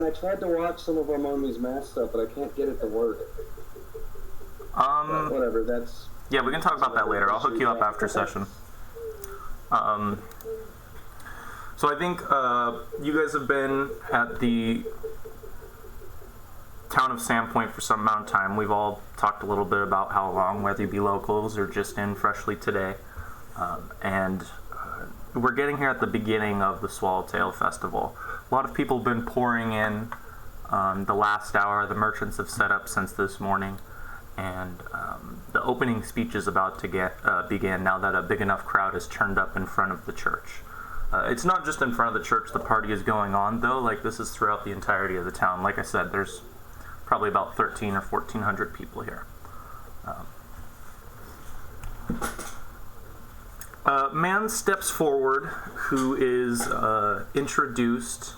I tried to watch some of our Mommy's Math stuff, but I can't get it to work. But whatever, that's... Yeah, we can talk about that later. I'll hook you up after session. So I think you guys have been at the town of Sandpoint for some amount of time. We've all talked a little bit about how long, whether you be locals or just in freshly today. And we're getting here at the beginning of the Swallowtail Festival. A lot of people have been pouring in the last hour. The merchants have set up since this morning. And the opening speech is about to begin now that a big enough crowd is turned up in front of the church. It's not just in front of the church the party is going on, though. Like, this is throughout the entirety of the town. Like I said, there's probably about 1,300 or 1,400 people here. A man steps forward who is introduced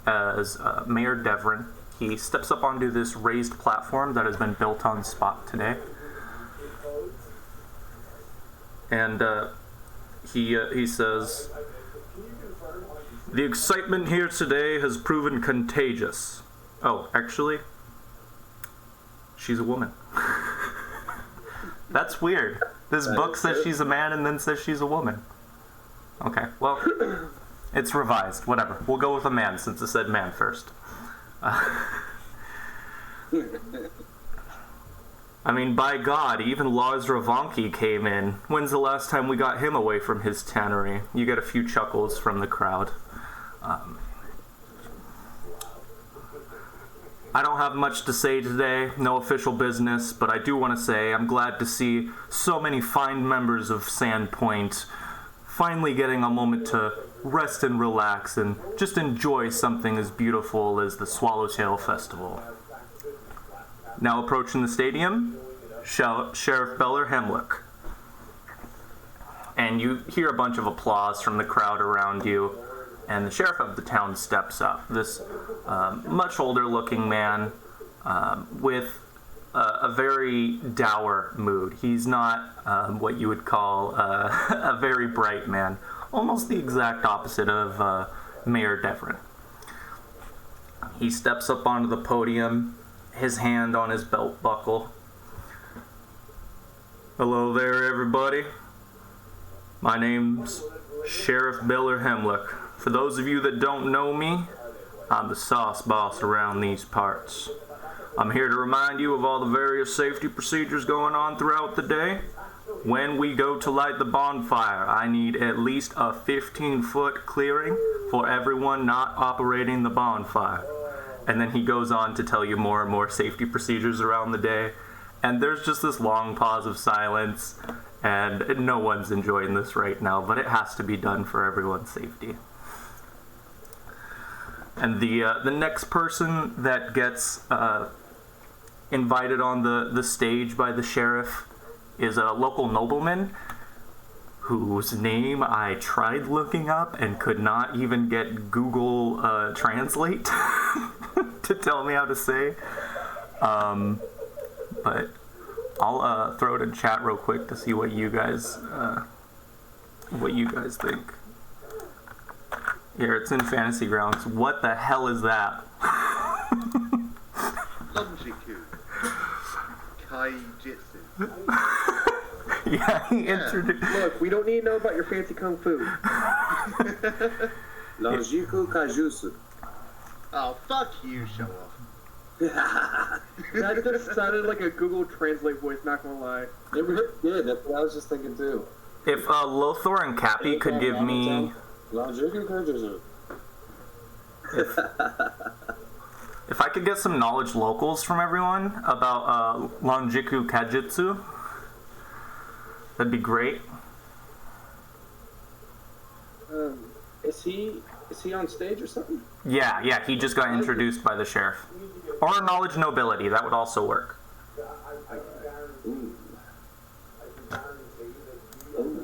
as Mayor Devrin. He steps up onto this raised platform that has been built on spot today. And he says, "The excitement here today has proven contagious." Oh, actually, she's a woman. That's weird. This book says she's a man and then says she's a woman. Okay, well, it's revised. Whatever. We'll go with a man since it said man first. I mean, by God, even Lars Ravanki came in. When's the last time we got him away from his tannery? You get a few chuckles from the crowd. I don't have much to say today, no official business, but I do want to say I'm glad to see so many fine members of Sandpoint finally getting a moment to rest and relax and just enjoy something as beautiful as the Swallowtail Festival. Now approaching the stadium, Sheriff Beller Hemlick. And you hear a bunch of applause from the crowd around you, and the sheriff of the town steps up. This much older looking man with a very dour mood. He's not what you would call a very bright man. Almost the exact opposite of Mayor Devrin. He steps up onto the podium, his hand on his belt buckle. "Hello there, everybody. My name's Sheriff Beller Hemlick. For those of you that don't know me, I'm the sauce boss around these parts. I'm here to remind you of all the various safety procedures going on throughout the day. When we go to light the bonfire, I need at least a 15-foot clearing for everyone not operating the bonfire." And then he goes on to tell you more and more safety procedures around the day. And there's just this long pause of silence, and no one's enjoying this right now, but it has to be done for everyone's safety. And the next person that gets invited on the stage by the sheriff is a local nobleman whose name I tried looking up and could not even get Google Translate to tell me how to say. But I'll throw it in chat real quick to see what you guys think. Here, it's in Fantasy Grounds. What the hell is that? Longiku. Kaijitsu. Yeah, he introduced... Look, we don't need to know about your fancy kung fu. Longiku Kajutsu. Oh, fuck you, show off. That just sounded like a Google Translate voice, not gonna lie. It did, that's what I was just thinking too. If Lothar and Cappy could give me... Longiku Kajutsu. If I could get some knowledge locals from everyone about Longiku Kajutsu, that'd be great. Is he on stage or something? Yeah, he just got introduced by the sheriff. Or knowledge nobility, that would also work. Ooh.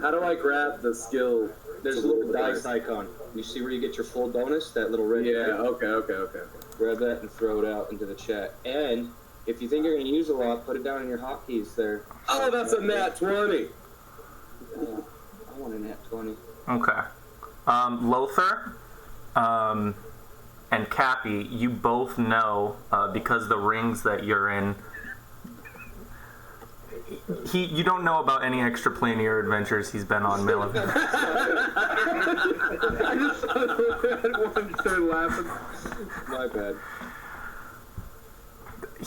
How do I grab the skill? There's a little dice icon. You see where you get your full bonus? That little red. Yeah, okay. Grab that and throw it out into the chat. And if you think you're going to use a lot, put it down in your hotkeys there. Oh, that's a nat 20! I want a nat 20. Okay. Lothar, and Cappy, you both know, because the rings that you're in, you don't know about any extraplanar adventures he's been on, Mill. I just started laughing. My bad.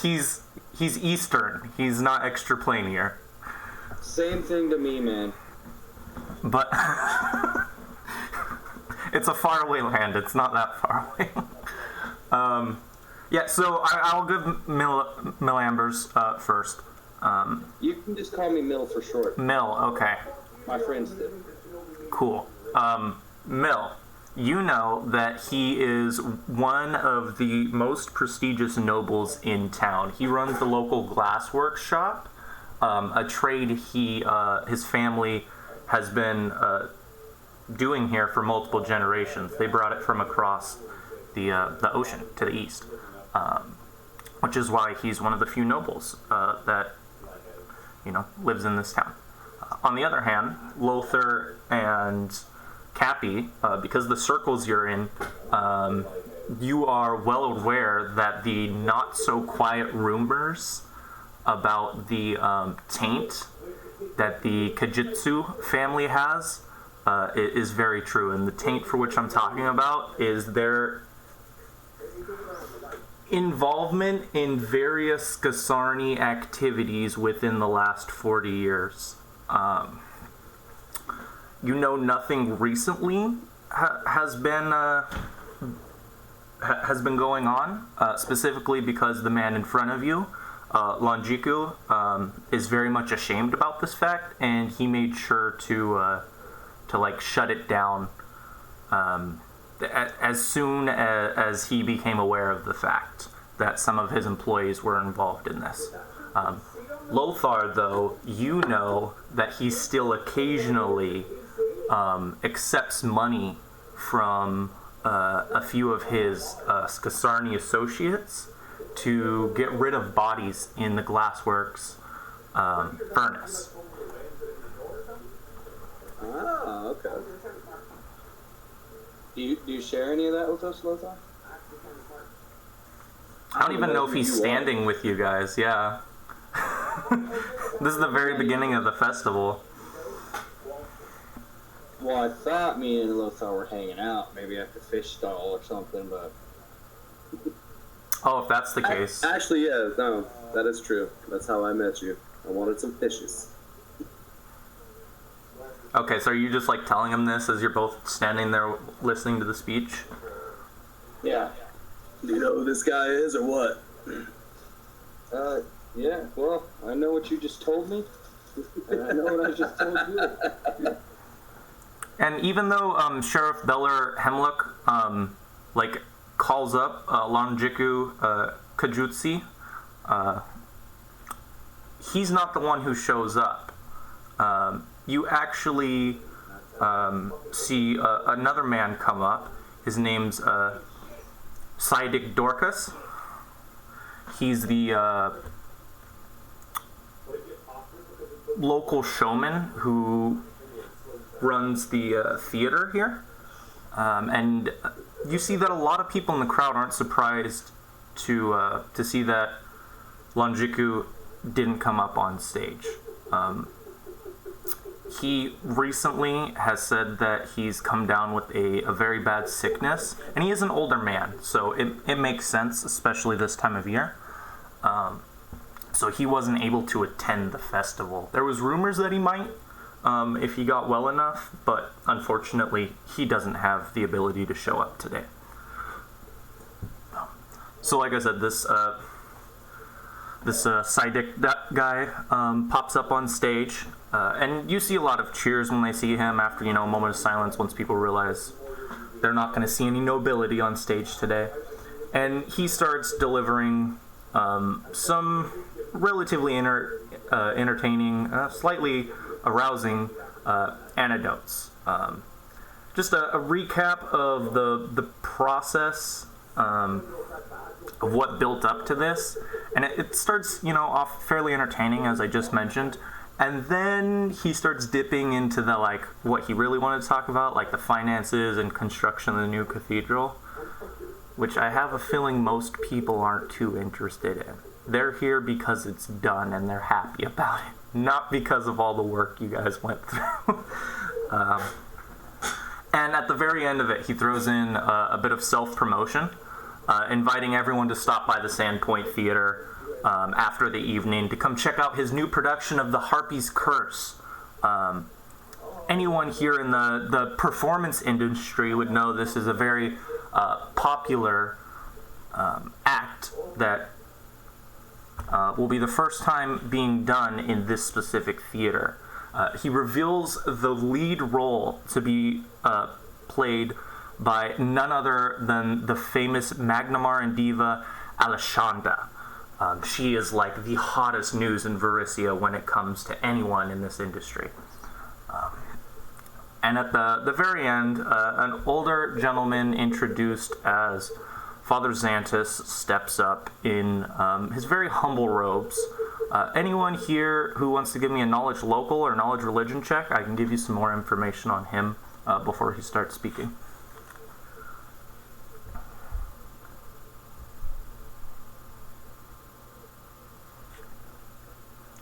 He's Eastern. He's not extraplanar. Same thing to me, man. But it's a faraway land. It's not that far away. Yeah, so I'll give Mill Ambers first. You can just call me Mill for short. Mill, okay. My friends did. Cool. Mill, you know that he is one of the most prestigious nobles in town. He runs the local glass workshop, a trade his family has been doing here for multiple generations. They brought it from across the ocean to the east, which is why he's one of the few nobles that lives in this town. On the other hand, Lothar and Cappy, because the circles you're in, you are well aware that the not-so-quiet rumors about the taint that the Kajitsu family has is very true. And the taint for which I'm talking about is their involvement in various Skasarni activities within the last 40 years. Nothing recently has been going on, specifically because the man in front of you, Longiku, is very much ashamed about this fact, and he made sure to shut it down as soon as he became aware of the fact that some of his employees were involved in this. Lothar, though, you know that he still occasionally accepts money from a few of his Skasarni associates to get rid of bodies in the glassworks furnace. Ah, okay. Do you share any of that with us, Lothar? I don't even know if he's standing with you guys, yeah. This is the very beginning of the festival. Well, I thought me and Lothar were hanging out, maybe at the fish stall or something, but... Oh, if that's the case. Actually, yeah, no, that is true. That's how I met you. I wanted some fishes. Okay, so are you just telling him this as you're both standing there listening to the speech? Yeah. Do you know who this guy is or what? Yeah, well, I know what you just told me, and I know what I just told you. And even though Sheriff Beller Hemlock calls up Longiku Kajutsi, he's not the one who shows up. You actually see another man come up. His name's Sidic Dorcas. He's the local showman who runs the theater here. And you see that a lot of people in the crowd aren't surprised to see that Longiku didn't come up on stage. He recently has said that he's come down with a very bad sickness, and he is an older man, so it makes sense, especially this time of year. So he wasn't able to attend the festival. There was rumors that he might, if he got well enough, but unfortunately, he doesn't have the ability to show up today. So like I said, this Sidic guy pops up on stage, and you see a lot of cheers when they see him after, a moment of silence once people realize they're not going to see any nobility on stage today. And he starts delivering some relatively entertaining, slightly arousing anecdotes. Just a recap of the process of what built up to this. And it starts, off fairly entertaining, as I just mentioned. And then he starts dipping into the, what he really wanted to talk about, the finances and construction of the new cathedral. which I have a feeling most people aren't too interested in. They're here because it's done and they're happy about it, not because of all the work you guys went through. And at the very end of it, he throws in a bit of self-promotion, inviting everyone to stop by the Sandpoint Theater after the evening to come check out his new production of The Harpy's Curse. Anyone here in the performance industry would know this is a very popular act that will be the first time being done in this specific theater. He reveals the lead role to be played by none other than the famous Magnamaran diva Aleshanda. She is like the hottest news in Varissia when it comes to anyone in this industry. And at the very end, an older gentleman introduced as Father Xantus steps up in his very humble robes. Anyone here who wants to give me a knowledge local or knowledge religion check, I can give you some more information on him before he starts speaking.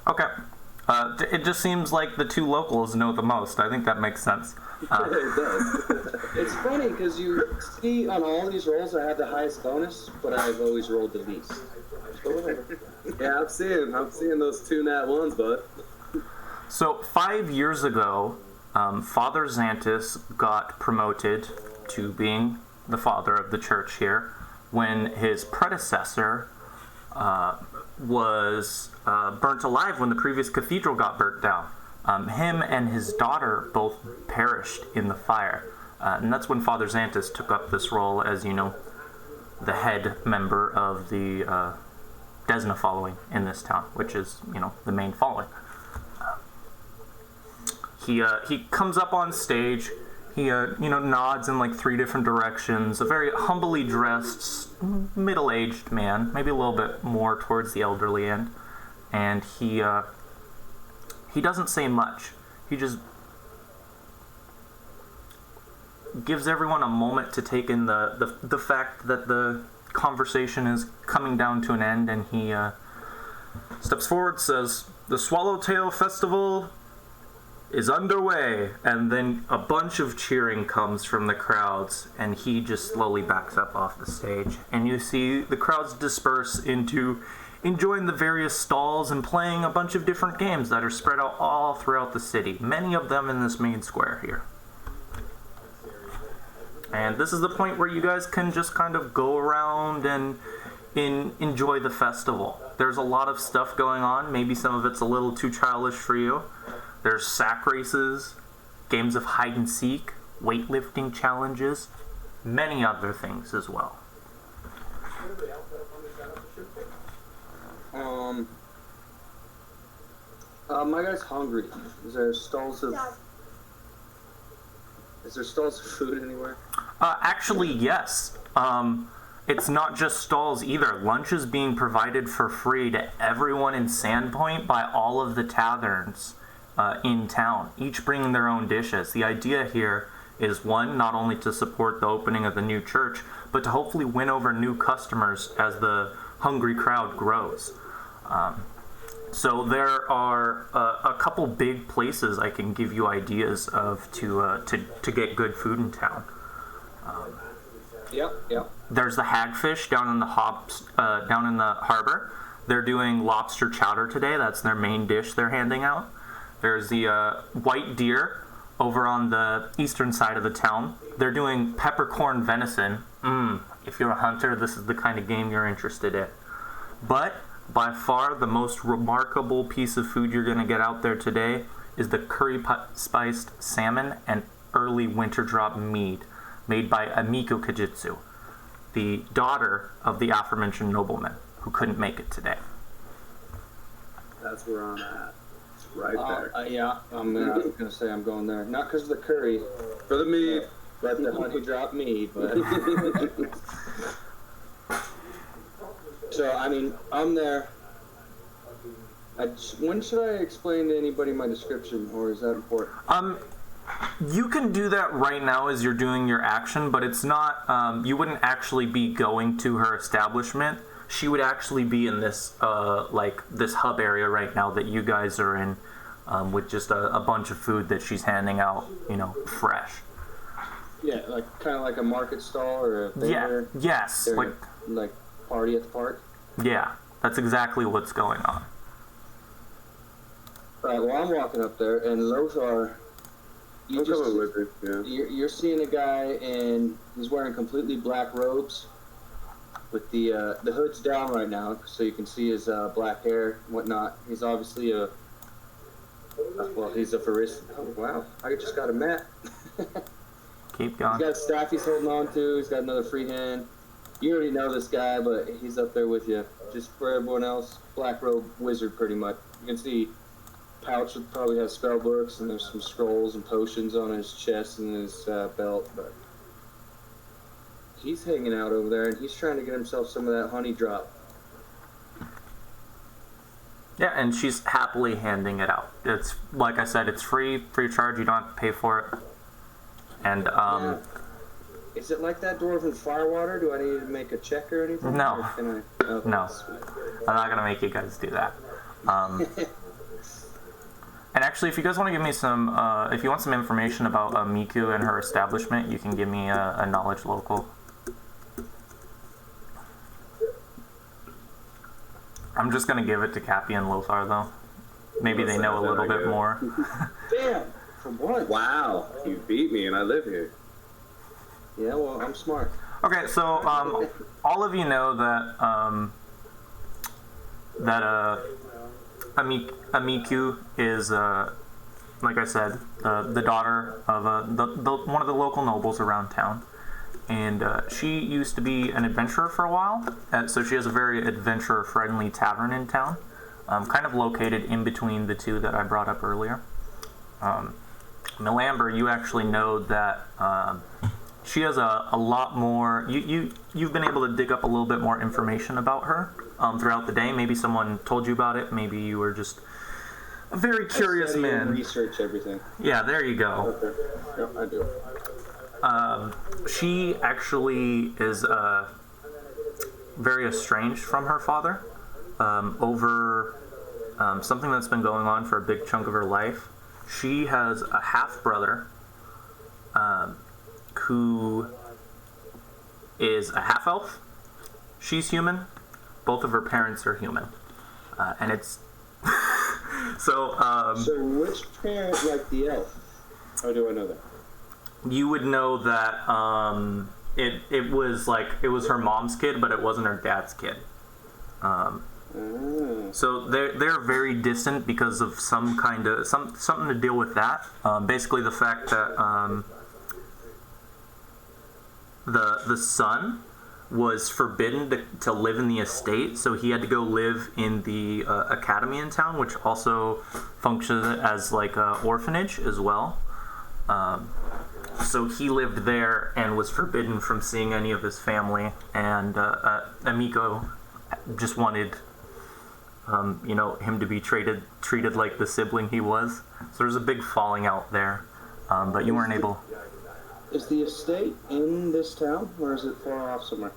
Okay. It just seems like the two locals know the most. I think that makes sense. It does. It's funny because you see on all these rolls I have the highest bonus, but I've always rolled the least. So whatever. Yeah, I'm seeing those 2 nat 1s, bud. So 5 years ago, Father Xantus got promoted to being the father of the church here when his predecessor was burnt alive when the previous cathedral got burnt down. Him and his daughter both perished in the fire. And that's when Father Xantus took up this role as, the head member of the Desna following in this town, which is, the main following. He comes up on stage. He, nods in like 3 different directions. A very humbly dressed, middle-aged man, maybe a little bit more towards the elderly end. And he doesn't say much. He just gives everyone a moment to take in the fact that the conversation is coming down to an end, and he steps forward, says, "The Swallowtail Festival is underway," and then a bunch of cheering comes from the crowds, and he just slowly backs up off the stage, and you see the crowds disperse into enjoying the various stalls and playing a bunch of different games that are spread out all throughout the city, many of them in this main square here. And this is the point where you guys can just kind of go around and enjoy the festival. There's a lot of stuff going on. Maybe some of it's a little too childish for you. There's sack races, games of hide and seek, weightlifting challenges, many other things as well. My guy's hungry. Is there stalls of food anywhere? Actually, yes. It's not just stalls either. Lunch is being provided for free to everyone in Sandpoint by all of the taverns in town, each bringing their own dishes. The idea here is, one, not only to support the opening of the new church, but to hopefully win over new customers as the hungry crowd grows. So there are a couple big places I can give you ideas of to get good food in town. Yep. There's the Hagfish down in the harbor. They're doing lobster chowder today. That's their main dish they're handing out. There's the White Deer over on the eastern side of the town. They're doing peppercorn venison. If you're a hunter, this is the kind of game you're interested in. But by far the most remarkable piece of food you're going to get out there today is the curry-spiced salmon and early winter drop mead made by Amiko Kajitsu, the daughter of the aforementioned nobleman who couldn't make it today. That's where I'm at. It's right there. Yeah, I'm going to say I'm going there. Not because of the curry. For the mead. But the honey drop mead. But so, I'm there. When should I explain to anybody my description, or is that important? You can do that right now as you're doing your action, but it's not, you wouldn't actually be going to her establishment. She would actually be in this, this hub area right now that you guys are in, with just a bunch of food that she's handing out, fresh. Yeah, kind of like a market stall or a theater. Yeah, yes. Like party at the park? Yeah, that's exactly what's going on. Alright, well, I'm walking up there, and Lothar, you're seeing a guy, and he's wearing completely black robes, with the hood's down right now, so you can see his black hair and whatnot. He's obviously he's a Pharisee. Oh, wow, I just got a mat. Keep going. He's got a staff he's holding on to, he's got another free hand. You already know this guy, but he's up there with you. Just for everyone else, black robe wizard pretty much. You can see pouch that probably has spell books, and there's some scrolls and potions on his chest and his belt, but he's hanging out over there, and he's trying to get himself some of that honey drop. Yeah, and she's happily handing it out. It's, like I said, it's free of charge. You don't have to pay for it. And, yeah. Is it like that Dwarven Firewater? Do I need to make a check or anything? No. Or can I? Okay, no. Sweet. I'm not going to make you guys do that. And actually, if you guys want to give me some, if you want some information about Miku and her establishment, you can give me a knowledge local. I'm just going to give it to Cappy and Lothar, though. Maybe they know a little bit more. Damn! From what? Wow, you beat me and I live here. Yeah, well, I'm smart. Okay, so all of you know that Amiku is, like I said, the daughter of one of the local nobles around town. And she used to be an adventurer for a while, so she has a very adventurer-friendly tavern in town, kind of located in between the two that I brought up earlier. Milamber, you actually know that she has a lot more. You've been able to dig up a little bit more information about her throughout the day. Maybe someone told you about it. Maybe you were just a very curious man. Research everything. Yeah, there you go. Okay. Yep, I do. She actually is very estranged from her father over something that's been going on for a big chunk of her life. She has a half-brother who is a half-elf. She's human. Both of her parents are human. And it's... So which parent like the elf? How do I know that? You would know that it was her mom's kid, but it wasn't her dad's kid. So they're very distant because of some kind of something to deal with that. Basically, the fact that the son was forbidden to live in the estate, so he had to go live in the academy in town, which also functions as like an orphanage as well. So he lived there and was forbidden from seeing any of his family, and Amiko just wanted him to be treated like the sibling he was. So there's a big falling out there, but you weren't able. Is the estate in this town, or is it far off somewhere?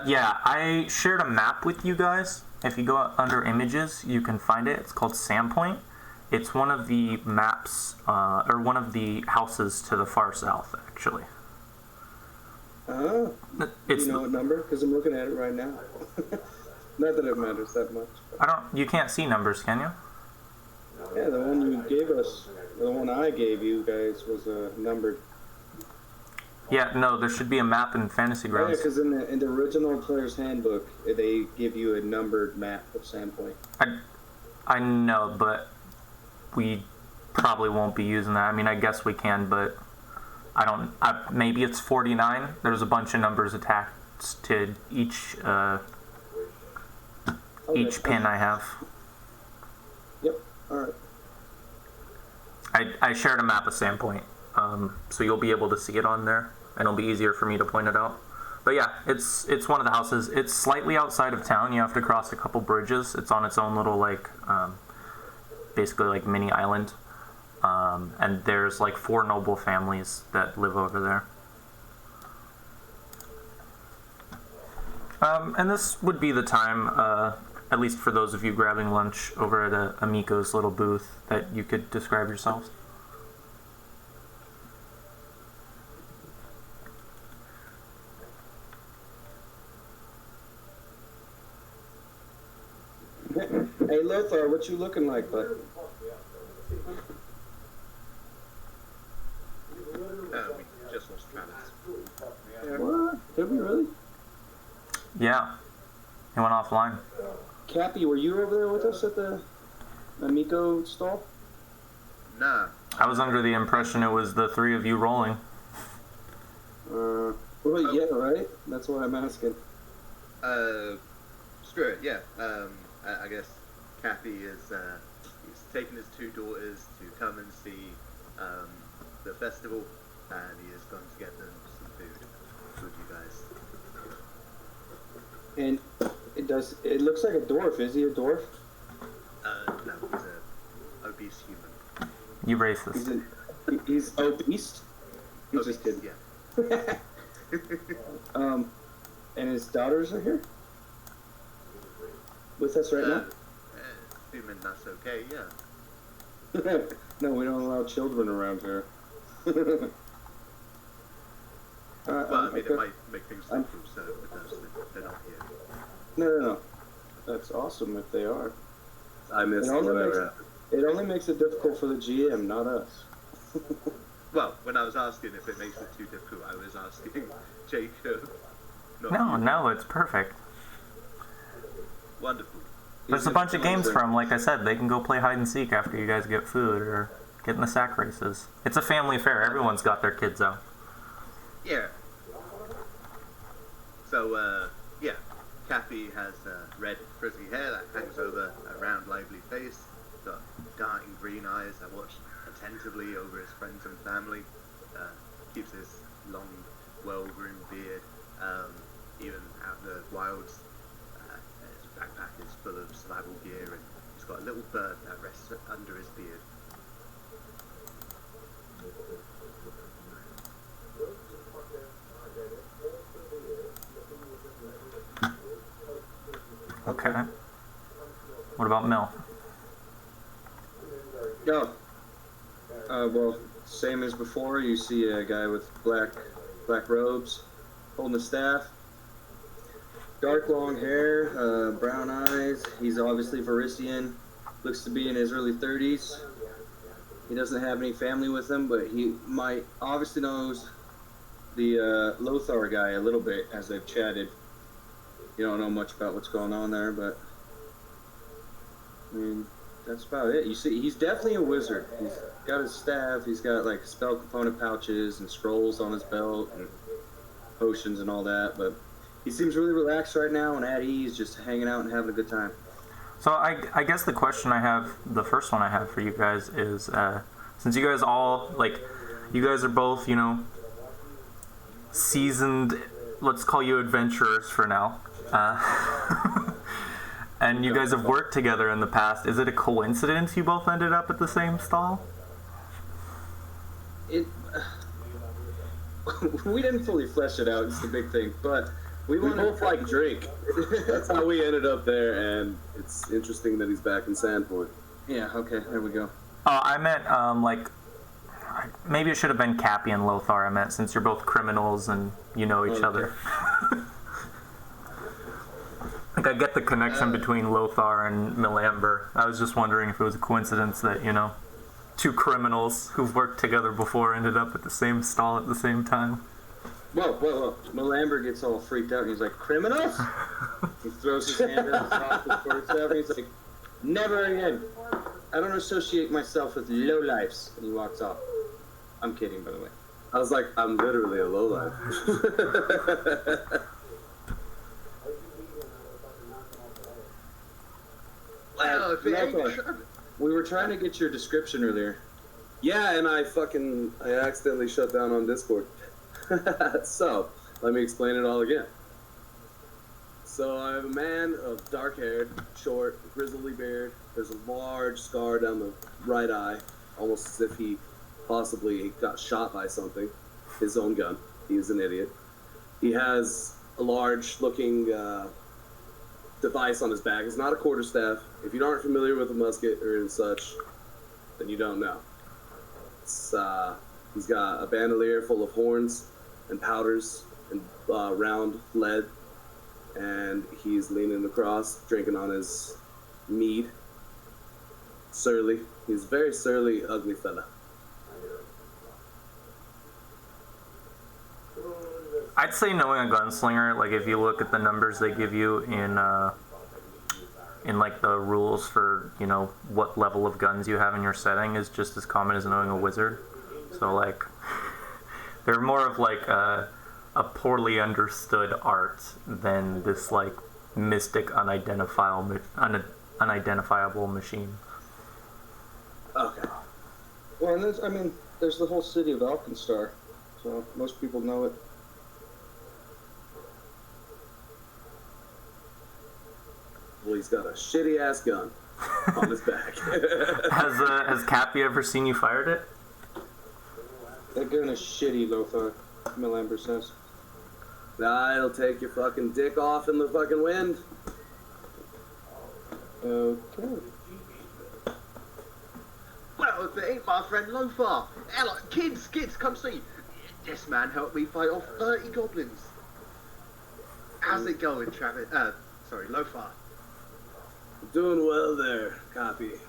Yeah, I shared a map with you guys. If you go under images, you can find it. It's called Sandpoint. It's one of the maps, or one of the houses to the far south, actually. Do you know what number? Because I'm looking at it right now. Not that it matters that much. You can't see numbers, can you? Yeah, the one you gave us, the one I gave you guys was numbered. Yeah, no, there should be a map in Fantasy Grounds. Yeah, because in the original player's handbook, they give you a numbered map of Sandpoint. I know, but we probably won't be using that. I mean, I guess we can, but maybe it's 49. There's a bunch of numbers attached to each pin I have. Yep, alright. I shared a map of Sandpoint, so you'll be able to see it on there, and it'll be easier for me to point it out. But yeah, it's one of the houses. It's slightly outside of town. You have to cross a couple bridges. It's on its own little, basically like mini island. and there's like 4 noble families that live over there. And this would be the time, at least for those of you grabbing lunch over at Amiko's little booth, that you could describe yourselves. Hey Lothar, what you looking like, bud? We just lost Travis. What? Did we really? Yeah, he went offline. Cappy, were you over there with us at the Amiko stall? Nah. I was under the impression it was the 3 of you rolling. Well, yeah, right? That's what I'm asking. Screw it, yeah. I guess Cappy is, he's taken his 2 daughters to come and see, the festival, and he is going to get them some food with you guys. And it looks like a dwarf. Is he a dwarf? No, he's an obese human. You racist. He's obese? He's just kidding. Yeah. And his daughters are here? With us right now? Assuming that's okay, yeah. No, we don't allow children around here. Well, I mean, it might make things difficult, so they're not here. No. That's awesome if they are. I missed whatever. It only makes it difficult for the GM, not us. Well, when I was asking if it makes it too difficult, I was asking Jacob. No, it's perfect. Wonderful. There's a bunch of games for them. Like I said, they can go play hide and seek after you guys get food or get in the sack races. It's a family affair. Everyone's got their kids out. Yeah. So, yeah. Cappy has red, frizzy hair that hangs over a round, lively face. Got darting green eyes that watch attentively over his friends and family. Keeps his long, well-groomed beard. Even out in the wilds, his backpack is full of survival gear, and he's got a little bird that rests under his beard. Okay. What about Mel? Oh. Well, same as before. You see a guy with black robes, holding a staff, dark long hair, brown eyes. He's obviously Varisian. Looks to be in his early 30s. He doesn't have any family with him, but he obviously knows the Lothar guy a little bit as they've chatted. You don't know much about what's going on there, but I mean, that's about it. You see, he's definitely a wizard. He's got his staff. He's got like spell component pouches and scrolls on his belt and potions and all that. But he seems really relaxed right now and at ease, just hanging out and having a good time. So I guess the question I have, the first one I have for you guys is, since you guys all, like, you guys are both, you know, seasoned, let's call you adventurers for now, and you guys have worked together in the past, is it a coincidence you both ended up at the same stall? We didn't fully flesh it out, it's the big thing, but we both like drink. That's how we ended up there, and it's interesting that he's back in Sandpoint. Yeah, okay, there we go. I meant, like, maybe it should have been Cappy and Lothar, I meant, since you're both criminals and you know each other. Like, I get the connection between Lothar and Milamber. I was just wondering if it was a coincidence that, you know, 2 criminals who've worked together before ended up at the same stall at the same time. Whoa. Milamber gets all freaked out and he's like, criminals? He throws his hand up and he's like, never again. I don't associate myself with lowlifes. And he walks off. I'm kidding, by the way. I was like, I'm literally a lowlife. Well, if it ain't we were trying to get your description earlier. Yeah, and I accidentally shut down on Discord. So, let me explain it all again. So, I have a man of dark hair, short, grizzly beard. There's a large scar down the right eye. almost as if he possibly got shot by something. His own gun. He's an idiot. He has a large-looking device on his back. It's not a quarterstaff. If you aren't familiar with a musket or such, then you don't know. It's, he's got a bandolier full of horns and powders and round lead, and he's leaning across, drinking on his mead. Surly. He's a very surly, ugly fella. I'd say knowing a gunslinger, like if you look at the numbers they give you in like the rules for, you know, what level of guns you have in your setting is just as common as knowing a wizard. So like, they're more of like a poorly understood art than this like mystic unidentifiable machine. Okay. Well, and there's the whole city of Alkenstar, so most people know it. Well, he's got a shitty-ass gun on his back. Has Cappy ever seen you fired it? That gun is shitty, Lothar, Milamber says. Nah, it'll take your fucking dick off in the fucking wind. Okay. Well, if it ain't my friend Lothar. Hello, kids, come see. This man helped me fight off 30 goblins. How's it going, Travis? Lothar. Doing well there, Copy.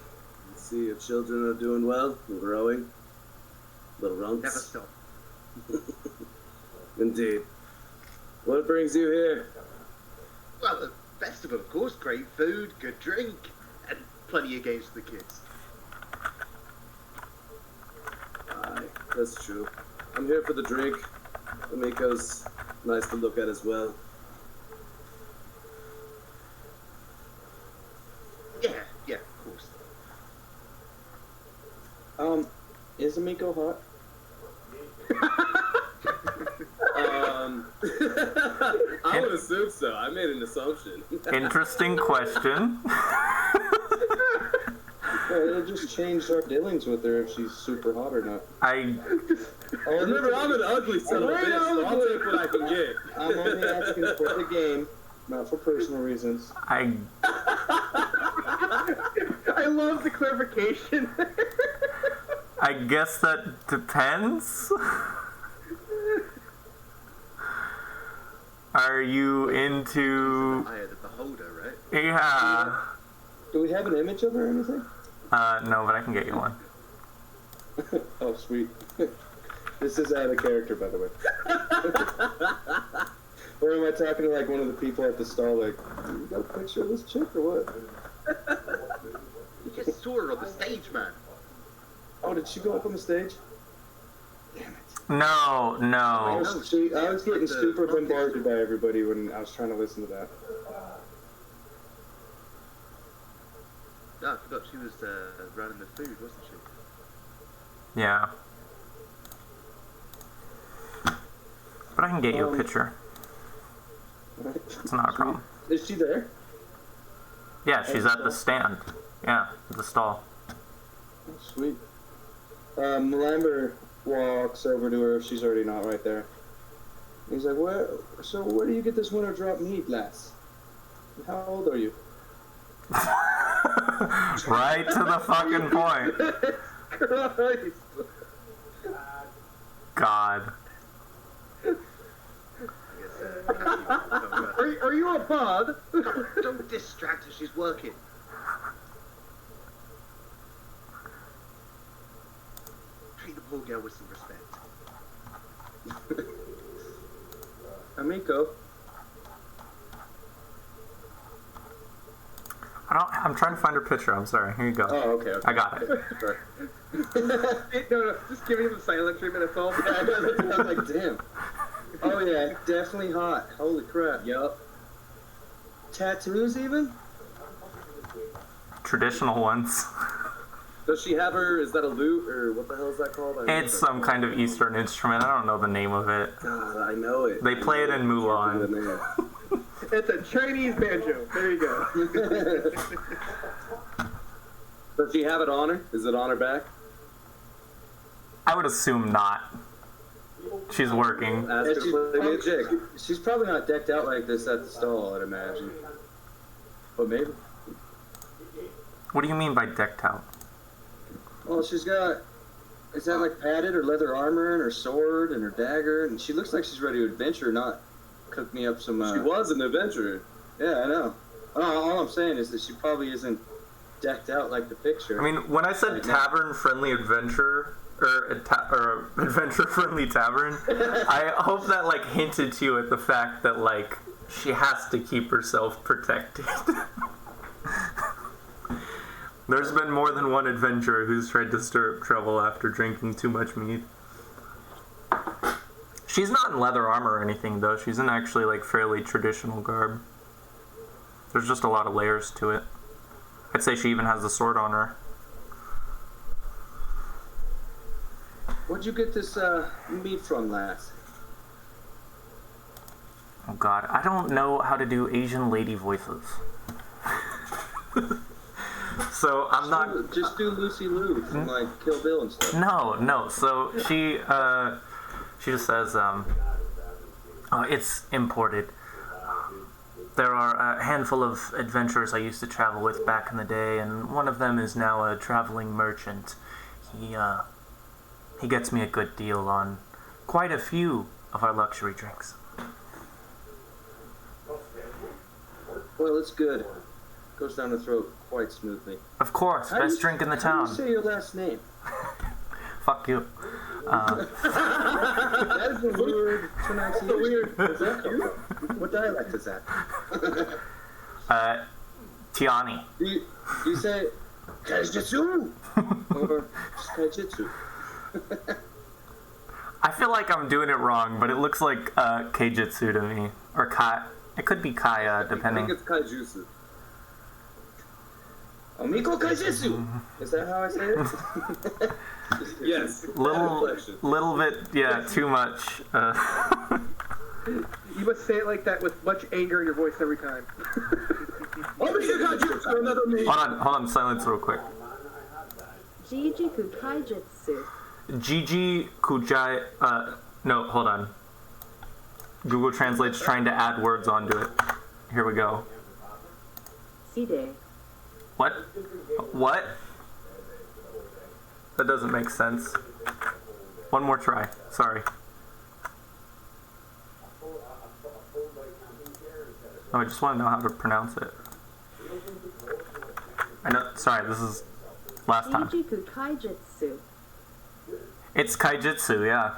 See your children are doing well and growing. Little runts. Never stop. Indeed. What brings you here? Well, the festival, of course. Great food, good drink, and plenty of games for the kids. Aye, that's true. I'm here for the drink. The Miko's nice to look at as well. Yeah, of course. Is Miko hot? I would assume so. I made an assumption. Interesting question. Well, it'll just change our dealings with her if she's super hot or not. Remember, I'm an ugly son of a bitch, so I'll take what I can get. I'm only asking for the game, not for personal reasons. I love the clarification. I guess that depends. Are you into... Eye of the beholder, right? Yeah. Do we have an image of her or anything? No, but I can get you one. Oh, sweet. This is out of character, by the way. Or am I talking to like one of the people at the stall, like, you got a picture of this chick or what? You just saw her on the stage, man. Oh, did she go up on the stage? Damn it. No. I was getting super bombarded by everybody when I was trying to listen to that. No, I forgot she was running the food, wasn't she? Yeah. But I can get you a picture. It's not a problem. Is she there? Yeah, she's at the stand. Yeah, at the stall. Oh, sweet. Melamber walks over to her if she's already not right there. He's like, where do you get this winter drop meat, lass? How old are you? Right to the fucking point. Christ. God. Are you a bud? Don't distract her, she's working. Treat the poor girl with some respect. Amiko. I'm trying to find her picture. I'm sorry. Here you go. Oh, okay. I got it. No, just giving him the silent treatment, it's all. I was like, damn. Oh yeah, definitely hot. Holy crap. Yup. Tattoos even? Traditional ones. Does she have her, is that a lute, or what the hell is that called? It's some kind of Eastern instrument. I don't know the name of it. God, I know it. They play it in Mulan. It's a Chinese banjo. There you go. Does she have it on her? Is it on her back? I would assume not. She's working. Yeah, she's probably not decked out like this at the stall, I'd imagine. But maybe. What do you mean by decked out? Well, she's got... Is that like padded or leather armor and her sword and her dagger? And she looks like she's ready to adventure, not cook me up some... She was an adventurer. Yeah, I know. All I'm saying is that she probably isn't decked out like the picture. I mean, when I said tavern-friendly adventure, or adventure-friendly tavern, I hope that, like, hinted to you at the fact that, like, she has to keep herself protected. There's been more than one adventurer who's tried to stir up trouble after drinking too much mead. She's not in leather armor or anything, though. She's in actually, like, fairly traditional garb. There's just a lot of layers to it. I'd say she even has the sword on her. Where'd you get this meat from, lass? Oh god, I don't know how to do Asian lady voices. So I'm not... Just do Lucy Liu from, like, Kill Bill and stuff. No. So she just says, it's imported. There are a handful of adventurers I used to travel with back in the day, and one of them is now a traveling merchant. He gets me a good deal on quite a few of our luxury drinks. Well, it's good. Goes down the throat quite smoothly. Of course, best drink in the town. How do you say your last name? Fuck you. That is a weird pronunciation. Is that you? What dialect is that? Tiani. Do you say Kaijitsu? Or just Kaijitsu? I feel like I'm doing it wrong, but it looks like Keijutsu to me. Or Kai. It could be Kaya, depending. I think it's Kaijutsu. Omiko Kaijitsu! Is that how I say it? Yes. Little bit, yeah, too much. You must say it like that with much anger in your voice every time. Hold on, silence real quick. Jijiku Kaijitsu. Gigi Kujai, no, hold on. Google Translate's trying to add words onto it. Here we go. Side. What? What? That doesn't make sense. One more try. Sorry. Oh, I just want to know how to pronounce it. I know. Sorry, this is last time. Jijiku Kaijitsu. It's Kaijitsu, yeah.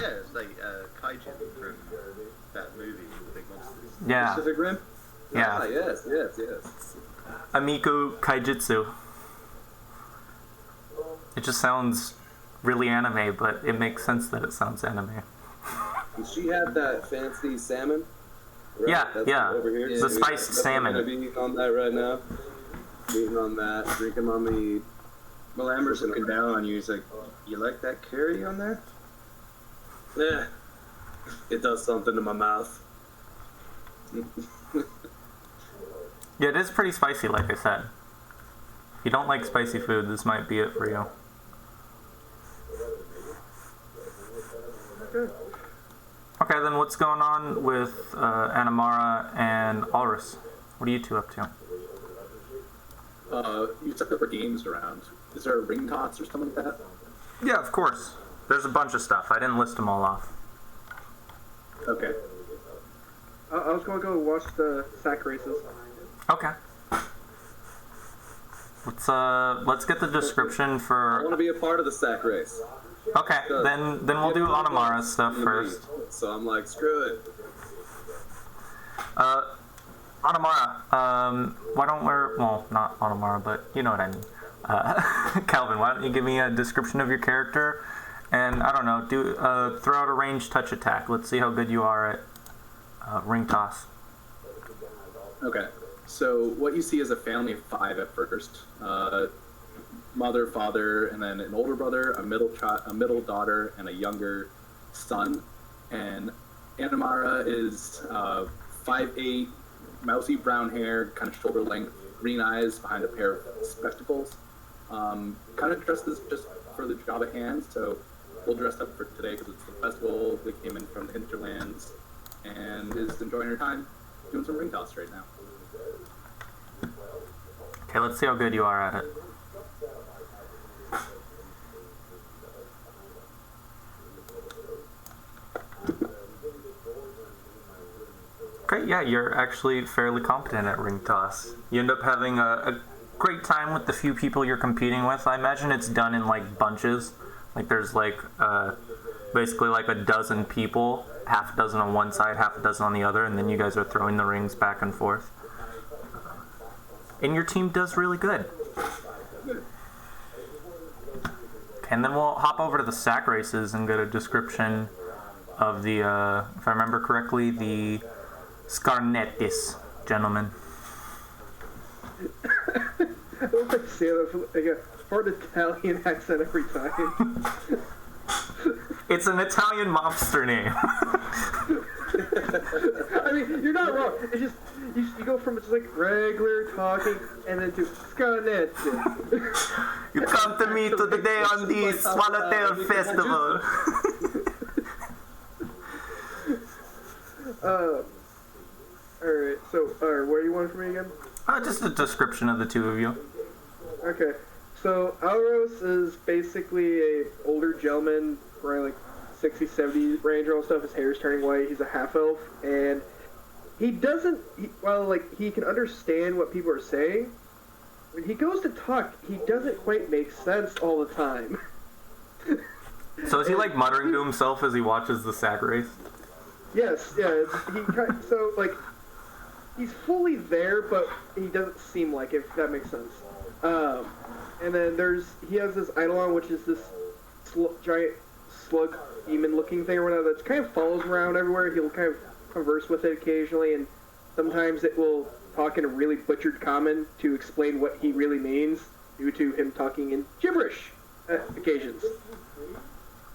Yeah, it's like Kaijin from that movie, Big Monsters. Yeah. Pacific Rim? Yeah. Ah, yes. Amiku Kaijitsu. It just sounds really anime, but it makes sense that it sounds anime. Does she have that fancy salmon? Right? Yeah, That's yeah. Over here. The spiced salmon. I'm gonna be eating on that right now. Eating on that, drinking on me. Well, Amber's looking down on you. He's like, you like that curry on there? Yeah. It does something to my mouth. Yeah, it is pretty spicy, like I said. If you don't like spicy food, this might be it for you. Okay, then what's going on with Anamara and Ulrus? What are you two up to? You said there were games around. Is there a ring toss or something like that? Yeah, of course. There's a bunch of stuff. I didn't list them all off. Okay. I was going to go watch the sack races. Okay. Let's get the description I for. want to be a part of the sack race. Okay, then we'll do Anamara's stuff first. So I'm like, screw it. Anamara, why don't we? Well, not Anamara, but you know what I mean. Calvin, why don't you give me a description of your character, and I don't know, throw out a ranged touch attack. Let's see how good you are at ring toss. Okay. So what you see is a family of 5 at first. Mother, father, and then an older brother, a middle daughter, and a younger son. And Anamara is 5'8", mousy brown hair, kind of shoulder length, green eyes behind a pair of spectacles. Kind of dressed as just for the job at hand, so we'll dress up for today because it's the festival. We came in from the hinterlands and is enjoying her time doing some ring toss right now. Okay, let's see how good you are at it. Okay, yeah, you're actually fairly competent at ring toss. You end up having a great time with the few people you're competing with. I imagine it's done in like bunches. Like there's like basically like a dozen people, half a dozen on one side, half a dozen on the other, and then you guys are throwing the rings back and forth. And your team does really good. Okay, and then we'll hop over to the sack races and get a description of the, if I remember correctly, the Scarnettis gentleman. I don't like to say that with like a hard Italian accent every time. It's an Italian mobster name. I mean, you're not wrong. It's just you go from just like regular talking and then to Scarnet. You come to me today on the Swallowtail Festival. Alright, so, what do you want from me again? Just a description of the two of you. Okay, so Alros is basically a older gentleman, around like 60, 70 range or all stuff. His hair's turning white. He's a half-elf, and he doesn't, he can understand what people are saying. When he goes to talk, he doesn't quite make sense all the time. So is he like muttering to himself as he watches the sack race? Yes, yeah. So like, he's fully there, but he doesn't seem like it, if that makes sense. And then he has this Eidolon, which is this giant slug demon-looking thing or whatever that kind of follows him around everywhere. He'll kind of converse with it occasionally, and sometimes it will talk in a really butchered common to explain what he really means, due to him talking in gibberish at occasions.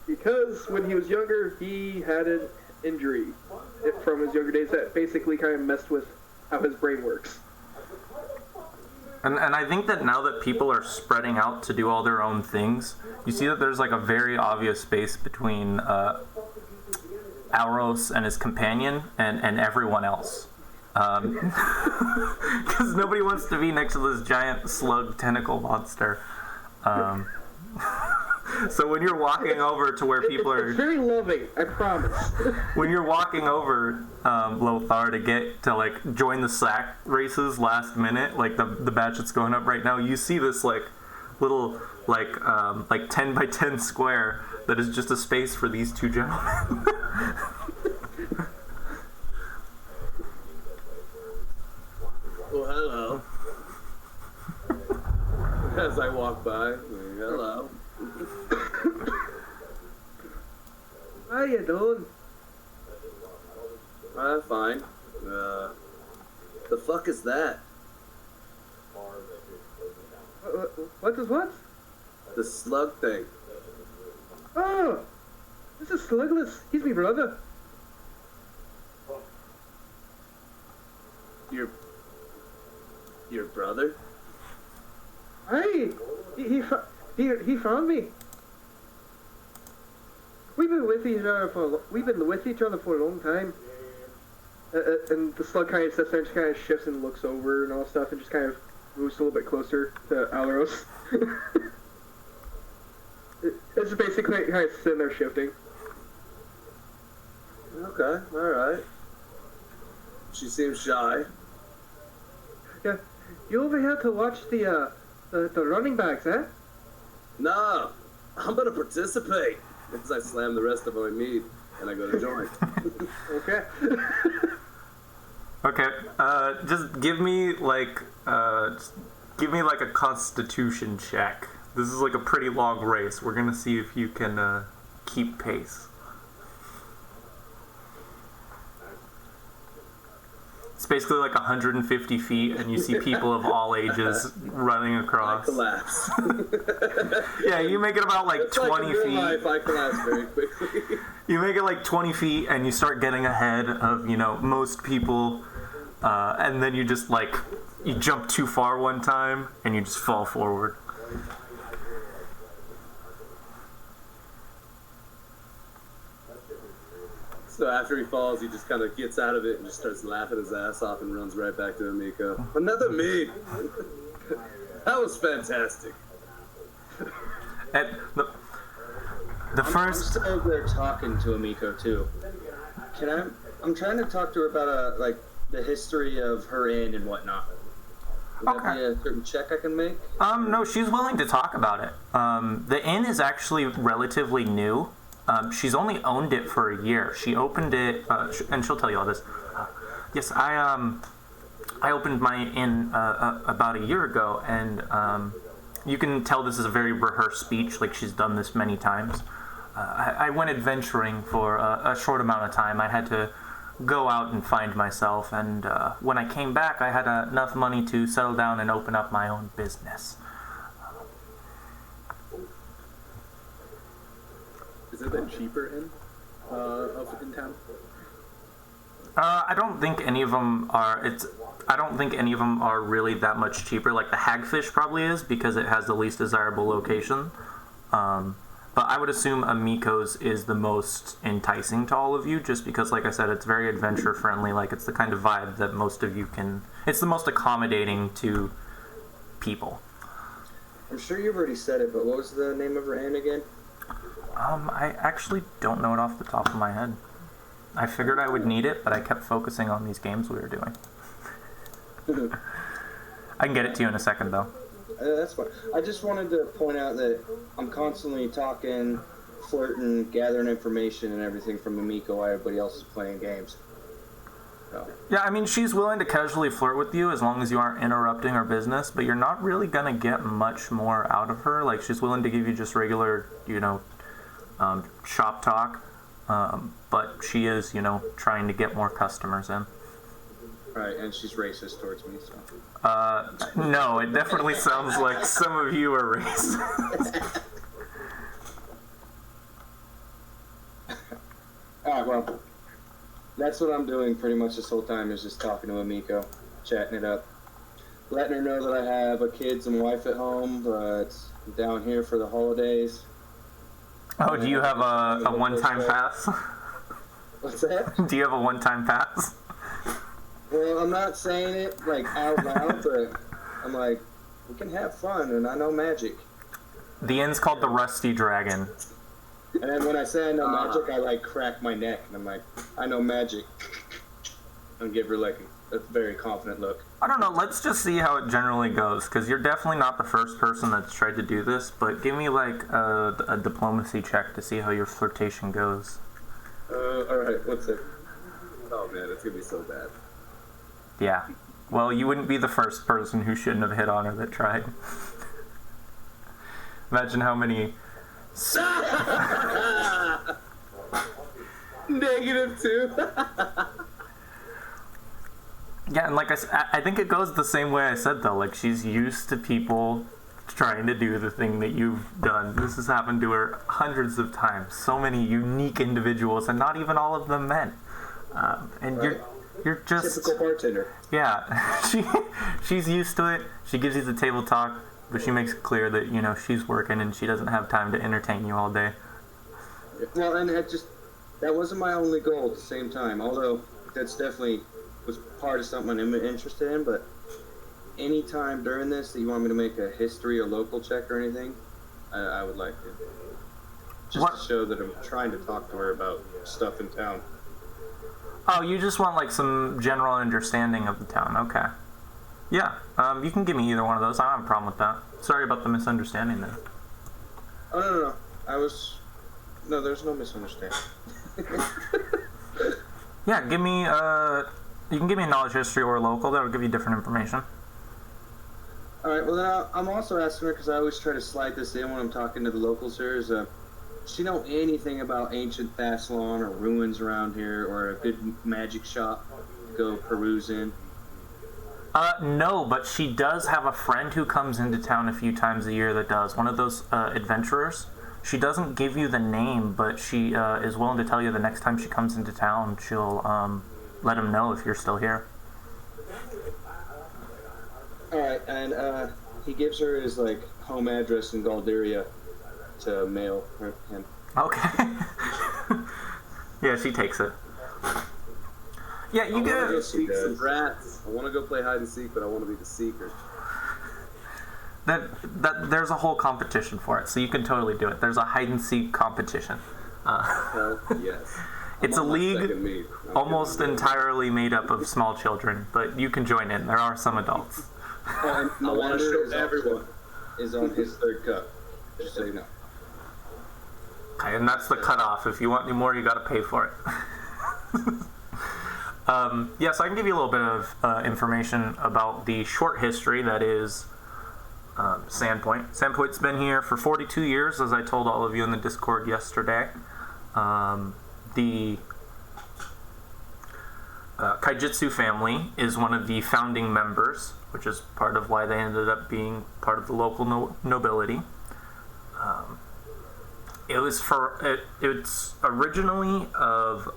Because when he was younger, he had an injury from his younger days that basically kind of messed with how his brain works. And I think that now that people are spreading out to do all their own things, you see that there's like a very obvious space between Auros and his companion and everyone else. Because nobody wants to be next to this giant slug tentacle monster. So when you're walking over to where people are... It's very loving, I promise. When you're walking over, Lothar, to get to, like, join the sack races last minute, like the batch that's going up right now, you see this, like, little, like 10 by 10 square that is just a space for these two gentlemen. Well, hello. As I walk by, hello. How you doing? Fine. The fuck is that? What is what? The slug thing. Oh! This is Slugless. He's my brother. Your brother? Hey! He found me. We've been with each other for a long time. And the slug kind of sits there and just kind of shifts and looks over and all stuff and just kind of moves a little bit closer to Alros. It's basically kind of sitting there shifting. Okay, alright. She seems shy. Yeah. You over here to watch the running backs, eh? No, I'm gonna participate. As I slam the rest of my meat and I go to join. Okay. Okay, just give me like a constitution check. This is like a pretty long race. We're gonna see if you can keep pace. It's basically like 150 feet, and you see people of all ages running across. I collapse. Yeah, you make it about like It's 20 like in real feet. life, I collapse very quickly. You make it like 20 feet, and you start getting ahead of, most people, and then you just you jump too far one time, and you just fall forward. So after he falls, he just kind of gets out of it and just starts laughing his ass off and runs right back to Amiko. Another me! That was fantastic. And the I'm first... still there talking to Amiko too. I'm trying to talk to her about like the history of her inn and whatnot. Would that be a certain check I can make? No, she's willing to talk about it. The inn is actually relatively new. She's only owned it for a year. She opened it, and she'll tell you all this. Yes, I opened my inn about a year ago, and you can tell this is a very rehearsed speech, like she's done this many times. I went adventuring for a short amount of time. I had to go out and find myself, and when I came back, I had enough money to settle down and open up my own business. Is it the cheaper inn in town? I don't think any of them are. I don't think any of them are really that much cheaper. Like the Hagfish probably is because it has the least desirable location. But I would assume Amiko's is the most enticing to all of you, just because, like I said, it's very adventure friendly. Like it's the kind of vibe that most of you can. It's the most accommodating to people. I'm sure you've already said it, but what was the name of her inn again? I actually don't know it off the top of my head. I figured I would need it, but I kept focusing on these games we were doing. I can get it to you in a second, though. That's fine. I just wanted to point out that I'm constantly talking, flirting, gathering information and everything from Amiko while everybody else is playing games. So. Yeah, I mean, she's willing to casually flirt with you as long as you aren't interrupting her business, but you're not really going to get much more out of her. Like, she's willing to give you just regular, shop talk, but she is, trying to get more customers in. Right, and she's racist towards me, so. No, it definitely sounds like some of you are racist. Alright, well, that's what I'm doing pretty much this whole time is just talking to Amiko, chatting it up. Letting her know that I have a kids and wife at home, but I'm down here for the holidays. Oh, do you have a one-time pass? What's that? Do you have a one-time pass? Well, I'm not saying it, like, out loud, but I'm like, we can have fun, and I know magic. The inn's called the Rusty Dragon. And then when I say I know magic, I, like, crack my neck, and I'm like, I know magic. And give her, like, a very confident look. I don't know, let's just see how it generally goes, because you're definitely not the first person that's tried to do this, but give me, like, a diplomacy check to see how your flirtation goes. Alright, what's it? Oh, man, it's gonna be so bad. Yeah. Well, you wouldn't be the first person who shouldn't have hit on her that tried. Imagine how many... -2. Yeah, and like I said, I think it goes the same way I said, though. Like, she's used to people trying to do the thing that you've done. This has happened to her hundreds of times. So many unique individuals, and not even all of them men. And right. You're just... Typical bartender. Yeah. She's used to it. She gives you the table talk, but she makes it clear that, she's working and she doesn't have time to entertain you all day. Well, and that wasn't my only goal at the same time, although that's definitely was part of something I'm interested in, but any time during this that you want me to make a history or local check or anything, I would like to. Just to show that I'm trying to talk to her about stuff in town. Oh, you just want, like, some general understanding of the town. Okay. Yeah, you can give me either one of those. I don't have a problem with that. Sorry about the misunderstanding there. Oh, no. No, there's no misunderstanding. Yeah, give me, you can give me a knowledge history or local. That'll give you different information. Alright, well, then I'm also asking her, because I always try to slide this in when I'm talking to the locals here, is, does she know anything about ancient Thassalon or ruins around here, or a good magic shop to go peruse in? No, but she does have a friend who comes into town a few times a year that does. One of those adventurers. She doesn't give you the name, but she is willing to tell you the next time she comes into town, she'll let him know if you're still here. Alright, and he gives her his, like, home address in Galderia to mail him. Okay. Yeah, she takes it. Yeah, you I want to go get. seek some rats. I want to go play hide and seek, but I want to be the seeker. That there's a whole competition for it, so you can totally do it. There's a hide and seek competition. Hell yes. It's a league almost entirely. entirely made up of small children, but you can join in. There are some adults. And I want to show everyone. is on his third cup. Just so you know. Okay, and that's the cutoff. If you want any more, you got to pay for it. Yes, I can give you a little bit of information about the short history that is Sandpoint. Sandpoint's been here for 42 years, as I told all of you in the Discord yesterday. The Kaijitsu family is one of the founding members, which is part of why they ended up being part of the local nobility. It's originally of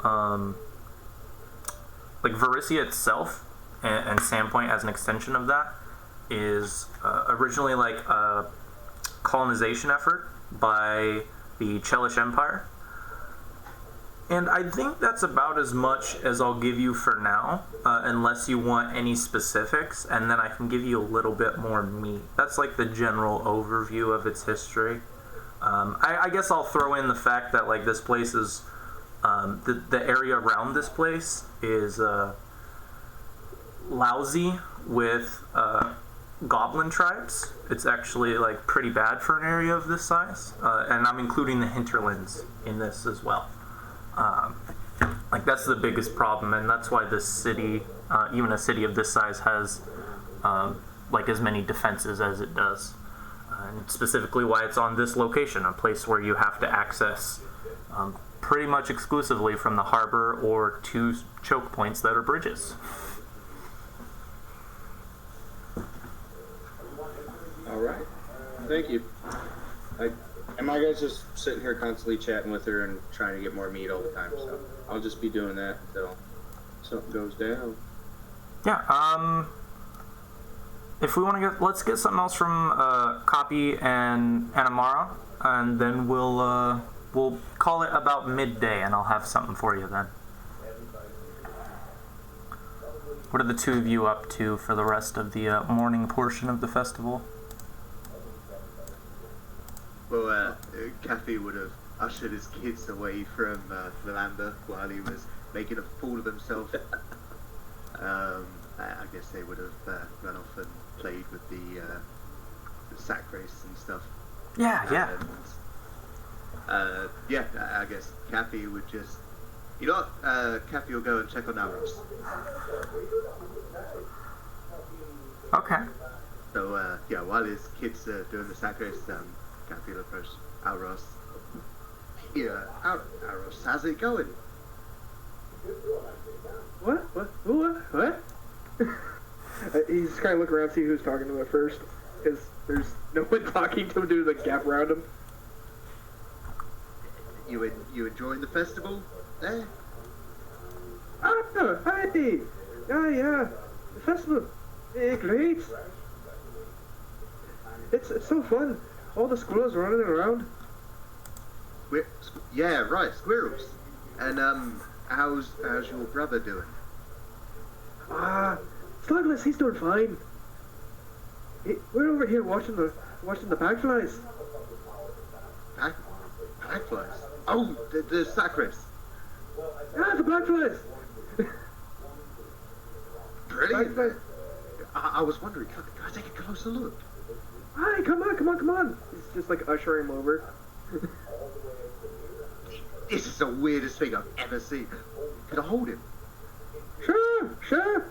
like Varissia itself, and Sandpoint as an extension of that is originally like a colonization effort by the Chelish Empire. And I think that's about as much as I'll give you for now, unless you want any specifics, and then I can give you a little bit more meat. That's like the general overview of its history. I guess I'll throw in the fact that like this place is, the area around this place is lousy with goblin tribes. It's actually like pretty bad for an area of this size, and I'm including the hinterlands in this as well. Like that's the biggest problem, and that's why this city, even a city of this size, has like as many defenses as it does, and specifically why it's on this location, a place where you have to access pretty much exclusively from the harbor or two choke points that are bridges. All right. Thank you. And my guy's just sitting here constantly chatting with her and trying to get more meat all the time, so I'll just be doing that until something goes down. Yeah, if we want to let's get something else from Copy and Anamara, and then we'll call it about midday, and I'll have something for you then. What are the two of you up to for the rest of the morning portion of the festival? Well, Kathy would have ushered his kids away from Philander while he was making a fool of himself. I guess they would have run off and played with the sack race and stuff. Yeah. And, yeah, I guess Kathy would just... You know what? Kathy will go and check on Alros. Okay. So, yeah, while his kids are doing the sack race, Kathy will approach Alros. Yeah, Alros, how's it going? What? He's kind of looking around to see who's talking to him at first, because there's no one talking to him due to the gap around him. You enjoying the festival there? Ah, hi! Yeah, the festival, great. It's so fun. All the squirrels running around. Yeah, right, squirrels. And how's your brother doing? Sluglass, he's doing fine. We're over here watching the bagflies. Bagflies? Oh, the sack race. Ah, the bagflies. Brilliant. Bagflies. I was wondering, can I take a closer look? Hi, come on. He's just like ushering him over. This is the weirdest thing I've ever seen. Can I hold him? Sure.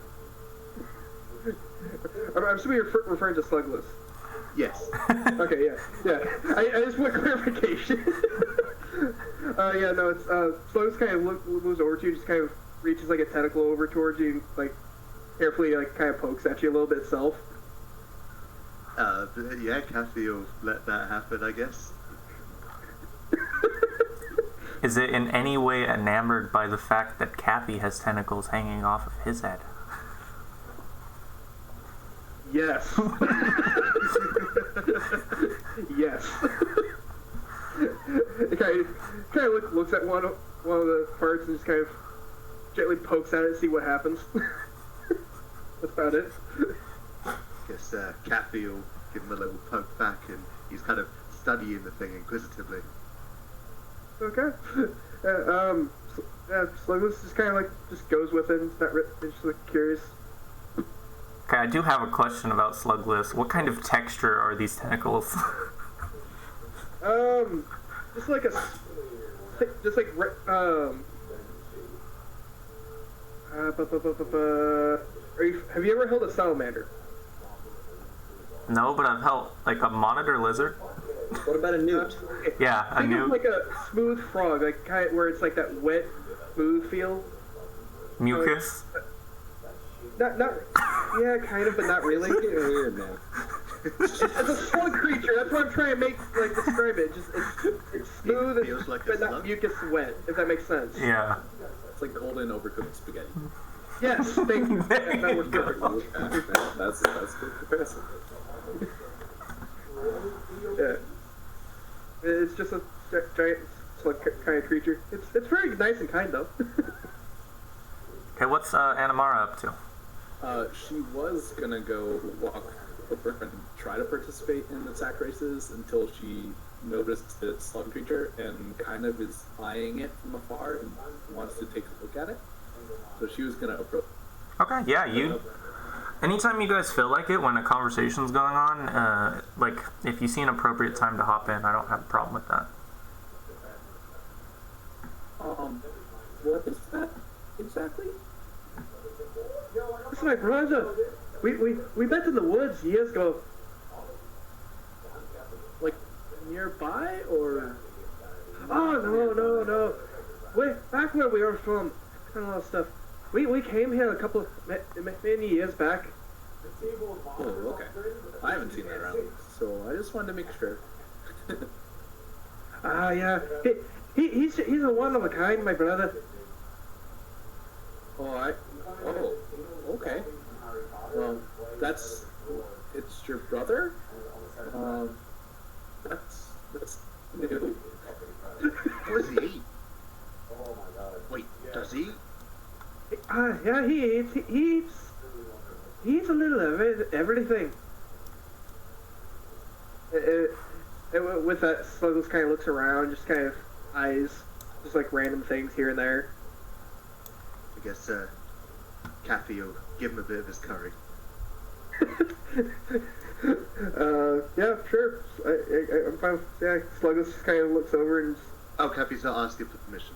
I'm assuming you're referring to Slugless. Yes. Okay, yeah. I just want clarification. Yeah, no, it's Slugless kind of moves over to you, just kind of reaches like a tentacle over towards you, like carefully, like kind of pokes at you a little bit itself. Yeah, Kathy will let that happen, I guess. Is it in any way enamored by the fact that Cappy has tentacles hanging off of his head? Yes. Yes. It kind of looks at one of the parts and just kind of gently pokes at it to see what happens. That's about it. Guess Kathy will give him a little poke back, and he's kind of studying the thing inquisitively. Okay. Slugless just kind of like just goes with it. It's not it's just like curious. Okay, I do have a question about Slugless. What kind of texture are these tentacles? Just like have you ever held a salamander? No, but I've held like a monitor lizard. What about a newt? Yeah, a Think of newt. like a smooth frog, like kind of where it's like that wet, smooth feel. Mucus. Not, yeah, kind of, but not really. It's getting weird now. It's a slug creature. That's what I'm trying to describe it. Just it's smooth, Feels like a but not slug? mucus wet. If that makes sense. Yeah. It's like golden overcooked spaghetti. Yes, thank you. That was perfect. That's a good comparison. Yeah. It's just a giant slug kind of creature. It's very nice and kind though. Okay, what's Animara up to? She was gonna go walk over and try to participate in the sack races until she noticed the slug creature and kind of is eyeing it from afar and wants to take a look at it. So she was gonna approach. Okay, yeah, you. Anytime you guys feel like it, when a conversation's going on, like if you see an appropriate time to hop in, I don't have a problem with that. What is that exactly? That's my brother. We met in the woods years ago. Like nearby or? Oh no. Wait, back where we are from, and all that stuff. We came here a couple of many years back. Oh, okay. I haven't seen that around, so I just wanted to make sure. Yeah. He's a one of a kind, my brother. Oh, okay. Well, it's your brother? That's new. What does he eat? Wait, does he? Yeah, he eats a little of everything. With that, Sluggles kind of looks around, just kind of eyes, just like random things here and there. I guess Kathy will give him a bit of his curry. Yeah, sure. I'm fine. Yeah, Sluggles just kind of looks over and. Oh, Kathy's not asking for permission.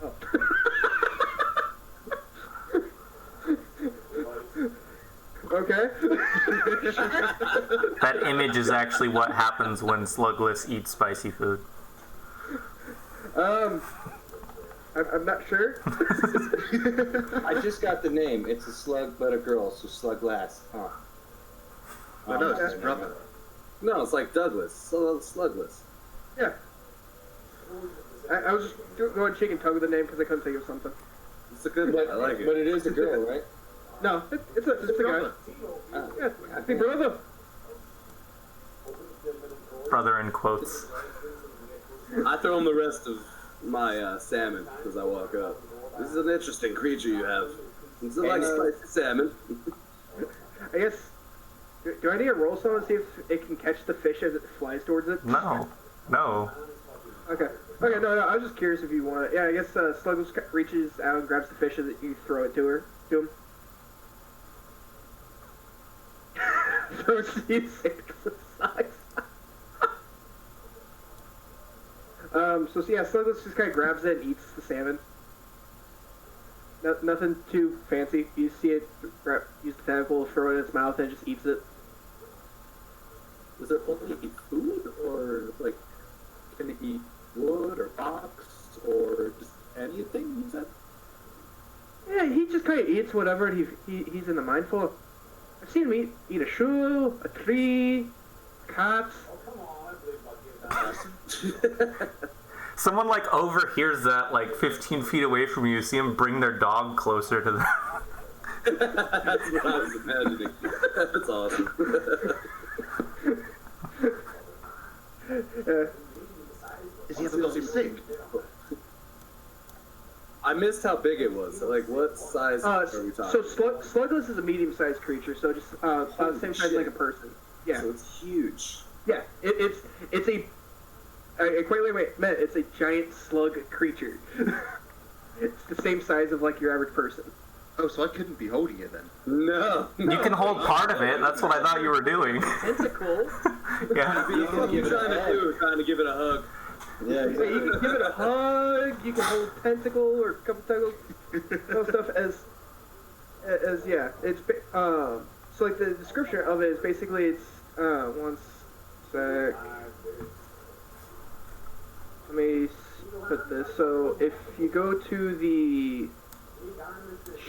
Oh. Okay. That image is actually what happens when Slugless eats spicy food. I'm not sure. I just got the name. It's a slug, but a girl, so Slugless. Huh. Oh, no, it's his brother. No, it's like Douglas. Slugless. Yeah. I was just going chicken tug with the name because I couldn't think of something. It's a good one. I like it. But it is a girl, right? No, it's a guy. Yeah, big brother. Brother in quotes. I throw him the rest of my salmon as I walk up. This is an interesting creature you have. It's like spicy salmon. I guess. Do I need to roll something to see if it can catch the fish as it flies towards it? No. Okay. Okay, no, I was just curious if you want it. Yeah, I guess Sluggles reaches out and grabs the fish and you throw it to him. So she's 6 size. So yeah, Sluggles just kind of grabs it and eats the salmon. Nothing too fancy. You see it use the tentacle, throw it in its mouth, and it just eats it. Does it only eat food, or like can it eat wood or rocks or just anything? You said? Yeah, he just kind of eats whatever he's in the mind for. I've seen him eat a shoe, a tree, cats. Someone like overhears that like 15 feet away from you. See him bring their dog closer to them. That's what I was imagining. That's awesome. Is he ever got sick? I missed how big it was. So, like, what size are we talking? So Slugless is a medium-sized creature, so just about the same size like a person. Yeah. So it's huge. Yeah, it's a. Wait, Matt, it's a giant slug creature. It's the same size of like your average person. Oh, so I couldn't be holding it then? No. You can hold part of it. That's what I thought you were doing. Tentacle. Yeah. What you trying to do? Trying to give it a hug. Yeah, So you can give it a hug. You can hold tentacle or a couple tentacles, stuff as yeah. It's so like the description of it is basically it's one sec. Let me put this. So if you go to the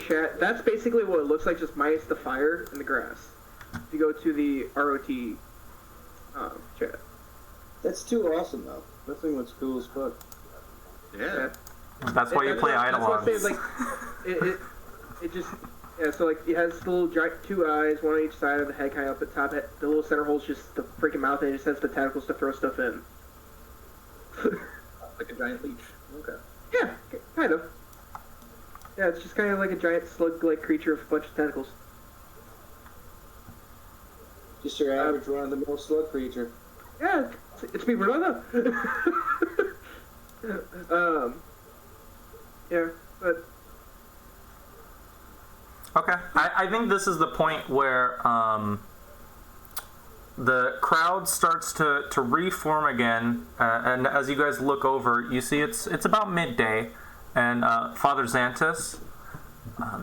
chat, that's basically what it looks like, just minus the fire and the grass. If you go to the ROT chat. That's too awesome, though. That thing looks cool as fuck. Yeah. That's why you play That's what I'm saying, Eidolons. like, it just, yeah, so like, it has the little giant 2 eyes, one on each side of the head, kind of up at the top. The little center hole's just the freaking mouth, and it just has the tentacles to throw stuff in. Like a giant leech. Okay. Yeah, kind of. Yeah, it's just kind of like a giant slug-like creature with a bunch of tentacles. Just your average run-of-the-mill slug creature. Yeah, it's me, Renata. Yeah, but Okay. I think this is the point where the crowd starts to reform again, and as you guys look over, you see it's about midday, and Father Xantus,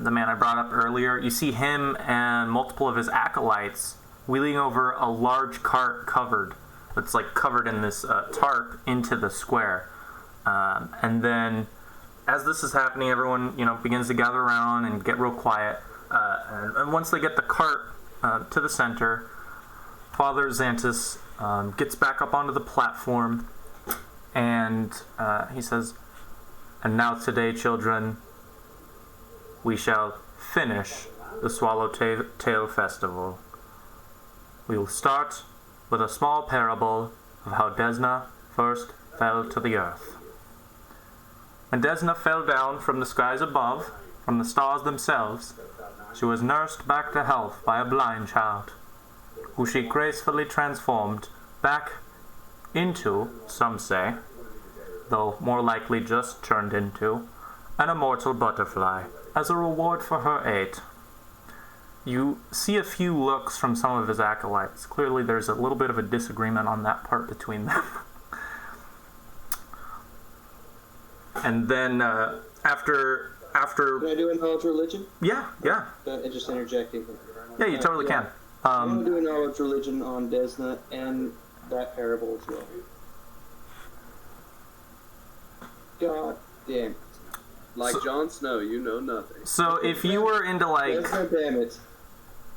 the man I brought up earlier, you see him and multiple of his acolytes wheeling over a large cart that's like covered in this tarp into the square, and then as this is happening, everyone begins to gather around and get real quiet, and once they get the cart to the center, Father Xantus gets back up onto the platform, and he says, "And now today, children, we shall finish the Swallowtail Festival. We will start with a small parable of how Desna first fell to the earth. When Desna fell down from the skies above, from the stars themselves, she was nursed back to health by a blind child, who she gracefully transformed back into, some say, though more likely just turned into, an immortal butterfly as a reward for her aid." You see a few looks from some of his acolytes. Clearly there's a little bit of a disagreement on that part between them. And then after... Can I do a knowledge religion? Yeah. Just interjecting. Yeah, you totally can. I'm going to do a knowledge religion on Desna and that parable as well. God damn it. Like Jon Snow, you know nothing. So if you were into like... Desna, damn it.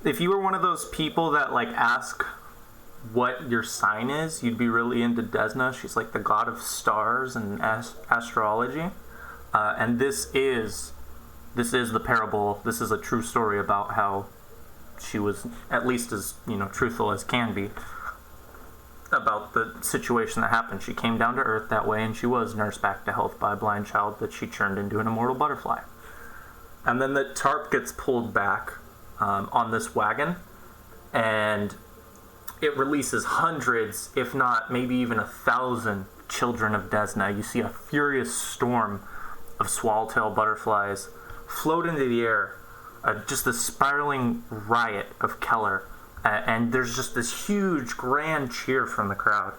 If you were one of those people that like ask what your sign is, you'd be really into Desna. She's like the god of stars and astrology. And this is the parable. This is a true story about how she was at least as truthful as can be about the situation that happened. She came down to earth that way, and she was nursed back to health by a blind child that she turned into an immortal butterfly. And then the tarp gets pulled back on this wagon, and it releases hundreds, if not maybe even 1,000 children of Desna. You see a furious storm of swallowtail butterflies float into the air, just this spiraling riot of Keller, and there's just this huge grand cheer from the crowd.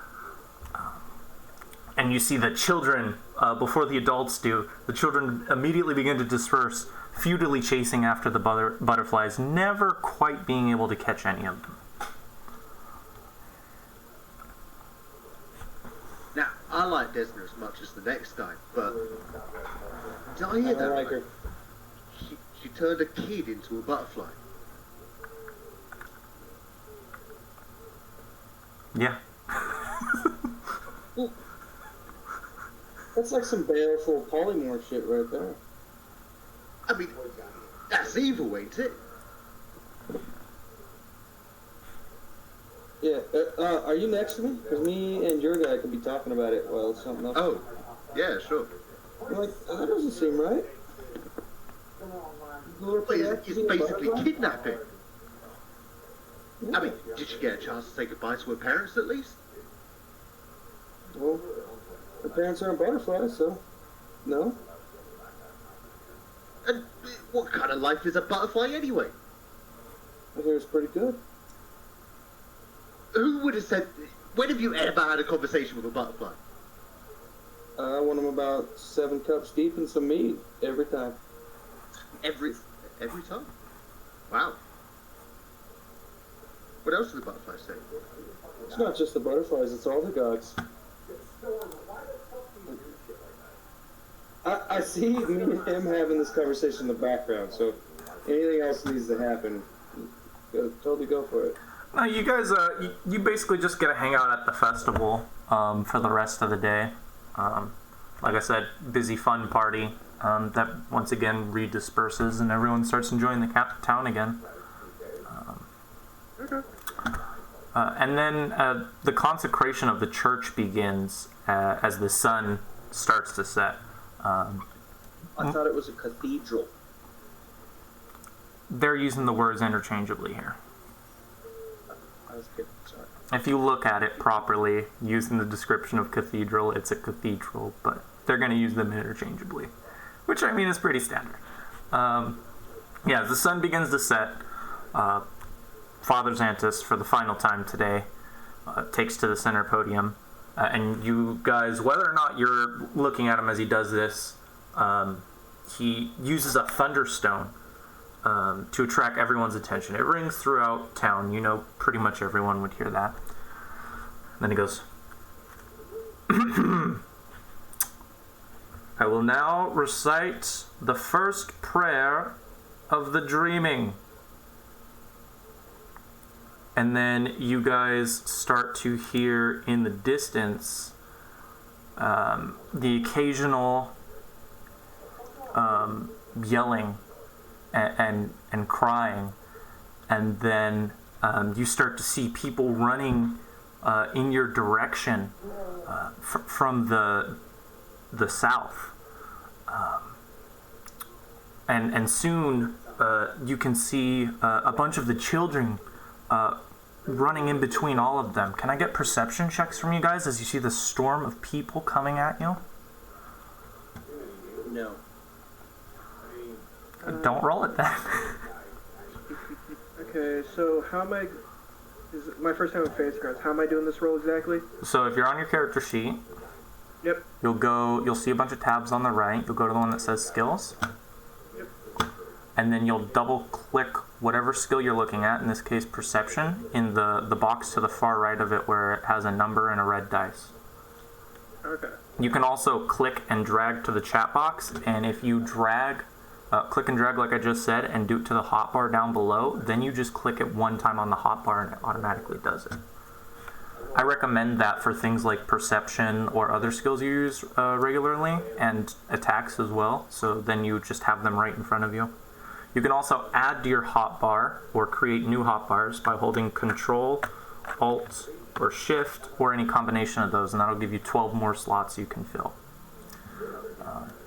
And you see the children, before the adults do, the children immediately begin to disperse, futilely chasing after the butterflies, never quite being able to catch any of them. Now, I like Desna as much as the next guy, but did I hear that? like her. She turned a kid into a butterfly. Yeah. That's like some baleful polymorph shit right there. I mean, that's evil, ain't it? Yeah, are you next to me? Because me and your guy could be talking about it while something else. Oh, yeah, sure. I'm like, that doesn't seem right. It's basically kidnapping. I mean, did you get a chance to say goodbye to her parents at least? Well, her parents aren't butterflies, so no. And what kind of life is a butterfly anyway? I hear it's pretty good. Who would have said... When have you ever had a conversation with a butterfly? I want them about 7 cups deep and some mead every time. Every time? Wow. What else do the butterflies say? It's not just the butterflies, it's all the gods. I see me and him having this conversation in the background, so anything else needs to happen, totally go for it. No, you guys, you basically just get to hang out at the festival for the rest of the day. Like I said, busy fun party that once again redisperses and everyone starts enjoying the town again. Okay. And then the consecration of the church begins as the sun starts to set. I thought it was a cathedral. They're using the words interchangeably here. I was kidding, sorry. If you look at it properly, using the description of cathedral, it's a cathedral, but they're going to use them interchangeably, which I mean is pretty standard. Yeah, as the sun begins to set, Father Xantus, for the final time today, takes to the center podium, and you guys, whether or not you're looking at him as he does this, he uses a thunderstone to attract everyone's attention. It rings throughout town. You know, pretty much everyone would hear that. Then he goes, I will now recite the first prayer of the dreaming. And then you guys start to hear in the distance the occasional yelling and crying, and then you start to see people running in your direction from the south, and soon you can see a bunch of the children running in between all of them. Can I get perception checks from you guys as you see the storm of people coming at you? No. Don't roll it then. Okay, so how am I... Is it my first time with Fantasy Grounds. How am I doing this roll exactly? So if you're on your character sheet, Yep. you'll see a bunch of tabs on the right. You'll go to the one that says skills. Yep. And then you'll double click whatever skill you're looking at, in this case perception, in the box to the far right of it where it has a number and a red dice. Okay. You can also click and drag to the chat box, and if you drag, click and drag like I just said, and do it to the hotbar down below, then you just click it one time on the hotbar and it automatically does it. I recommend that for things like perception or other skills you use regularly, and attacks as well, so then you just have them right in front of you. You can also add to your hotbar or create new hotbars by holding Control, Alt, or Shift, or any combination of those, and that'll give you 12 more slots you can fill.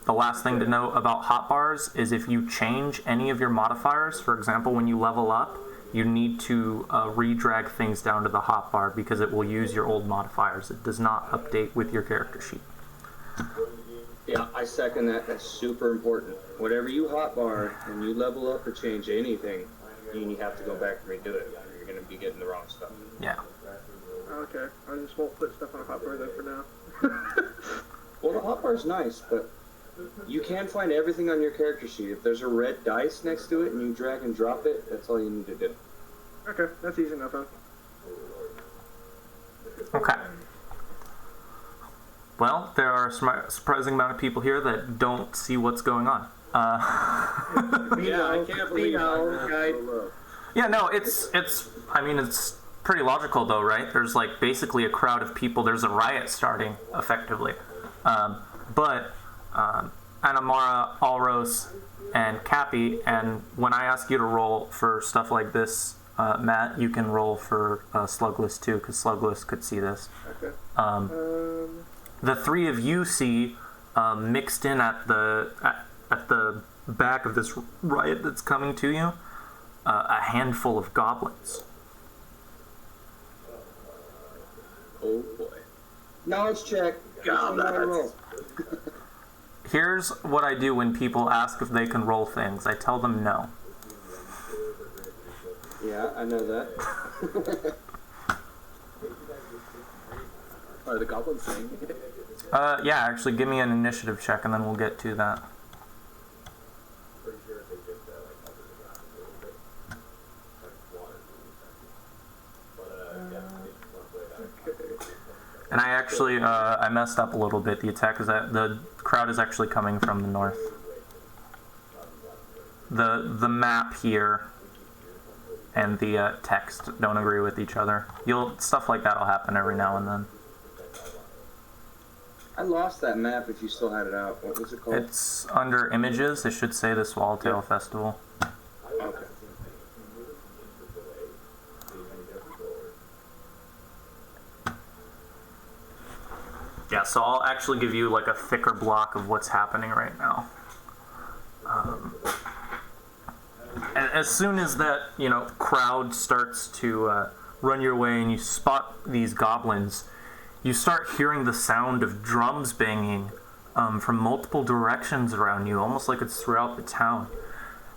The last thing to note about hotbars is if you change any of your modifiers, for example, when you level up, you need to re-drag things down to the hotbar because it will use your old modifiers. It does not update with your character sheet. Yeah, I second that. That's super important. Whatever you hotbar and you level up or change anything, you have to go back and redo it. Or you're going to be getting the wrong stuff. Yeah. Okay. I just won't put stuff on a hotbar though for now. Well, the hotbar's nice, but you can find everything on your character sheet. If there's a red dice next to it and you drag and drop it, that's all you need to do. Okay, that's easy enough, huh? Okay. Well, there are a surprising amount of people here that don't see what's going on. Yeah, I can't believe guide. Yeah, no, it's pretty logical though, right? There's like basically a crowd of people. There's a riot starting, effectively. But Anamara, Alros, and Cappy, and when I ask you to roll for stuff like this, Matt, you can roll for Slugless too, because Slugless could see this. Okay. The three of you see mixed in at the back of this riot that's coming to you, a handful of goblins. Oh boy. Knowledge check. God, that's... Here's what I do when people ask if they can roll things. I tell them no. Yeah, I know that. Are the goblins saying it? Yeah, actually, give me an initiative check, and then we'll get to that. And I actually, I messed up a little bit. The crowd is actually coming from the north. The map here and the text don't agree with each other. Stuff like that'll happen every now and then. I lost that map if you still had it out. What was it called? It's under images. It should say the Swallowtail Festival. Okay. Yeah, so I'll actually give you like a thicker block of what's happening right now. As soon as that, crowd starts to run your way and you spot these goblins, you start hearing the sound of drums banging from multiple directions around you, almost like it's throughout the town.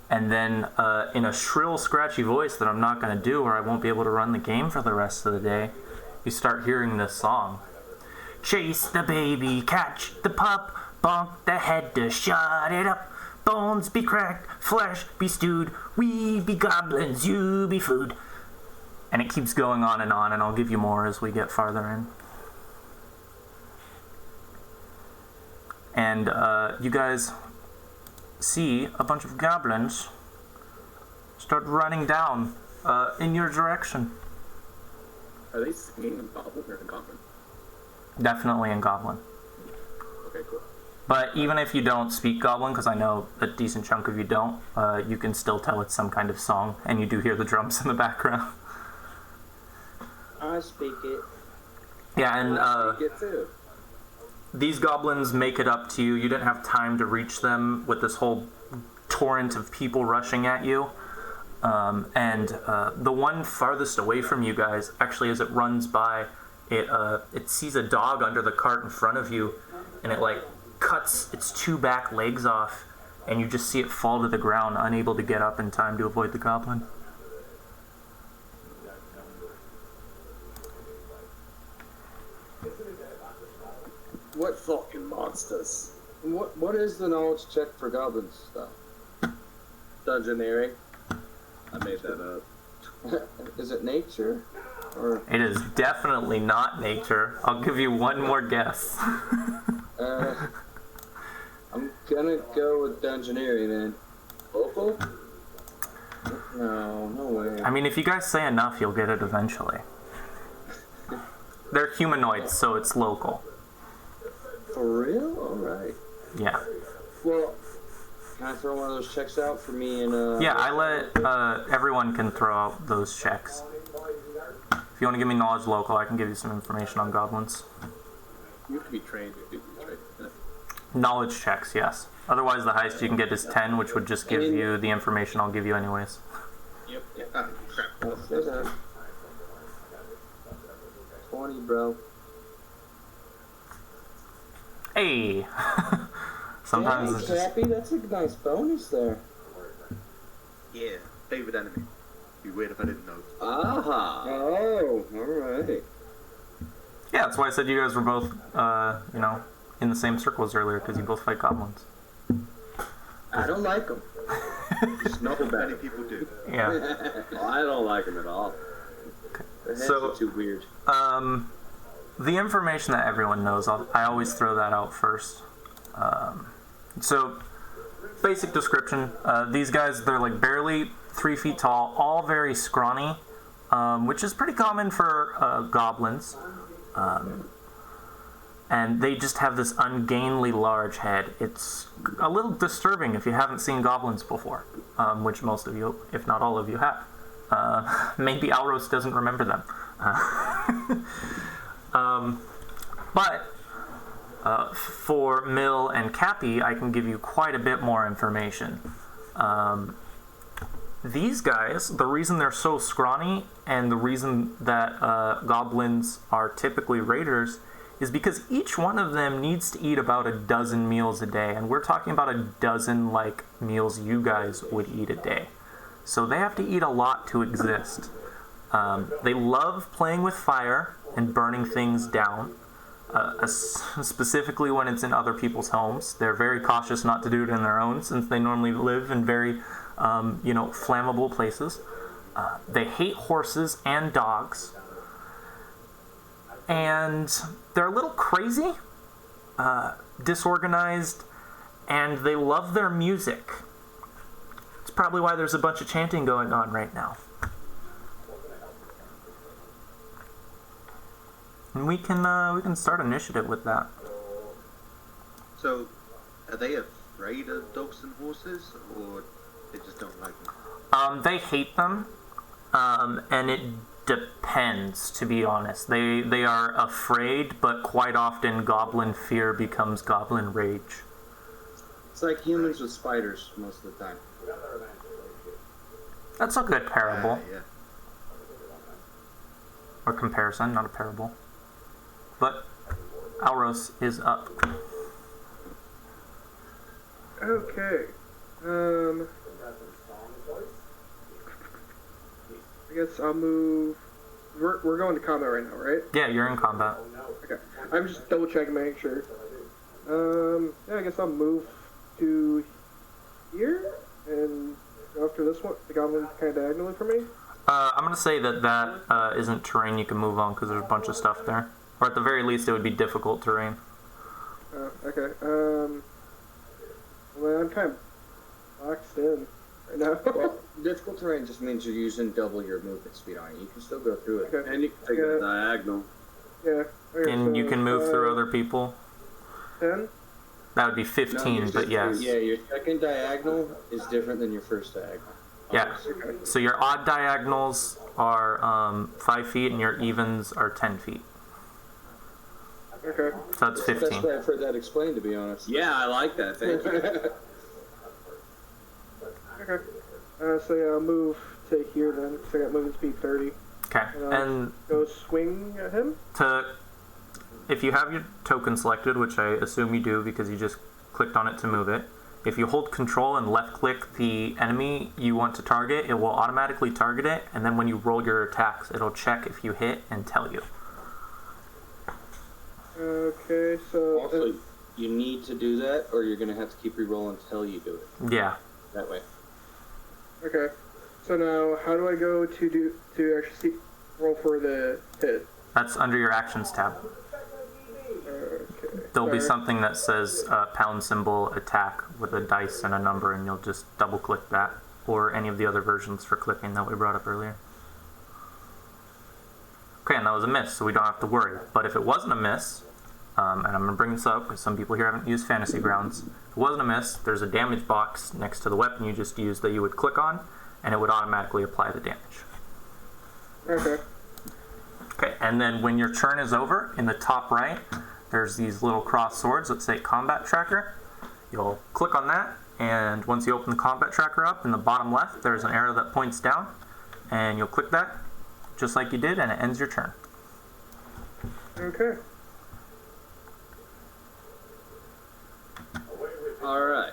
And then in a shrill, scratchy voice that I'm not going to do or I won't be able to run the game for the rest of the day, you start hearing this song. Chase the baby, catch the pup, bonk the head to shut it up. Bones be cracked, flesh be stewed, we be goblins, you be food. And it keeps going on, and I'll give you more as we get farther in. And you guys see a bunch of goblins start running down in your direction. Are they singing in goblin or in goblin? Definitely in goblin. Okay, cool. But even if you don't speak goblin, because I know a decent chunk of you don't, you can still tell it's some kind of song, and you do hear the drums in the background. I speak it. Yeah, and I speak it too. these goblins make it up to you. You didn't have time to reach them with this whole torrent of people rushing at you. And the one farthest away from you guys, actually, as it runs by, it sees a dog under the cart in front of you, and it cuts its two back legs off, and you just see it fall to the ground, unable to get up in time to avoid the goblin. What fucking monsters? What is the knowledge check for goblins stuff? Dungeoneering. I made that up. Is it nature? Or It is definitely not nature. I'll give you one more guess. I'm gonna go with dungeoneering then. Local? No way. I mean, if you guys say enough, you'll get it eventually. They're humanoids, so it's local. For real? Alright. Yeah. Well, can I throw one of those checks out for me and Yeah, I let everyone can throw out those checks. If you want to give me knowledge local, I can give you some information on goblins. You have to be trained. Knowledge checks, yes. Otherwise, the highest you can get is 10, which would just give you the information I'll give you anyways. Yep. Ah, crap. Let's do that. 20, bro. Hey! Sometimes Dang, it's just... Cappy, that's a nice bonus there. Yeah, favorite enemy. Be weird if I didn't know. Aha! Oh, alright. Yeah, that's why I said you guys were both, in the same circles earlier, because you both fight goblins. I don't like them. Just not many people do. Yeah. Well, I don't like him at all. Their heads So- are too weird. The information that everyone knows, I always throw that out first. So, basic description. These guys, they're barely 3 feet tall, all very scrawny, which is pretty common for goblins. And they just have this ungainly large head. It's a little disturbing if you haven't seen goblins before, which most of you, if not all of you, have. Maybe Alros doesn't remember them. But For Mill and Cappy, I can give you quite a bit more information. These guys, the reason they're so scrawny and the reason that goblins are typically raiders is because each one of them needs to eat about a dozen meals a day, and we're talking about a dozen like meals you guys would eat a day. So they have to eat a lot to exist. They love playing with fire and burning things down, specifically when it's in other people's homes. They're very cautious not to do it in their own, since they normally live in very flammable places. They hate horses and dogs. And they're a little crazy, disorganized, and they love their music. It's probably why there's a bunch of chanting going on right now. And we can start initiative with that. So, are they afraid of dogs and horses, or they just don't like them? They hate them, and it depends, to be honest. They are afraid, but quite often goblin fear becomes goblin rage. It's like humans with spiders most of the time. That's a good parable. Yeah. Or comparison, not a parable. But Alros is up. Okay. I guess I'll move. We're going to combat right now, right? Yeah, you're in combat. Okay. I'm just double checking, making sure. Yeah, I guess I'll move to here, and after this one, the goblin kind of diagonally for me. I'm gonna say that isn't terrain you can move on because there's a bunch of stuff there, or at the very least, it would be difficult terrain. Okay. Well, I'm kind of boxed in right now. Well, difficult terrain just means you're using double your movement speed on it. You can still go through it. Okay. And you can take a diagonal. Yeah. Okay, And so, you can move through other people. 10? That would be 15, but yes. Yeah, your second diagonal is different than your first diagonal. Yeah. So your odd diagonals are 5 feet, and your evens are 10 feet. Okay. So that's 15. That's the best way I've heard that explained, to be honest. Yeah, I like that. Thank you. Okay. So yeah, I'll move to here then, because I got movement speed 30. Okay. And Go swing at him? if you have your token selected, which I assume you do because you just clicked on it to move it, if you hold control and left click the enemy you want to target, it will automatically target it, and then when you roll your attacks, it'll check if you hit and tell you. Okay, so... Also, you need to do that, or you're going to have to keep re-rolling until you do it. Yeah. That way. Okay. So now, how do I go to actually roll for the hit? That's under your actions tab. Okay. There'll be Sorry. something that says pound symbol attack with a dice and a number, and you'll just double click that, or any of the other versions for clicking that we brought up earlier. Okay, and that was a miss, so we don't have to worry. But if it wasn't a miss, and I'm going to bring this up because some people here haven't used Fantasy Grounds, if it wasn't a miss, there's a damage box next to the weapon you just used that you would click on, and it would automatically apply the damage. Okay. Okay, and then when your turn is over, in the top right, there's these little cross swords that say Combat Tracker. You'll click on that, and once you open the Combat Tracker up, in the bottom left, there's an arrow that points down, and you'll click that, just like you did, and it ends your turn. Okay. Alright.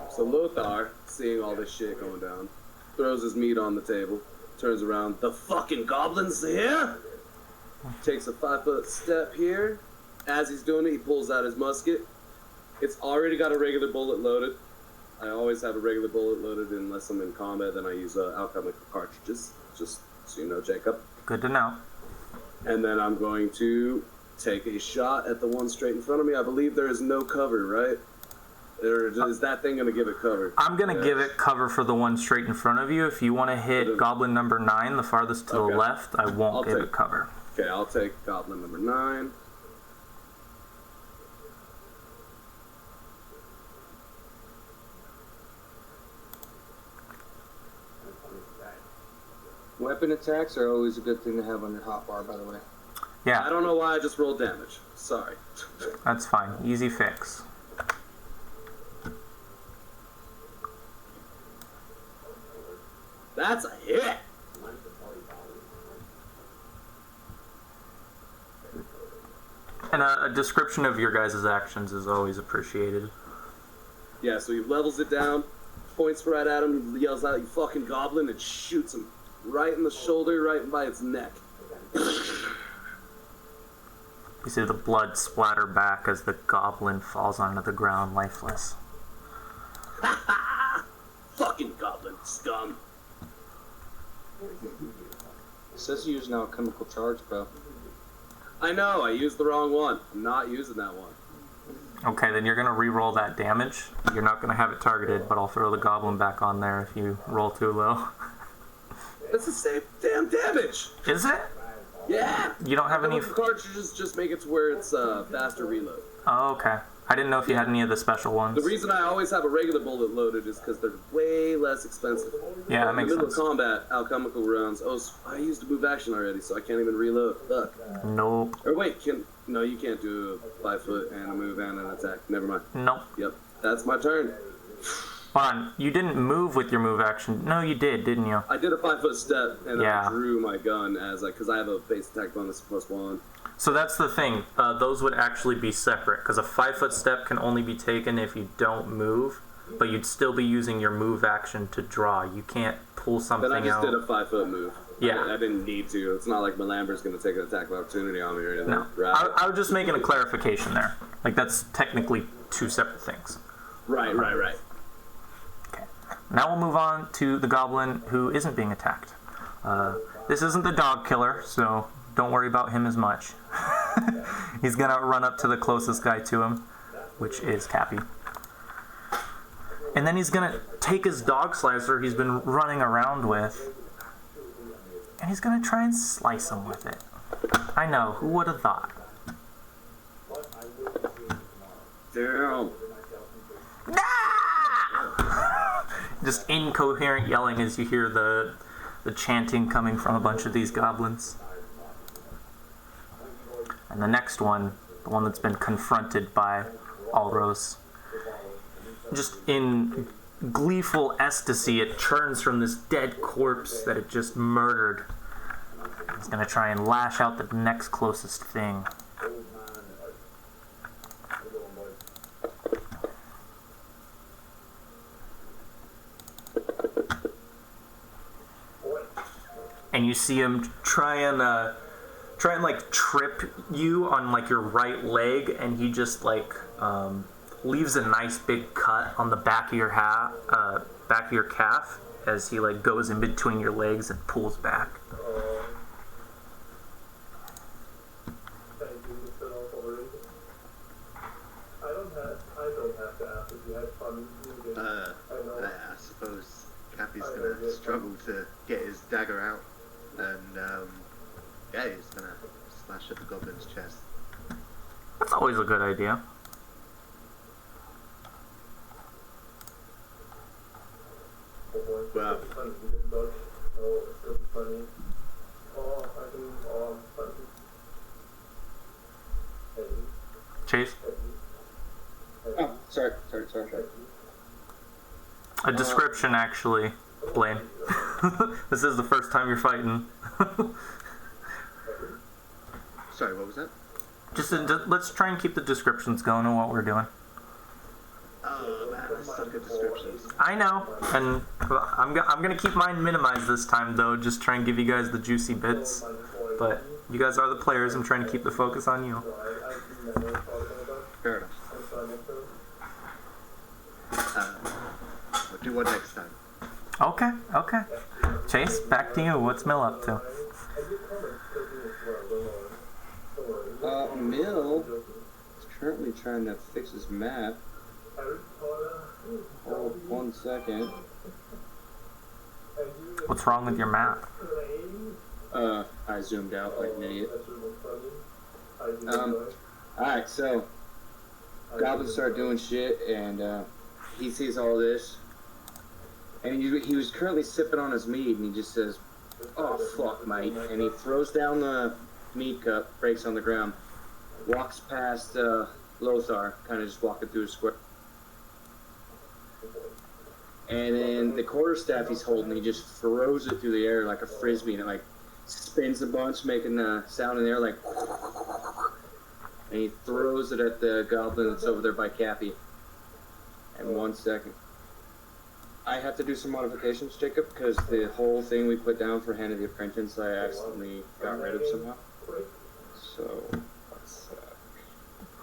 So Lothar, seeing all this shit going down, throws his meat on the table, turns around, the fucking goblins here? Takes a 5-foot step here. As he's doing it, he pulls out his musket. It's already got a regular bullet loaded. I always have a regular bullet loaded unless I'm in combat, then I use alchemical cartridges. Just so you know, Jacob. Good to know. And then I'm going to take a shot at the one straight in front of me. I believe there is no cover, right? Or is that thing going to give it cover? I'm going to give it cover for the one straight in front of you. If you want to hit goblin number 9, the farthest to the left, I won't give it cover. Okay, I'll take goblin number 9. Weapon attacks are always a good thing to have on your hotbar, by the way. Yeah. I don't know why I just rolled damage. Sorry. That's fine. Easy fix. That's a hit. And a description of your guys' actions is always appreciated. Yeah, so he levels it down, points right at him, yells out, "You fucking goblin," and shoots him right in the shoulder, right by its neck. You see the blood splatter back as the goblin falls onto the ground lifeless. Fucking goblin scum. It says you use now chemical charge, bro. I know, I used the wrong one. I'm not using that one. Okay, then you're going to re-roll that damage. You're not going to have it targeted, but I'll throw the goblin back on there if you roll too low. It's the same damn damage. Is it? Yeah. You don't have any... cartridges just make it to where it's faster reload. Oh, okay. I didn't know if you had any of the special ones. The reason I always have a regular bullet loaded is because they're way less expensive. Yeah, that makes sense. In the middle sense. of combat, alchemical rounds. Oh, I used a move action already, so I can't even reload. Fuck. Nope. Or wait, no, you can't do a 5 foot and a move and an attack. Never mind. Nope. Yep, that's my turn. Hold on. You didn't move with your move action. No, you did, didn't you? I did a 5 foot step and Yeah. I drew my gun as because I have a base attack bonus +1. So that's the thing. Those would actually be separate, because a 5 foot step can only be taken if you don't move, but you'd still be using your move action to draw. You can't pull something out. Then I just did a 5 foot move. Yeah. I didn't need to. It's not like Malamber's going to take an attack of opportunity on me or anything. No. I was just making a clarification there. Like, that's technically two separate things. Right. Okay. Now we'll move on to the goblin who isn't being attacked. This isn't the dog killer, so don't worry about him as much. He's gonna run up to the closest guy to him, which is Cappy. And then he's gonna take his dog slicer he's been running around with, and he's gonna try and slice him with it. I know, who would have thought? Damn. Just incoherent yelling as you hear the chanting coming from a bunch of these goblins. And the next one, the one that's been confronted by Alros, just in gleeful ecstasy, it turns from this dead corpse that it just murdered. It's gonna try and lash out the next closest thing. And you see him try and like trip you on like your right leg, and he just like leaves a nice big cut on the back of your back of your calf as he like goes in between your legs and pulls back. I suppose Cappy's gonna struggle to get his dagger out, and yeah, he's gonna slash at the goblin's chest. That's always a good idea. Well, Chase? Oh, sorry. A description, actually, Blaine. This is the first time you're fighting. sorry, what was that? Let's try and keep the descriptions going on what we're doing. Oh man, I suck at descriptions. I know, and I'm gonna keep mine minimized this time, though. Just try and give you guys the juicy bits. But you guys are the players. I'm trying to keep the focus on you. Fair enough. We'll do one next time. Okay. Chase, back to you. What's Mill up to? Mill is currently trying to fix his map. Hold 1 second. What's wrong with your map? I zoomed out like an idiot. Alright, so goblins start doing shit, and he sees all this, and he was currently sipping on his mead, and he just says, "Oh fuck, mate," and he throws down the meat cup, breaks on the ground, walks past Lothar, kind of just walking through a square. And then the quarterstaff he's holding, he just throws it through the air like a frisbee, and it like spins a bunch, making a sound in the air like. And he throws it at the goblin that's over there by Cappy. And 1 second. I have to do some modifications, Jacob, because the whole thing we put down for Hand of the Apprentice I accidentally got rid of somehow. So,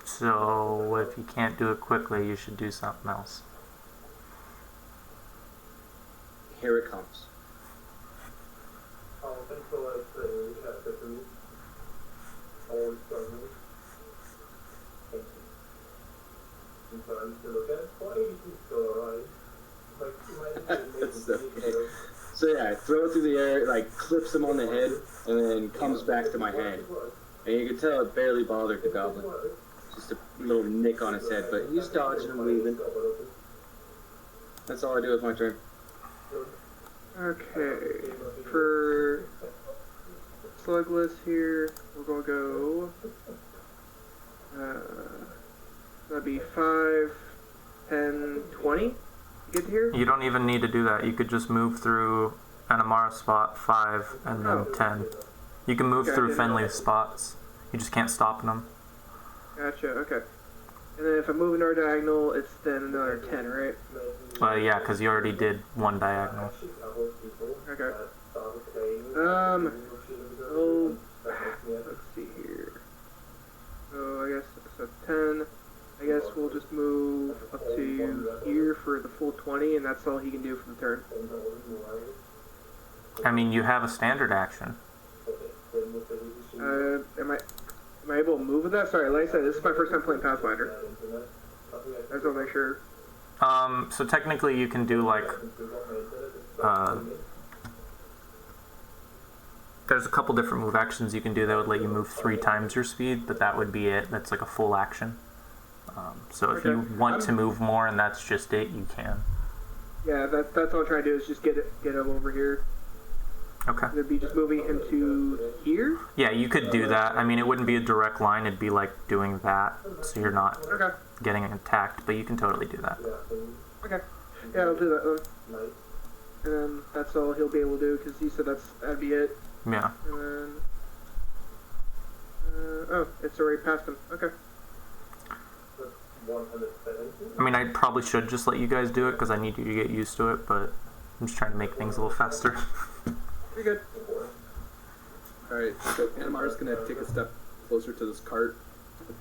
So, if you can't do it quickly, you should do something else. here it comes. So yeah, I throw it through the air, like clips him on the head, and then comes back to my hand. And you can tell it barely bothered the goblin. Just a little nick on his head, but he's dodging and weaving. That's all I do with my turn. Okay, for Slugless here, we're gonna go, that'd be 5, 10, 20 to get to here? You don't even need to do that. You could just move through Anamara's spot, 5, and then 10. You can move through Fenley's spots. You just can't stop them. Gotcha, okay. And then if I move another diagonal, it's then another 10, right? Yeah, because you already did one diagonal. Okay. Let's see here. So I guess that's 10. I guess we'll just move up to here for the full 20, and that's all he can do for the turn. I mean, you have a standard action. Am I able to move with that? Sorry, like I said, this is my first time playing Pathfinder. I just want to make sure. So technically you can do like, there's a couple different move actions you can do that would let you move 3 times your speed, but that would be it. That's like a full action. So if you want to move more and that's just it, you can. Yeah, that's all I'm trying to do is just get him over here. Okay. It'd be just moving him to here? Yeah, you could do that. I mean, it wouldn't be a direct line. It'd be like doing that, so you're not getting attacked, but you can totally do that. Okay. Yeah, I'll do that then. And then that's all he'll be able to do, because he said that'd be it. Yeah. And then... oh, it's already past him. Okay. I mean, I probably should just let you guys do it, because I need you to get used to it, but I'm just trying to make things a little faster. You're good. Alright, so Animar's gonna take a step closer to this cart,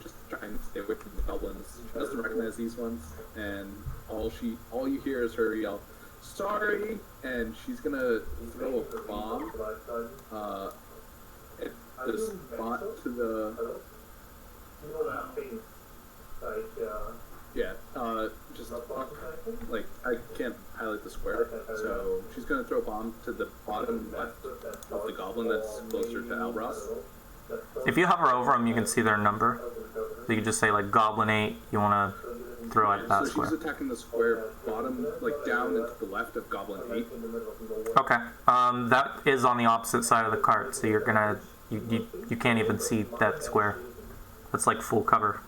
just try and stay away from the goblins. She doesn't recognize these ones, and all you hear is her yell, "Sorry!" And she's gonna throw a bomb at the spot to the... just like I can't highlight the square, so she's gonna throw a bomb to the bottom left of the goblin that's closer to Albros. If you hover over them, you can see their number. So you can just say like Goblin 8. You want to throw at that square. So she's attacking the square bottom, like down and to the left of Goblin 8. Okay. That is on the opposite side of the cart, so you're gonna you can't even see that square. That's like full cover.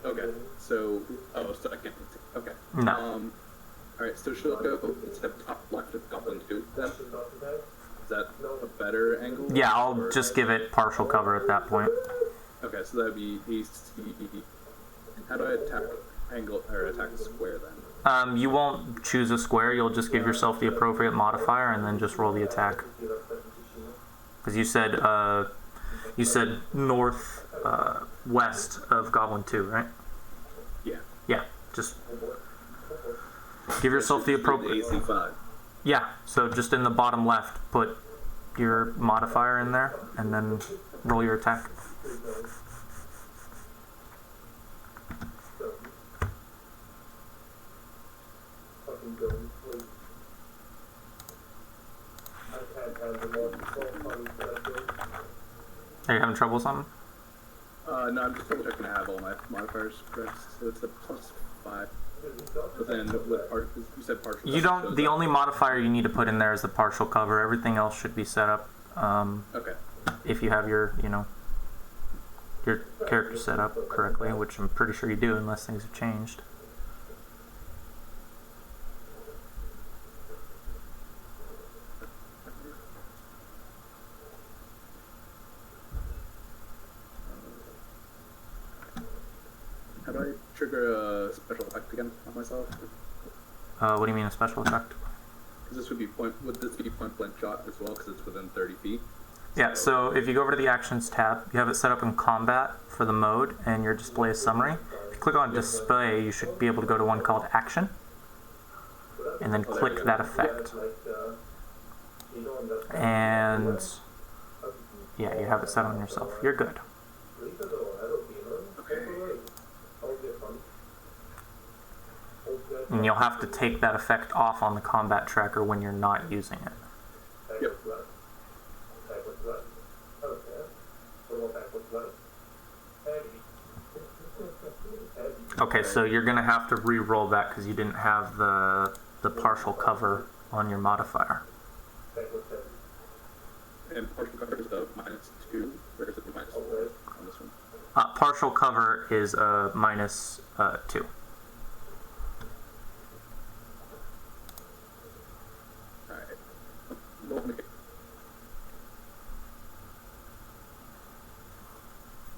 Okay. So so I can't. Okay. No. Alright, so she'll go instead of top left of Goblin 2 then? Is that a better angle? Yeah, I'll just give it partial cover at that point. Okay, so that'd be AC. How do I attack the square then? You won't choose a square, you'll just give yourself the appropriate modifier and then just roll the attack. Because you said north west of Goblin 2, right? Yeah. Yeah, just give yourself the appropriate... AC 5. Yeah, so just in the bottom left, put your modifier in there, and then roll your attack. Are you having trouble with something? No, I'm just double checking to have all my modifiers correct. So it's a +5. But then with you said partial. You don't. The only modifier you need to put in there is the partial cover. Everything else should be set up. Okay. if you have your, your character set up correctly, which I'm pretty sure you do unless things have changed. How do I trigger a special effect again on myself? What do you mean a special effect? Because this would this be point blank shot as well? Because it's within 30 feet. Yeah, so if you go over to the Actions tab, you have it set up in Combat for the mode and your display summary. If you click on Display, you should be able to go to one called Action, and then click that effect. And yeah, you have it set on yourself. You're good. Okay. And you'll have to take that effect off on the combat tracker when you're not using it. Yep. Okay, so you're gonna have to re-roll that because you didn't have the partial cover on your modifier. And partial cover is a -2, or is it the -4 on this one? Partial cover is a -2. Alright.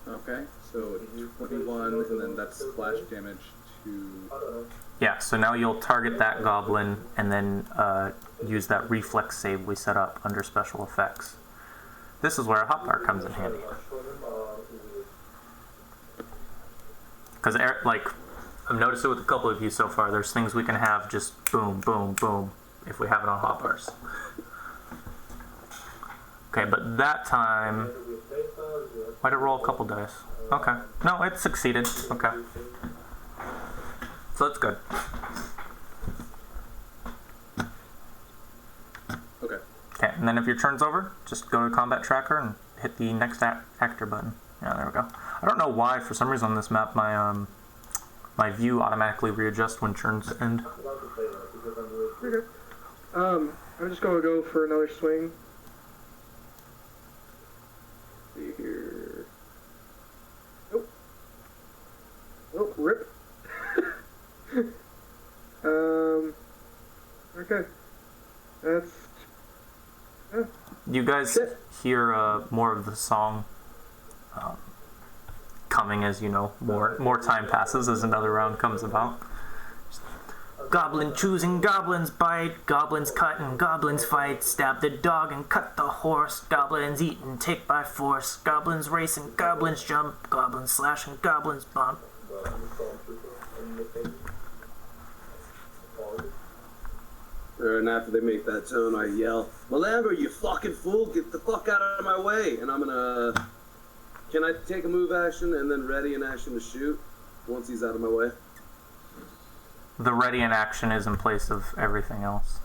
Okay, so 21, and then that's splash damage to... Yeah, so now you'll target that goblin and then use that reflex save we set up under special effects. This is where a hotbar comes in handy. Because, like, I've noticed it with a couple of you so far, there's things we can have just boom, boom, boom, if we have it on hotbars. Okay, but that time... Why'd it roll a couple dice? Okay. No, it succeeded. Okay. So that's good. Okay. Okay, and then if your turn's over, just go to Combat Tracker and hit the next actor button. Yeah, there we go. I don't know why, for some reason on this map, my my view automatically readjusts when turns end. Okay. I'm just gonna go for another swing. See here. Nope. Nope. Rip. Okay. That's. Yeah. You guys hear more of the song coming as more time passes as another round comes about. Goblin choosing, goblins bite, goblins cut and goblins fight, stab the dog and cut the horse, goblins eat and take by force, goblins race and goblins jump, goblins slash and goblins bump. And after they make that tone, I yell, "Malamber, you fucking fool! Get the fuck out of my way!" And I'm gonna... Can I take a move action and then ready an action to shoot once he's out of my way? The ready in action is in place of everything else.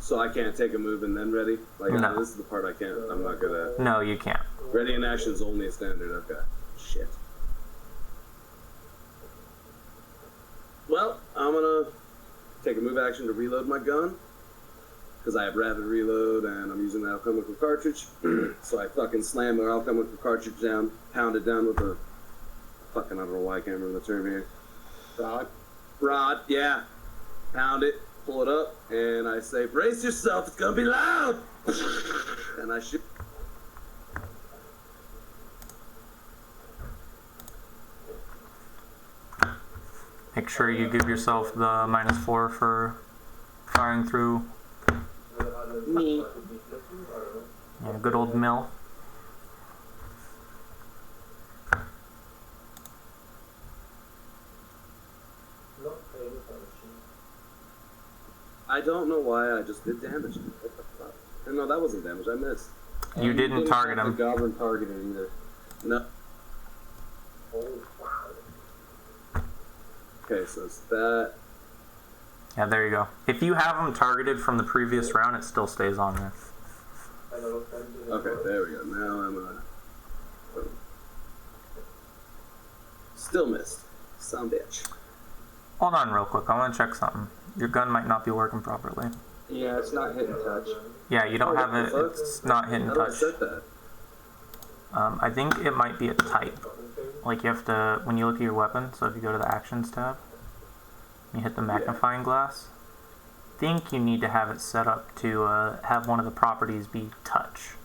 So I can't take a move and then ready? Like, No. This is the part I'm not good at. No, you can't. Ready in action is only a standard, okay. Shit. Well, I'm gonna take a move action to reload my gun, because I have rapid reload and I'm using the alchemical cartridge. So I fucking slam the alchemical cartridge down, pound it down with a fucking, I don't know why I can't remember the term here. Rod, yeah. Pound it, pull it up, and I say, "Brace yourself, it's gonna be loud!" And I shoot. Make sure you give yourself the -4 for firing through. Me. Yeah, good old mill. I don't know why I just did damage. What the fuck? No, that wasn't damage, I missed. You didn't target him. The goblin targeted either. No. Okay, so it's that. Yeah, there you go. If you have him targeted from the previous round, it still stays on there. Okay, there we go. Now I'm boom. Still missed. Some bitch. Hold on real quick. I want to check something. Your gun might not be working properly. Yeah, it's not hit and touch. Yeah, you don't have it. It's not hit and How do I touch. set that? I think it might be a type. Like you have to, when you look at your weapon, so if you go to the actions tab, you hit the magnifying glass, I think you need to have it set up to have one of the properties be touch.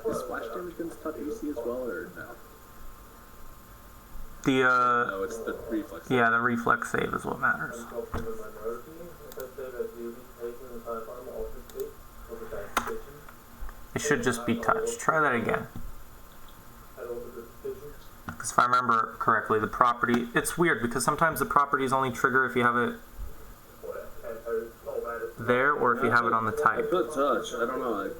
Is splash damage against touch AC as well, or no? No, it's the reflex. Yeah, the reflex save is what matters. It should just be touch. Try that again. Because if I remember correctly, the property... It's weird, because sometimes the properties only trigger if you have it there, or if you have it on the I type. put touch. I don't know.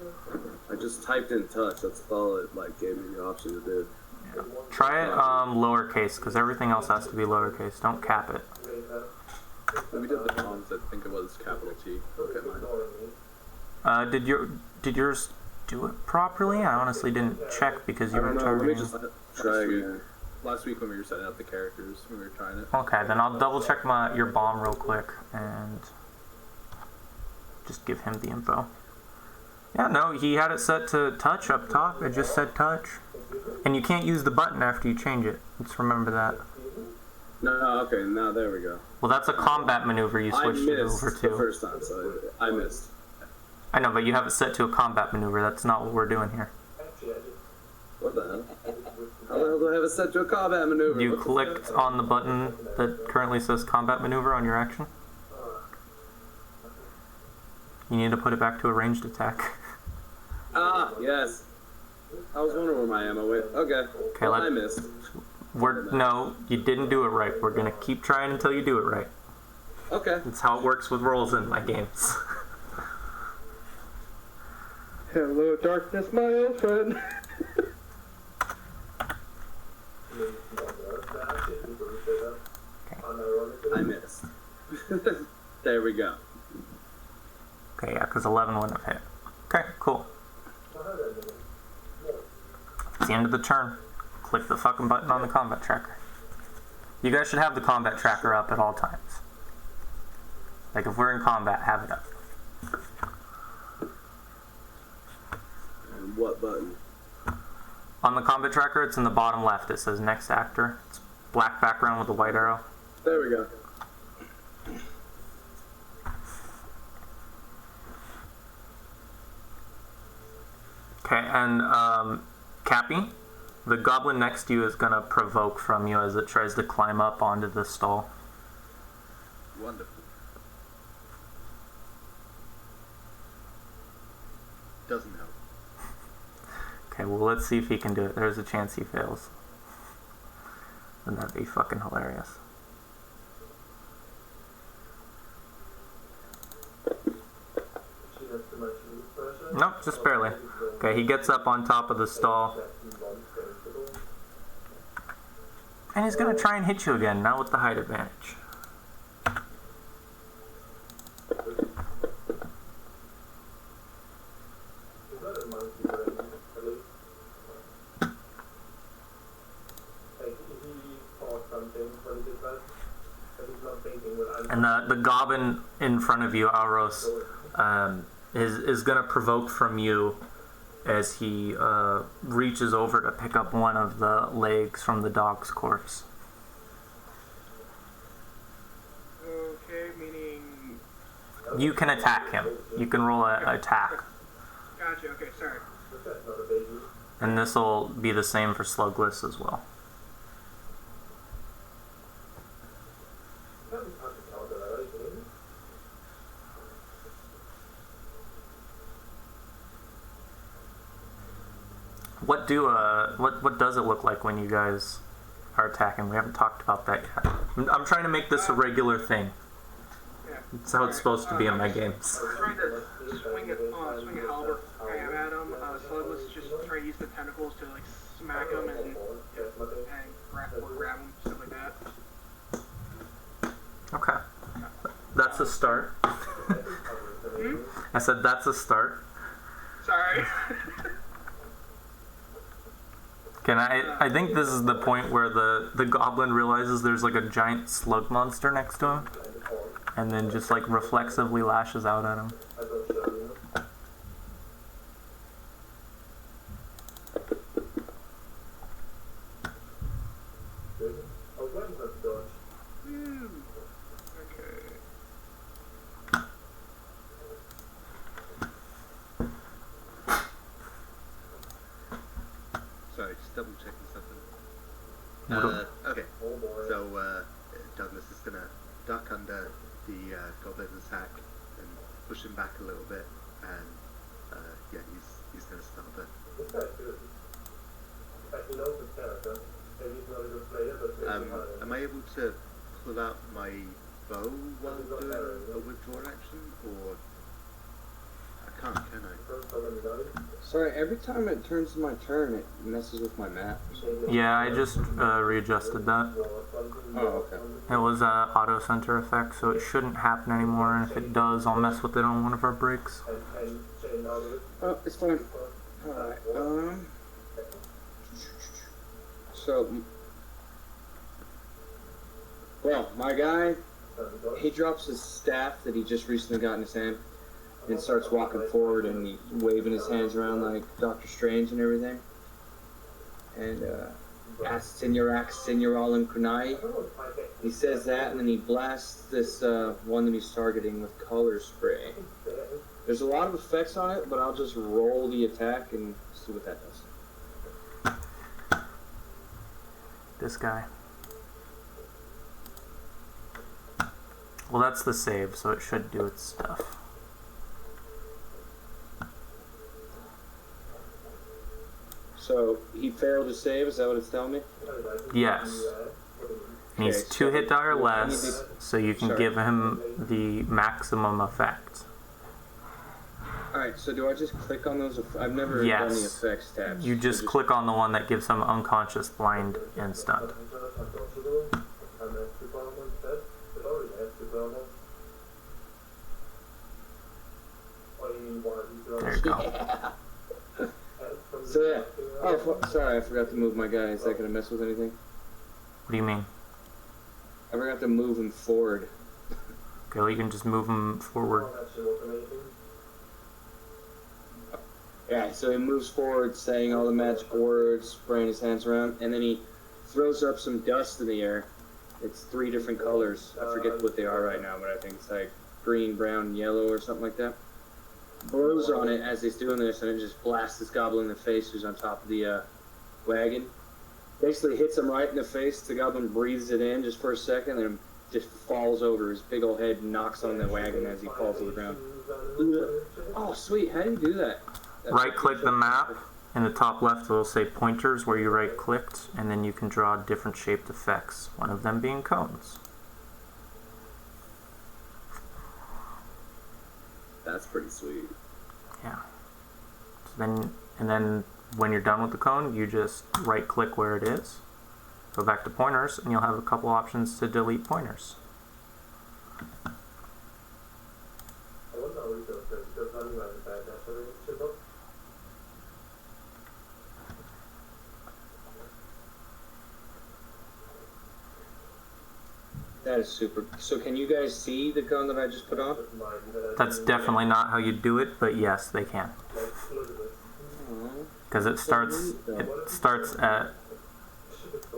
I just typed in touch. That's all it gave me the option to do. Yeah. Try it lowercase, because everything else has to be lowercase. Don't cap it. When we did the bombs, I think it was capital T. Okay, mine. Did yours do it properly? I honestly didn't check because you were Let me targeting. just try again. Last week when we were setting up the characters, when we were trying it. Okay, then I'll double check your bomb real quick and just give him the info. Yeah, no, he had it set to touch up top. It just said touch. And you can't use the button after you change it. Let's remember that. No, okay, now there we go. Well, that's a combat maneuver you switched it over the to. first time, so I missed. I know, but you have it set to a combat maneuver. That's not what we're doing here. What the hell? How the hell do I have it set to a combat maneuver? You clicked on the button that currently says combat maneuver on your action. You need to put it back to a ranged attack. Ah, yes. I was wondering where my ammo went. Okay. Okay, I missed. No, you didn't do it right. We're gonna keep trying until you do it right. Okay. That's how it works with rolls in my games. Hello, darkness, my old friend. I missed. There we go. Okay, yeah, because 11 wouldn't have hit. Okay, cool. It's the end of the turn. Click the fucking button on the combat tracker. You guys should have the combat tracker up at all times. Like, if we're in combat, have it up. And what button? On the combat tracker, it's in the bottom left. It says next actor. It's black background with a white arrow. There we go. Okay, and Cappy, the goblin next to you is going to provoke from you as it tries to climb up onto the stall. Wonderful. Doesn't help. Okay, well, let's see if he can do it. There's a chance he fails. Wouldn't that be fucking hilarious? Nope, just barely. Okay, he gets up on top of the stall. And he's gonna try and hit you again, now with the height advantage. And the goblin in front of you, Auros, is going to provoke from you as he reaches over to pick up one of the legs from the dog's corpse. Okay, meaning... You can attack him. You can roll an attack. Gotcha, okay, sorry. And this will be the same for Slugless as well. What does it look like when you guys are attacking? We haven't talked about that yet. I'm trying to make this a regular thing. It's how it's supposed to be in my games. Trying to swing a halberd at him. Slugless just try to use the tentacles to like smack him and grab him, stuff like that. Okay. That's a start. I said that's a start. Sorry. I think this is the point where the goblin realizes there's like a giant slug monster next to him. and then just like reflexively lashes out at him. Woo. Okay. Sorry, just double checking something. What Okay, so Douglas is gonna duck under the goblin's attack and push him back a little bit, and yeah, he's gonna start it. Am I able to pull out my bow while doing a withdraw action, or I can't, can I? Sorry, every time it turns to my turn, it messes with my map. Yeah, I just readjusted that. Oh, okay. It was auto center effect, so it shouldn't happen anymore, and if it does, I'll mess with it on one of our breaks. Oh, it's fine. Alright, so, well, my guy, he drops his staff that he just recently got in his hand and starts walking forward and he's waving his hands around like Doctor Strange and everything. And, asks Senor Alim Kunai. He says that and then he blasts this one that he's targeting with color spray. There's a lot of effects on it, but I'll just roll the attack and see what that does. This guy. Well, that's the save, so it should do its stuff. So, he failed to save, is that what it's telling me? Yes. Needs Okay, 2 hit die or I need less, to- so you can sorry. give him the maximum effect. Alright, so do I just click on those? I've never done the Yes. effects tabs. You just click on the one that gives him unconscious, blind, and stunned. There you go. Yeah. So yeah. Oh, sorry, I forgot to move my guy. Is that gonna mess with anything? What do you mean? I forgot to move him forward. Okay, well, you can just move him forward. Yeah, so he moves forward saying all the magic words, spraying his hands around, and then he throws up some dust in the air. It's 3 different colors. I forget what they are right now, but I think it's like green, brown, yellow, or something like that. Blows on it as he's doing this, and it just blasts this goblin in the face who's on top of the wagon. Basically hits him right in the face. The goblin breathes it in just for a second, and just falls over. His big old head knocks on the wagon as he falls to the ground. Oh, sweet. How do you do that? Right-click the map. In the top left, it will say pointers where you right-clicked, and then you can draw different shaped effects, one of them being cones. That's pretty sweet. Yeah. So then when you're done with the cone, you just right-click where it is, go back to pointers, and you'll have a couple options to delete pointers. That is super. So can you guys see the cone that I just put on? That's definitely not how you do it, but yes, they can. Because it starts at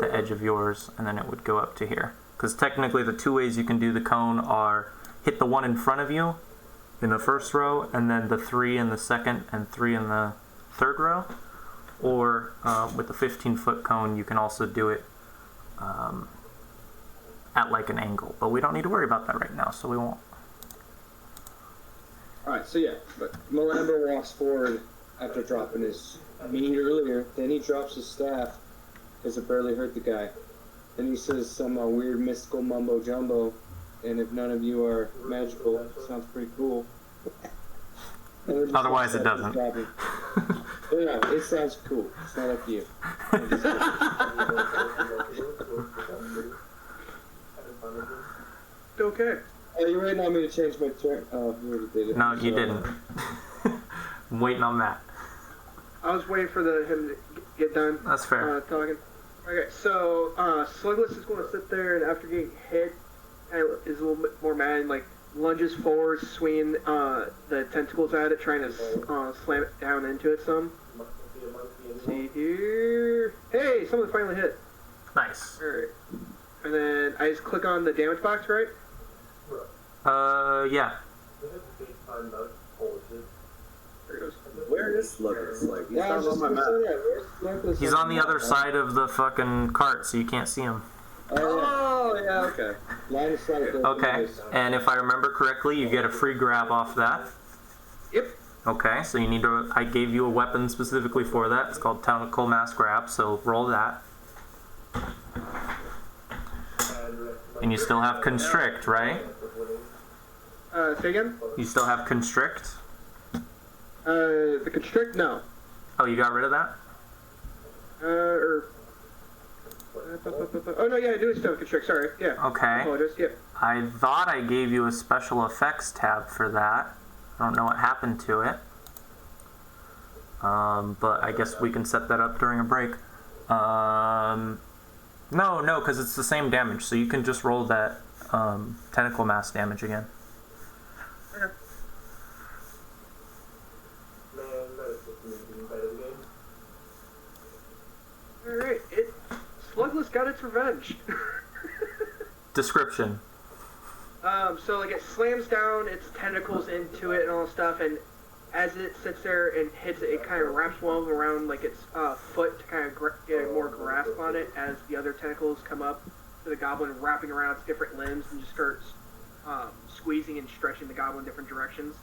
the edge of yours, and then it would go up to here. Because technically the 2 ways you can do the cone are hit the one in front of you in the first row, and then the 3 in the second and 3 in the third row. Or with the 15-foot cone, you can also do it at like an angle. But we don't need to worry about that right now, so we won't. Alright, so yeah, but Melambo walks forward after dropping his meat earlier. Then he drops his staff because it barely hurt the guy. Then he says some weird mystical mumbo jumbo, and if none of you are magical, it sounds pretty cool. Otherwise it doesn't. Yeah, it sounds cool. It's not up to you. Okay. Are you waiting on me to change my turn? Oh, you already did it. No, you didn't. I'm waiting on that. I was waiting for him to get done. That's fair. Talking. Okay, so Slugless is going to sit there, and after getting hit is a little bit more mad and like lunges forward, swinging the tentacles at it, trying to slam it down into it some. Let's see here. Hey, someone finally hit. Nice. Alright. And then I just click on the damage box, right? Yeah. There it goes. Where is Sluggus? Like, he's Yeah, I not was on just my gonna map. say that. Where's Sluggus He's on the other side of the fucking cart, so you can't see him. Oh, yeah, okay. Line of sight. Okay, and if I remember correctly, you get a free grab off that. Yep. Okay, so you need to. I gave you a weapon specifically for that. It's called Tentacle Mass Grab, so roll that. And you still have Constrict, right? Say again? You still have Constrict? The constrict? No. Oh, you got rid of that? Oh no, yeah, I do still have constrict. Sorry. Yeah. Okay. Apologize. Yeah. I thought I gave you a special effects tab for that. I don't know what happened to it. But I guess we can set that up during a break. No, because it's the same damage, so you can just roll that tentacle mass damage again. Okay. Alright, Slugless got its revenge. Description. So like it slams down its tentacles into it and all that stuff, and as it sits there and hits it, it kind of wraps one of them around like its foot to kind of get a more grasp on it as the other tentacles come up to the goblin, wrapping around its different limbs and just starts squeezing and stretching the goblin in different directions.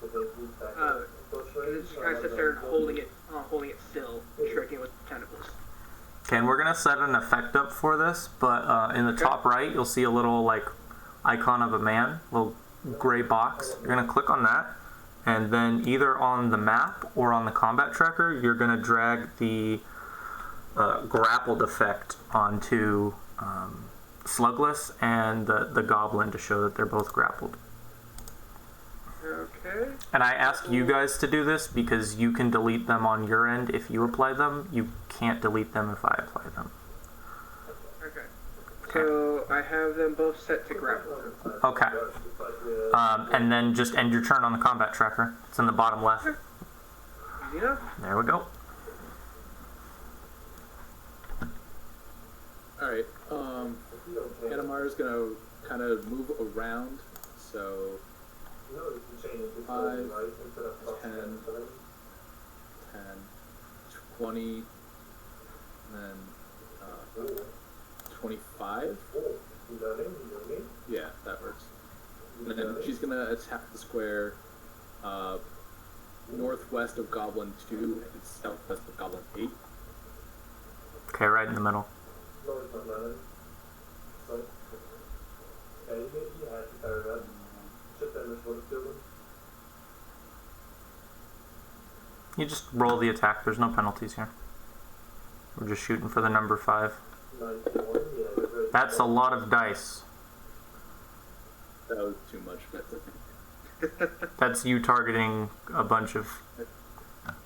And it just kind of sits there holding it still, stretching it with the tentacles. Okay, and we're gonna set an effect up for this, but in the top right, you'll see a little like icon of a man, little gray box. You're gonna click on that, and then either on the map or on the combat tracker, you're gonna drag the grappled effect onto Slugless and the goblin to show that they're both grappled. Okay. And I ask you guys to do this because you can delete them on your end if you apply them. You can't delete them if I apply them. Okay. So I have them both set to grapple. Okay. And then just end your turn on the combat tracker. It's in the bottom left. Easy enough. There we go. Alright, Hanamar's gonna kind of move around, so 5, 10, 20, and then 25? Yeah, that works. And then she's gonna attack the square northwest of Goblin 2 and southwest of Goblin 8. Okay, right in the middle. You just roll the attack. There's no penalties here. We're just shooting for the number 5. That's a lot of dice. That was too much. That's you targeting a bunch of...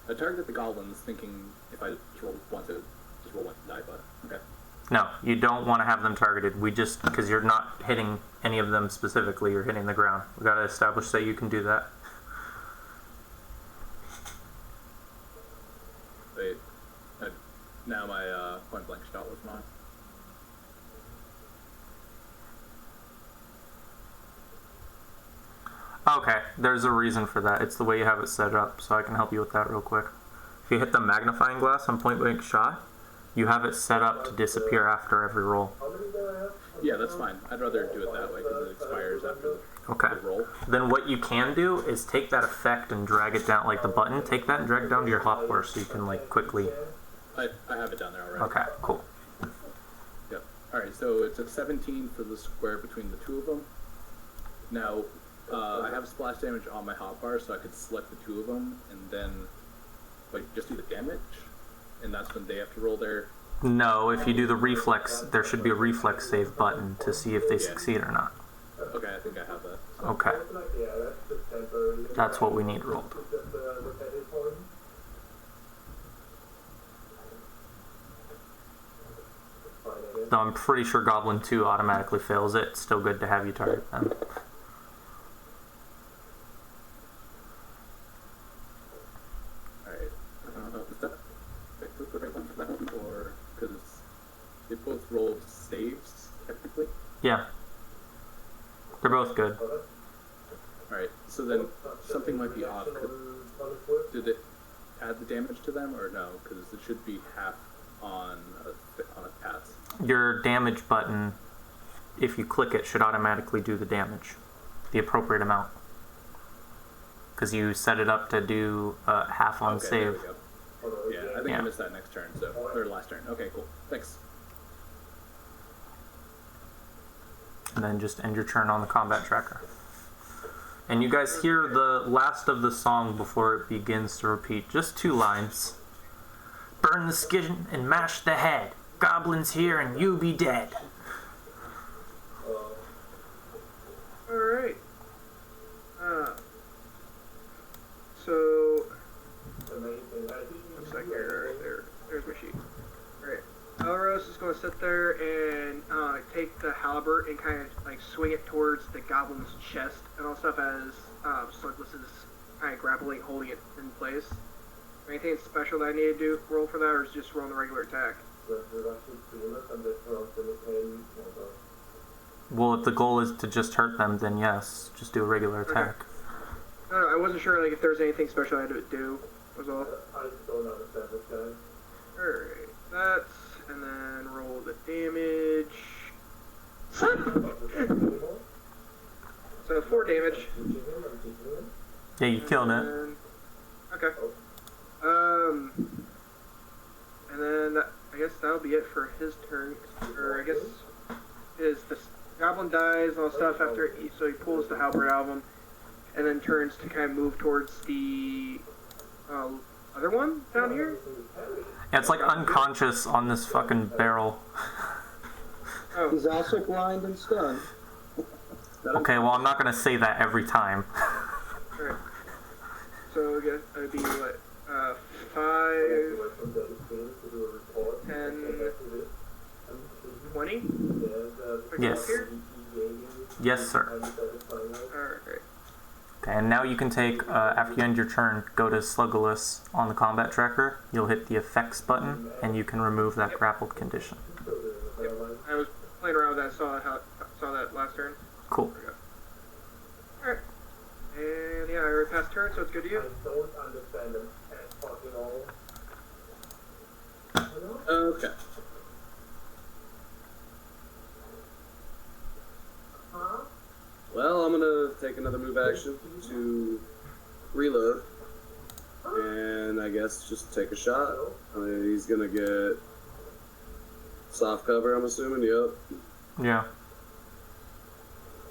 I targeted the goblins thinking if I just roll one to just roll one die, but okay. No, you don't want to have them targeted. We just... Because you're not hitting any of them specifically. You're hitting the ground. We got to establish that you can do that. Wait. Now my point blank shot was mine. Okay, there's a reason for that. It's the way you have it set up, so I can help you with that real quick. If you hit the magnifying glass on point blank shot, you have it set up to disappear after every roll. Yeah, that's fine. I'd rather do it that way because it expires after the roll. Then what you can do is take that effect and drag it down, like the button, take that and drag it down to your hot bar so you can like quickly... I have it down there already. Okay, cool. Yep. Alright, so it's a 17 for the square between the two of them. Now, I have splash damage on my hotbar, so I could select the two of them and then just do the damage, and that's when they have to roll their... No, if you do the reflex, there should be a reflex save button to see if they succeed or not. Okay, I think I have that. So. Okay. That's what we need rolled. Though I'm pretty sure Goblin 2 automatically fails it. It's still good to have you target them. Alright. Is that the right one for that? Or, because they both rolled saves, technically? Yeah. They're both good. Alright, so then something might be off. Did it add the damage to them, or no? Because it should be half on a pass. Your damage button, if you click it, should automatically do the damage. The appropriate amount. Because you set it up to do half on Okay, save. there we go. Yeah, I think I missed that next turn, or last turn. Okay, cool. Thanks. And then just end your turn on the combat tracker. And you guys hear the last of the song before it begins to repeat. Just 2 lines. Burn the skin and mash the head. Goblins here and you be dead. Alright. So... One sec here. There's my sheet. Alright. Elros is going to sit there and take the halberd and kind of like swing it towards the goblin's chest and all stuff as Sluglass is kind of grappling, holding it in place. Anything special that I need to do roll for that, or is just roll the regular attack? Well, if the goal is to just hurt them, then yes, just do a regular attack. Okay. No, I wasn't sure like if there's anything special I had to do. Was all. Alright, that's and then roll the damage. So 4 damage. Yeah, you killed it. Okay. And then I guess that'll be it for his turn. Or I guess is the goblin dies and all stuff after so he pulls the halberd out of him, and then turns to kind of move towards the other one down here. Yeah, it's like unconscious on this fucking barrel. Oh. He's also blind and stunned. Okay, well I'm not gonna say that every time. Alright. So I guess it'd be what? 5, 10, 20? Yes. Yes, sir. Alright. Okay, and now you can take, after you end your turn, go to Slugulus on the combat tracker. You'll hit the effects button, and you can remove that grappled condition. Yep. I was playing around with that, saw that last turn. Cool. Alright. And yeah, I already passed turn, so it's good to you. Okay. Well, I'm gonna take another move action to reload, and I guess just take a shot. I mean, he's gonna get soft cover, I'm assuming. Yep. Yeah.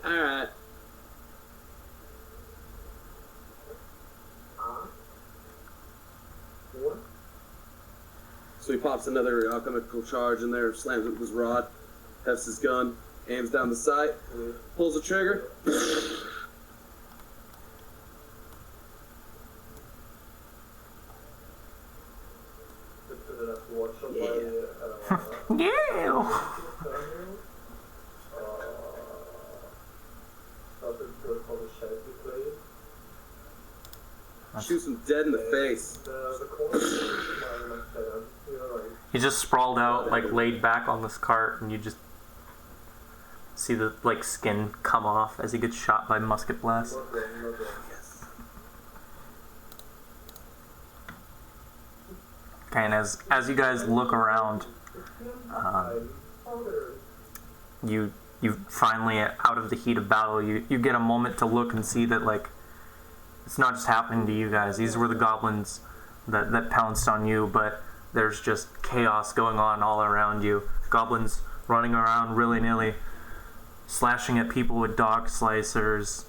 All right. So he pops another alchemical charge in there, slams it with his rod, hefts his gun, aims down the sight, pulls the trigger. Yeah. Shoots him dead in the face. He's just sprawled out, like laid back on this cart, and you just see the like skin come off as he gets shot by musket blast. Okay, and as you guys look around, you finally, out of the heat of battle, you get a moment to look and see that like it's not just happening to you guys. These were the goblins that pounced on you, but there's just chaos going on all around you. Goblins running around willy-nilly, slashing at people with dog slicers,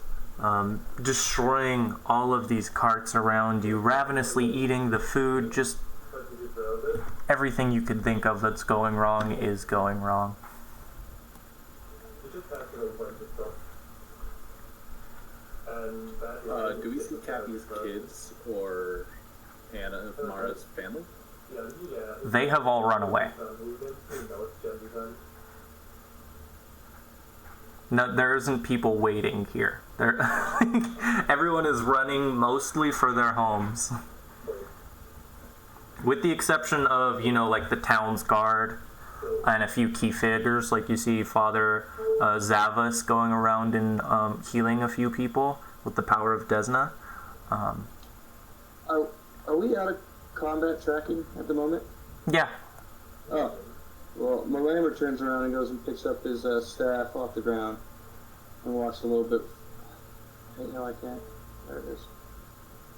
destroying all of these carts around you, ravenously eating the food. Just everything you could think of that's going wrong is going wrong. Do we see Cappy's kids or Anna Mara's family? They have all run away. No, there isn't people waiting here. There, everyone is running mostly for their homes. With the exception of, like the town's guard and a few key figures, like you see Father Zavas going around and healing a few people with the power of Desna. Are we out of combat tracking at the moment? Yeah. Oh. Well, Malamer turns around and goes and picks up his staff off the ground and walks a little bit. Wait, no, I can't. There it is.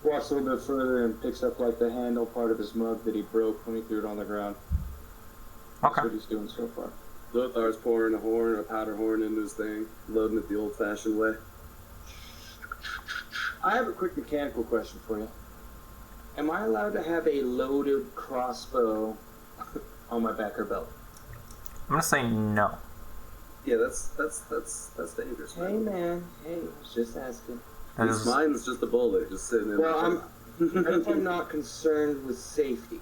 Walks a little bit further and picks up like the handle part of his mug that he broke when he threw it on the ground. Okay. That's what he's doing so far. Lothar's pouring a powder horn into his thing, loading it the old-fashioned way. I have a quick mechanical question for you. Am I allowed to have a loaded crossbow on my back or belt? I'm gonna say no. Yeah, that's dangerous. Hey man, hey, I was just asking. Mine's just a bullet, just sitting in. Well, I'm not concerned with safety.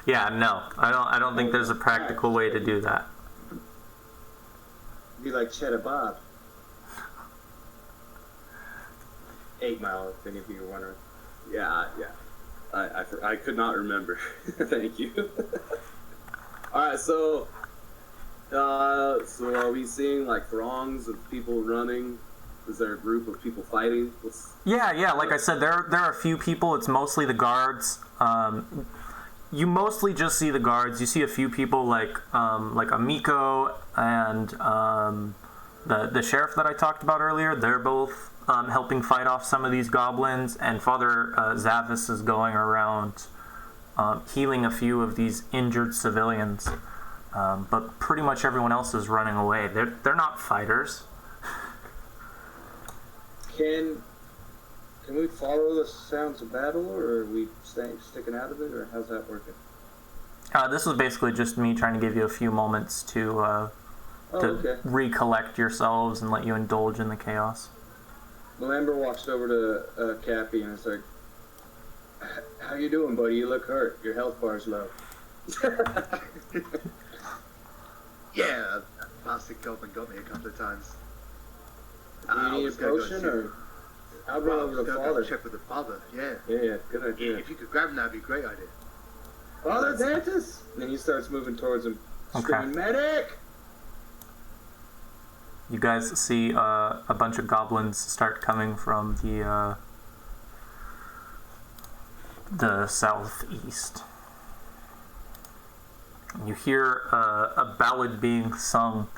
Yeah, no. I don't think there's a practical way to do that. Be like Cheddar Bob. 8 Mile, if any of you are wondering. Yeah. I could not remember. Thank you. All right, so are we seeing like throngs of people running? Is there a group of people fighting? Yeah. Like I said, there are a few people. It's mostly the guards. You mostly just see the guards. You see a few people like Amiko and the sheriff that I talked about earlier. They're both helping fight off some of these goblins, and Father Zavis is going around healing a few of these injured civilians. But pretty much everyone else is running away. They're not fighters. Can we follow the sounds of battle, or are we sticking out of it, or how's that working? This was basically just me trying to give you a few moments to recollect yourselves and let you indulge in the chaos. Melamber walks over to Cappy and is like, "How you doing, buddy? You look hurt. Your health bar's low." Yeah, plastic goblin got me a couple of times. Do you need a potion, or I'll run over to Father. Check with the father. Yeah. Yeah, good idea. If you could grab him, that'd be a great idea. Father Dantus! And then he starts moving towards him, screaming, "Medic!" You guys see a bunch of goblins start coming from the southeast. You hear a ballad being sung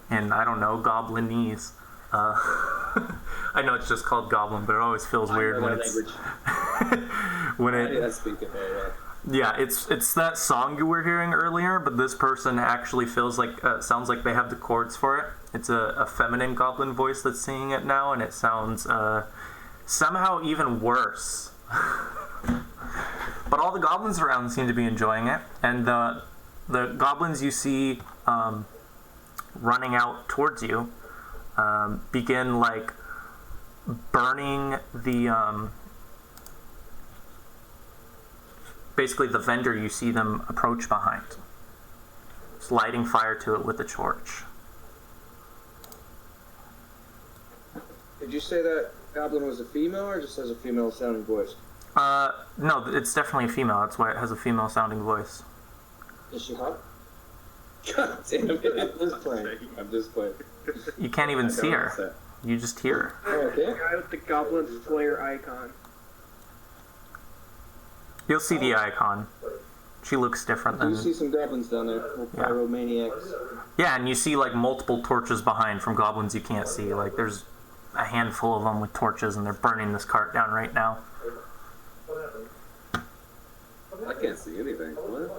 in, I don't know, Goblinese. I know it's just called Goblin, but it always feels weird when it's I speak it very well. Yeah, it's that song you were hearing earlier, but this person actually sounds like they have the chords for it. It's a feminine goblin voice that's singing it now, and it sounds somehow even worse. But all the goblins around seem to be enjoying it, and the goblins you see running out towards you begin like burning the basically the vendor you see them approach behind. Just lighting fire to it with a torch. Did you say that goblin was a female, or just has a female sounding voice? No, it's definitely a female. That's why it has a female sounding voice. Is she hot? God damn it. I'm just playing. You can't even see her. You just hear her. Oh, okay. The guy with the Goblin Slayer icon. You'll see the icon. She looks different than... You see some goblins down there, little pyromaniacs. Yeah, and you see like multiple torches behind from goblins you can't see. Like there's a handful of them with torches, and they're burning this cart down right now. I can't see anything. What?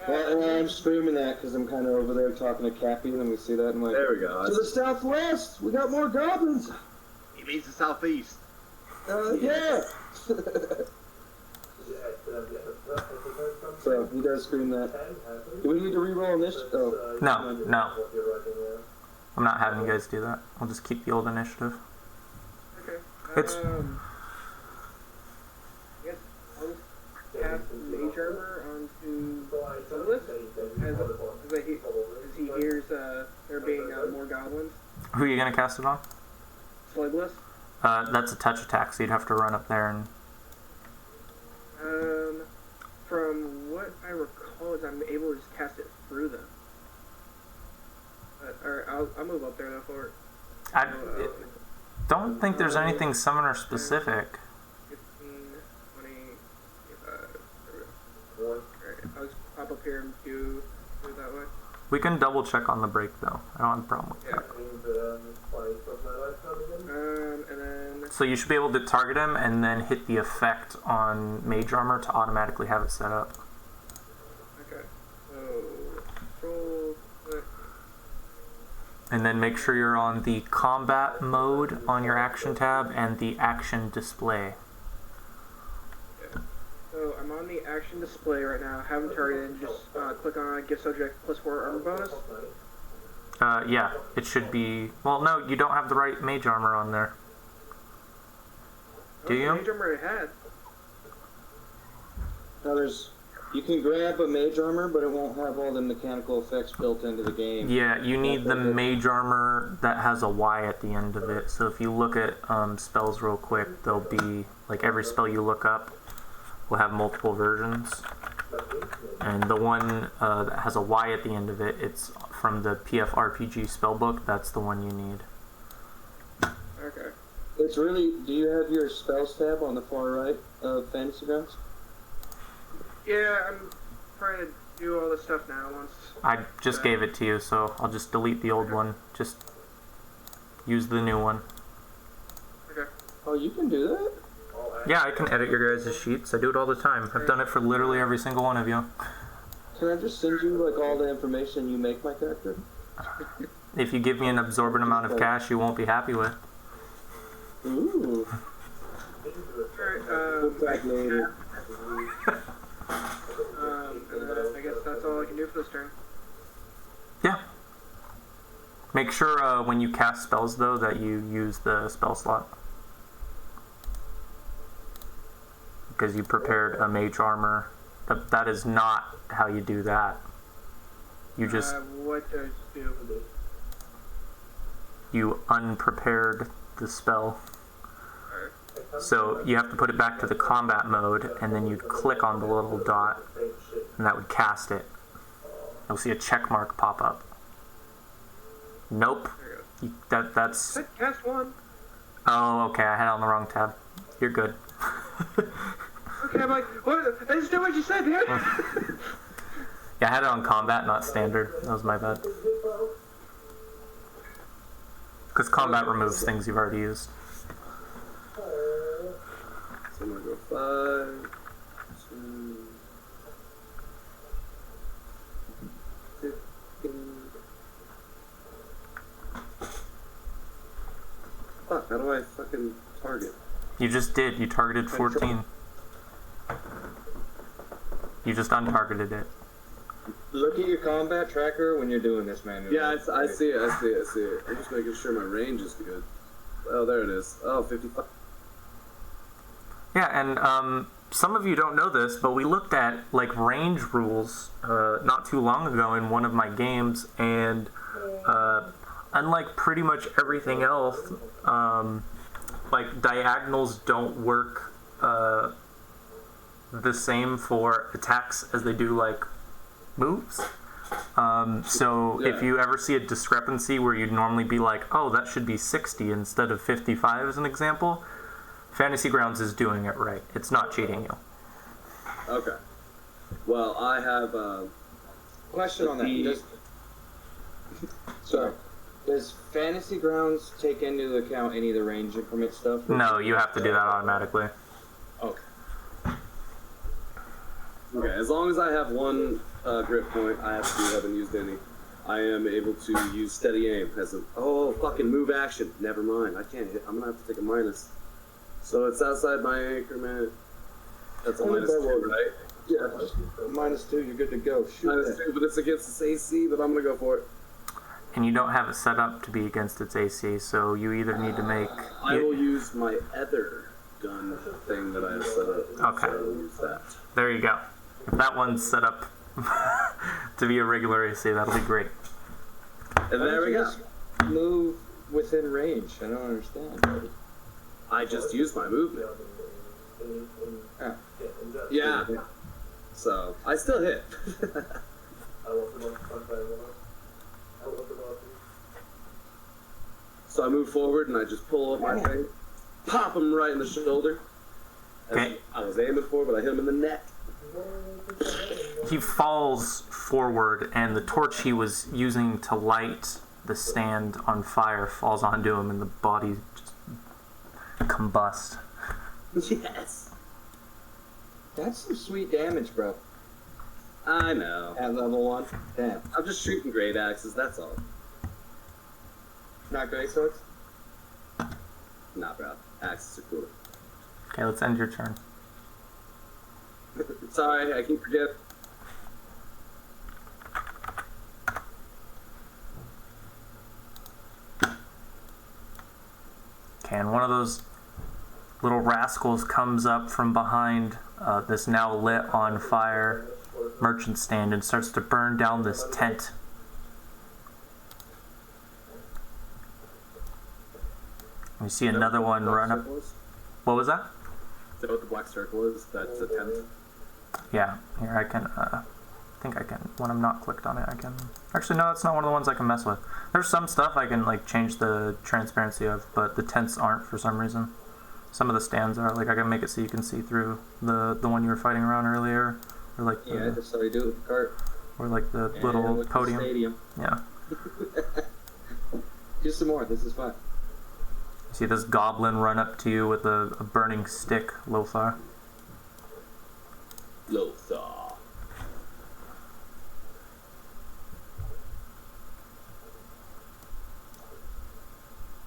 Well, and I'm screaming that because I'm kind of over there talking to Cappy, and then we see that, and I'm like, There we go. to the southwest, we got more goblins. He means the southeast. Yeah. So he does scream that. Do we need to re-roll initiative? Oh. No. I'm not having you guys do that. I'll just keep the old initiative. Okay. It's... I guess I'll just cast Mage Armor onto Sunless as he hears there being more goblins. Who are you gonna cast it on? Sligless. That's a touch attack, so you'd have to run up there and. From what I recall, is I'm able to just cast it through them. Alright, I'll move up there though for it. I don't think there's anything summoner specific. 15, 20, 25. Alright, I'll just pop up here and do it that way. We can double check on the break though. I don't have a problem with that. And then. So you should be able to target him and then hit the effect on Mage Armor to automatically have it set up. Okay. So control click. And then make sure you're on the combat mode on your action tab and the action display. Okay. So I'm on the action display right now. Haven't targeted and just click on gift subject +4 armor bonus. Yeah, it should be. Well, no, you don't have the right Mage Armor on there. Do you? Mage armor I had. Now you can grab a mage armor, but it won't have all the mechanical effects built into the game. Yeah, you need the Mage Armor that has a Y at the end of it. So if you look at spells real quick, there'll be, like, every spell you look up will have multiple versions. And the one that has a Y at the end of it, it's from the PFRPG spellbook. That's the one you need. Okay. It's really. Do you have your spells tab on the far right of Fantasy Grounds? Yeah, I'm trying to do all this stuff now once. I just gave it to you, so I'll just delete the old one. Just use the new one. Okay. Oh, you can do that? Yeah, I can edit your guys' sheets. I do it all the time. I've done it for literally every single one of you. Can I just send you like all the information you make my character? If you give me an absorbent amount of cash you won't be happy with. Ooh. Alright, I guess that's all I can do for this turn. Yeah. Make sure when you cast spells, though, that you use the spell slot. Because you prepared a Mage Armor. That is not how you do that. You just... what does do? You unprepared the spell. So you have to put it back to the combat mode, and then you'd click on the little dot, and that would cast it. You'll see a check mark pop up. Nope. That's... Cast one. Oh, okay, I had it on the wrong tab. You're good. Okay, I'm like, what? I just did what you said, man. Yeah, I had it on combat, not standard. That was my bad. Because combat removes things you've already used. So I'm gonna go 5, 2, 15. Fuck, how do I fucking target? You just did. You targeted 14. You just untargeted it. Look at your combat tracker when you're doing this, man. Yeah, I see it. I'm just making sure my range is good. Oh, there it is. Oh, 55. Yeah, and some of you don't know this, but we looked at like range rules not too long ago in one of my games, and unlike pretty much everything else, like diagonals don't work the same for attacks as they do like moves. So if you ever see a discrepancy where you'd normally be like, oh, that should be 60 instead of 55 as an example, Fantasy Grounds is doing it right. It's not cheating you. Okay. Well, I have a question on that. Does Fantasy Grounds take into account any of the range increment stuff? No, you have to do that automatically. Okay. Okay, as long as I have one grip point, I haven't used any. I am able to use steady aim as a fucking move action. Never mind, I can't hit. I'm gonna have to take a minus. So it's outside my increment. That's a -2, right? Yeah, -2. You're good to go. Shoot -2, but it's against its AC. But I'm gonna go for it. And you don't have it set up to be against its AC, so you either need to make... I will use my other gun thing that I have set up. Okay. So I will use that. There you go. If that one's set up to be a regular AC, that'll be great. And there we go. Move within range. I don't understand, buddy. I just used my movement. Oh. Yeah. So, I still hit. So I move forward and I just pull up my thing, pop him right in the shoulder. As I was aiming for, but I hit him in the neck. He falls forward, and the torch he was using to light the stand on fire falls onto him, and the body just combusts. Yes. That's some sweet damage, bro. I know. At level 1. Damn. I'm just shooting great axes, that's all. Not great swords? Nah, bro. Axes are cooler. Okay, let's end your turn. Sorry, I keep forgetting. Okay, and one of those little rascals comes up from behind this now lit on fire merchant stand and starts to burn down this tent. We see another one run up. What was that? Is that what the black circle is? That's a tent? Yeah, here I can, I think I can, when I'm not clicked on it, I can, actually no, that's not one of the ones I can mess with. There's some stuff I can like change the transparency of, but the tents aren't for some reason. Some of the stands are, like I can make it so you can see through the one you were fighting around earlier, or like yeah, that's how you do it with the cart. Or like the little with podium. The stadium. Yeah. Do some more, this is fun. You see this goblin run up to you with a burning stick, Lothar. Lothar.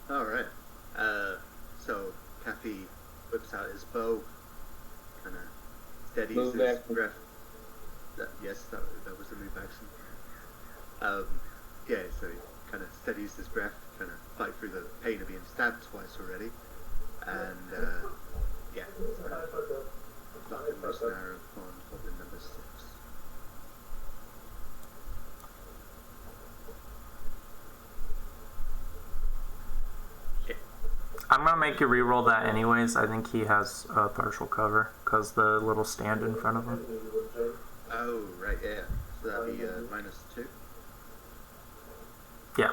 Alright. So Kathy whips out his bow, kind of steadies Move his action. breath. Yes, that was the move action. Yeah, so he kind of steadies his breath, kind of fight through the pain of being stabbed twice already. And, yeah, it's kind of fucking most arrow on goblin number 6. I'm gonna make you re-roll that anyways. I think he has partial cover because the little stand in front of him. Oh, right, yeah. So that'd be -2. Yeah.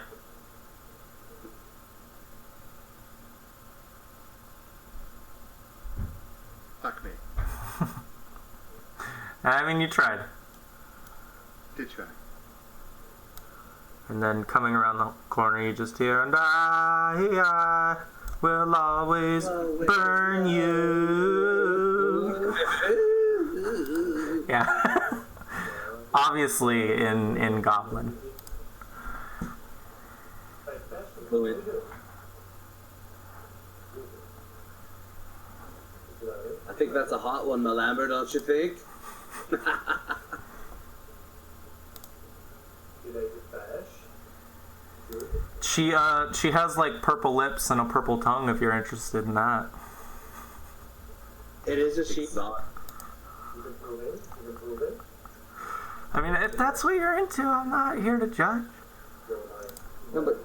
Fuck me. I mean, you tried. Did try. And then coming around the corner, you just hear, and I will always burn you. Yeah. Obviously in Goblin. Fluid. I think that's a hot one, Malamber, don't you think? She has like purple lips and a purple tongue if you're interested in that. It is a she. I mean, if that's what you're into, I'm not here to judge. No, but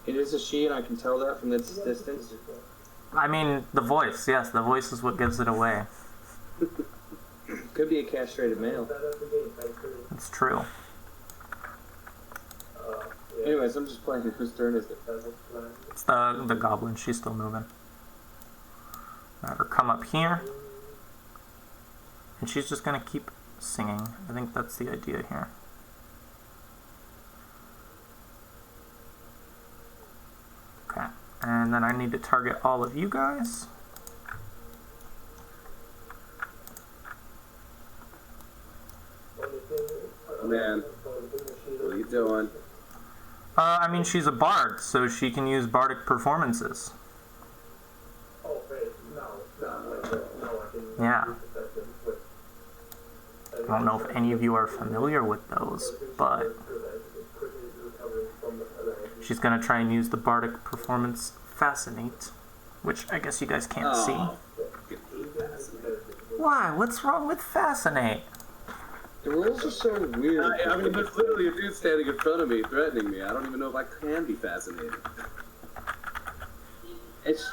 it is a she, and I can tell that from this distance. I mean, the voice, yes, the voice is what gives it away. Could be a castrated male. It's true. Anyways, I'm just playing. Whose turn is it? It's the goblin. She's still moving. Have her come up here. And she's just going to keep singing. I think that's the idea here. Okay. And then I need to target all of you guys. Man, what are you doing? I mean, she's a bard, so she can use bardic performances. Yeah. I don't know if any of you are familiar with those, but she's going to try and use the bardic performance Fascinate, which I guess you guys can't see. Why? What's wrong with Fascinate? The rules are so weird. I mean, there's literally a dude standing in front of me, threatening me. I don't even know if I can be fascinated. It's...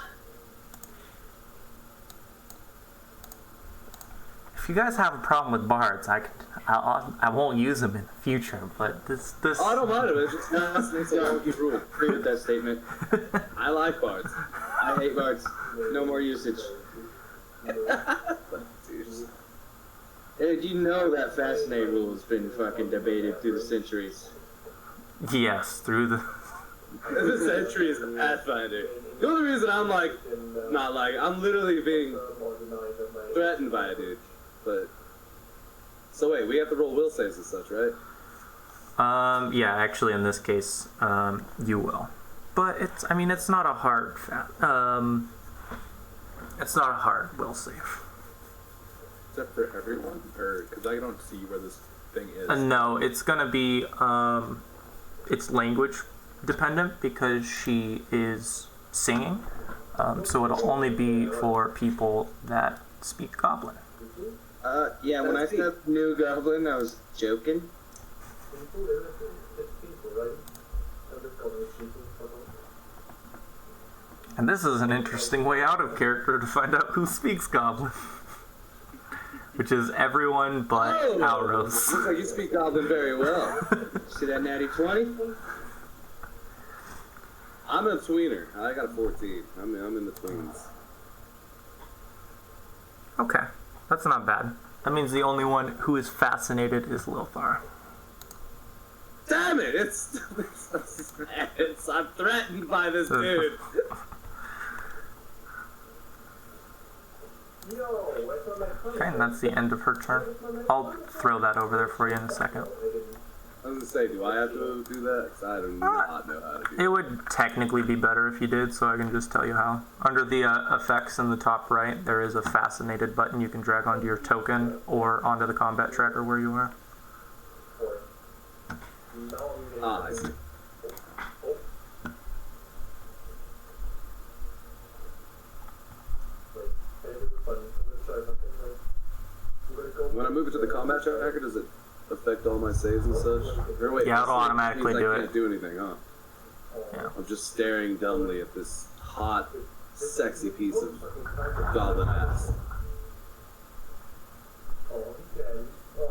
If you guys have a problem with bards, I won't use them in the future. But this. Oh, I don't mind it. It's just fascinating. I won't keep rule. Agree with that statement. I like bards. I hate bards. No more usage. Dude, you know that fascinate rule has been fucking debated through the centuries. Yes, through the. The centuries of Pathfinder. The only reason I'm like, not like, I'm literally being threatened by a dude. But so wait, we have to roll will saves and such, right? Yeah, actually, in this case, you will. But it's not a hard. It's not a hard will save. Is that for everyone, or because I don't see where this thing is? No, it's gonna be. It's language dependent because she is singing, so it'll only be for people that speak Goblin. Yeah, when I said new Goblin, I was joking. And this is an interesting way out of character to find out who speaks Goblin. Which is everyone but Alros. Looks like you speak Goblin very well. See that natty 20? I'm a tweener. I got a 14. I'm in the tweens. Okay, that's not bad. That means the only one who is fascinated is Lothar. Damn it! I'm threatened by this dude. Okay, and that's the end of her turn. I'll throw that over there for you in a second. I was gonna say, do I have to do that? Because I do not know how to do that. It would technically be better if you did, so I can just tell you how. Under the effects in the top right, there is a fascinated button you can drag onto your token or onto the combat tracker where you are. Ah, I see. When I move it to the combat tracker, does it affect all my saves and such? Or wait, Yeah, it'll automatically do I it. can't do anything, huh? Yeah. I'm just staring dumbly at this hot, sexy piece of goblin ass.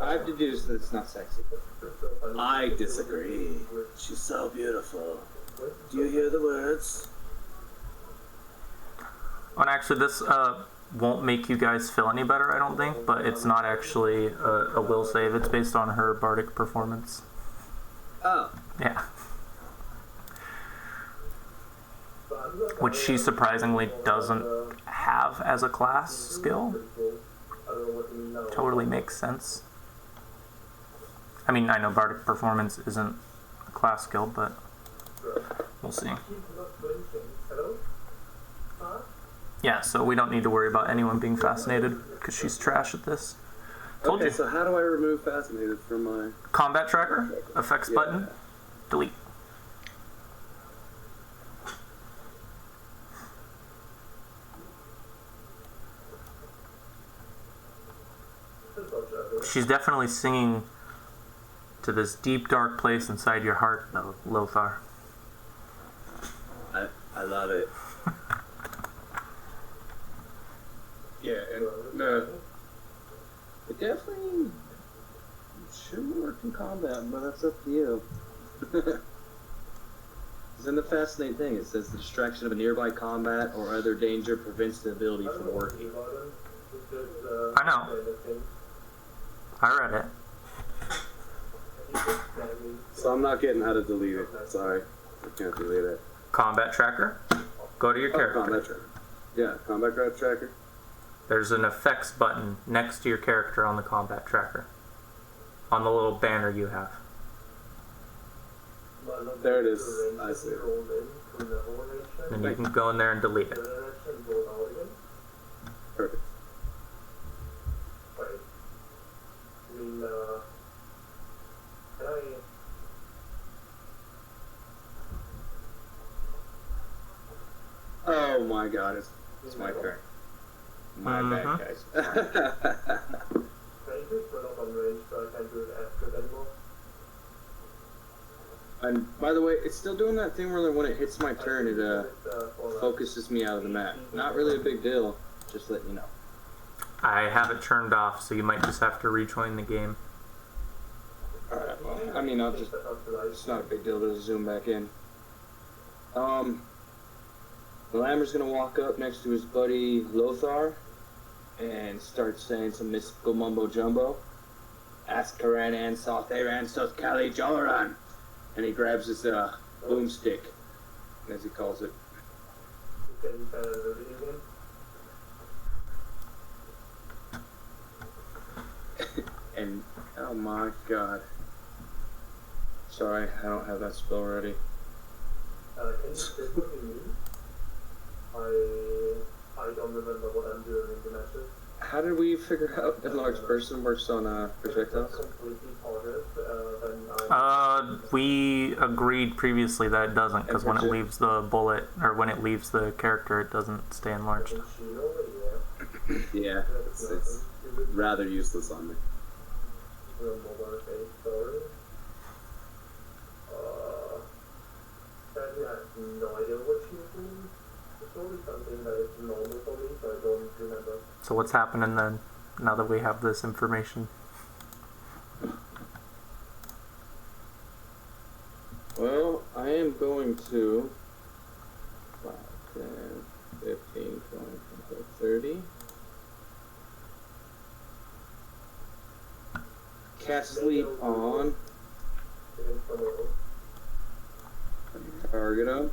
I've deduced that it's not sexy. I disagree. She's so beautiful. Do you hear the words? And actually, this won't make you guys feel any better, I don't think, but it's not actually a will save. It's based on her bardic performance. Oh. Yeah. Which she surprisingly doesn't have as a class skill. Totally makes sense. I mean, I know bardic performance isn't a class skill, but we'll see. Yeah, so we don't need to worry about anyone being fascinated because she's trash at this. Told Okay, you. so how do I remove fascinated from my... Combat tracker, effects button, delete. She's definitely singing to this deep, dark place inside your heart, though, Lothar. I love it. Yeah, and no. It definitely should work in combat, but that's up to you. Because in the fascinating thing, it says the distraction of a nearby combat or other danger prevents the ability from working. I know. I read it. So I'm not getting how to delete it. Sorry. I can't delete it. Combat tracker. Go to your character. Combat tracker. Yeah, combat tracker. There's an effects button next to your character on the combat tracker. On the little banner you have. There it is. I see. And you can go in there and delete it. Perfect. Oh my god, it's my turn. My bad, guys. And by the way, it's still doing that thing where when it hits my turn, it focuses me out of the map. Not really a big deal, just letting you know. I have it turned off, so you might just have to rejoin the game. Alright, well, I mean, it's not a big deal to zoom back in. The Lammer's gonna walk up next to his buddy Lothar and start saying some mystical mumbo jumbo. Askaran and Saltheran Sos Kali Jolaran. And he grabs his boomstick, as he calls it. And oh my god. Sorry, I don't have that spell ready. Can you say what you mean? I don't remember what I'm doing in the matches. How did we figure out that large person works on projectiles? We agreed previously that it doesn't, because when it leaves the bullet, or when it leaves the character, it doesn't stay enlarged. Yeah, it's rather useless on me. Sadly, I have no idea what she was doing. It's only something that is normal for me, so I don't remember. So what's happening then, now that we have this information? Well, I am going to 5, 10, 15, 20, 25, 30. Cast sleep on target up.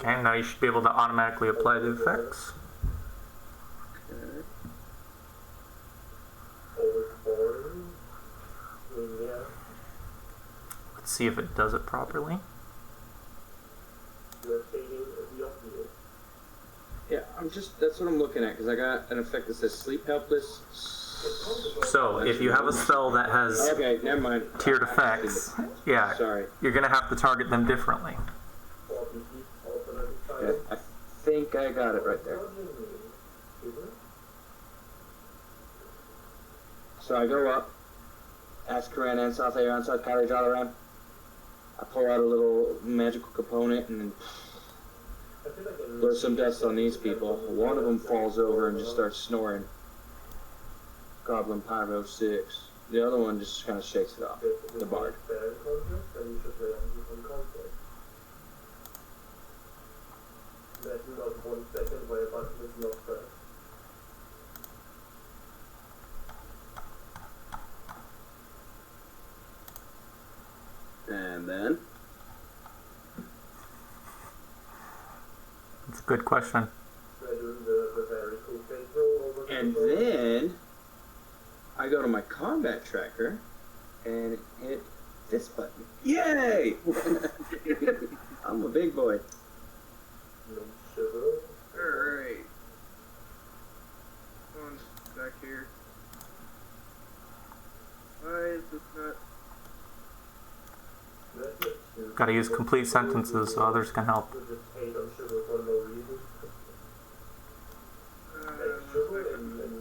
And now you should be able to automatically apply the effects. Okay. Let's see if it does it properly. Yeah, that's what I'm looking at, because I got an effect that says sleep helpless. So, if you have a spell that has Okay, never mind. tiered effects, yeah, Sorry. you're going to have to target them differently. Yeah, I think I got it right there. So I go up, ask Karan and Saltheran, South Kali Jalaran. I pull out a little magical component and throw some dust on these people. One of them falls over and just starts snoring. Goblin Pyro 6. The other one just kind of shakes it off. The bard. And then? That's a good question. And then I go to my combat tracker and hit this button. Yay! I'm a big boy. Alright. One's back here. Why is this not... Gotta use complete sentences so others can help.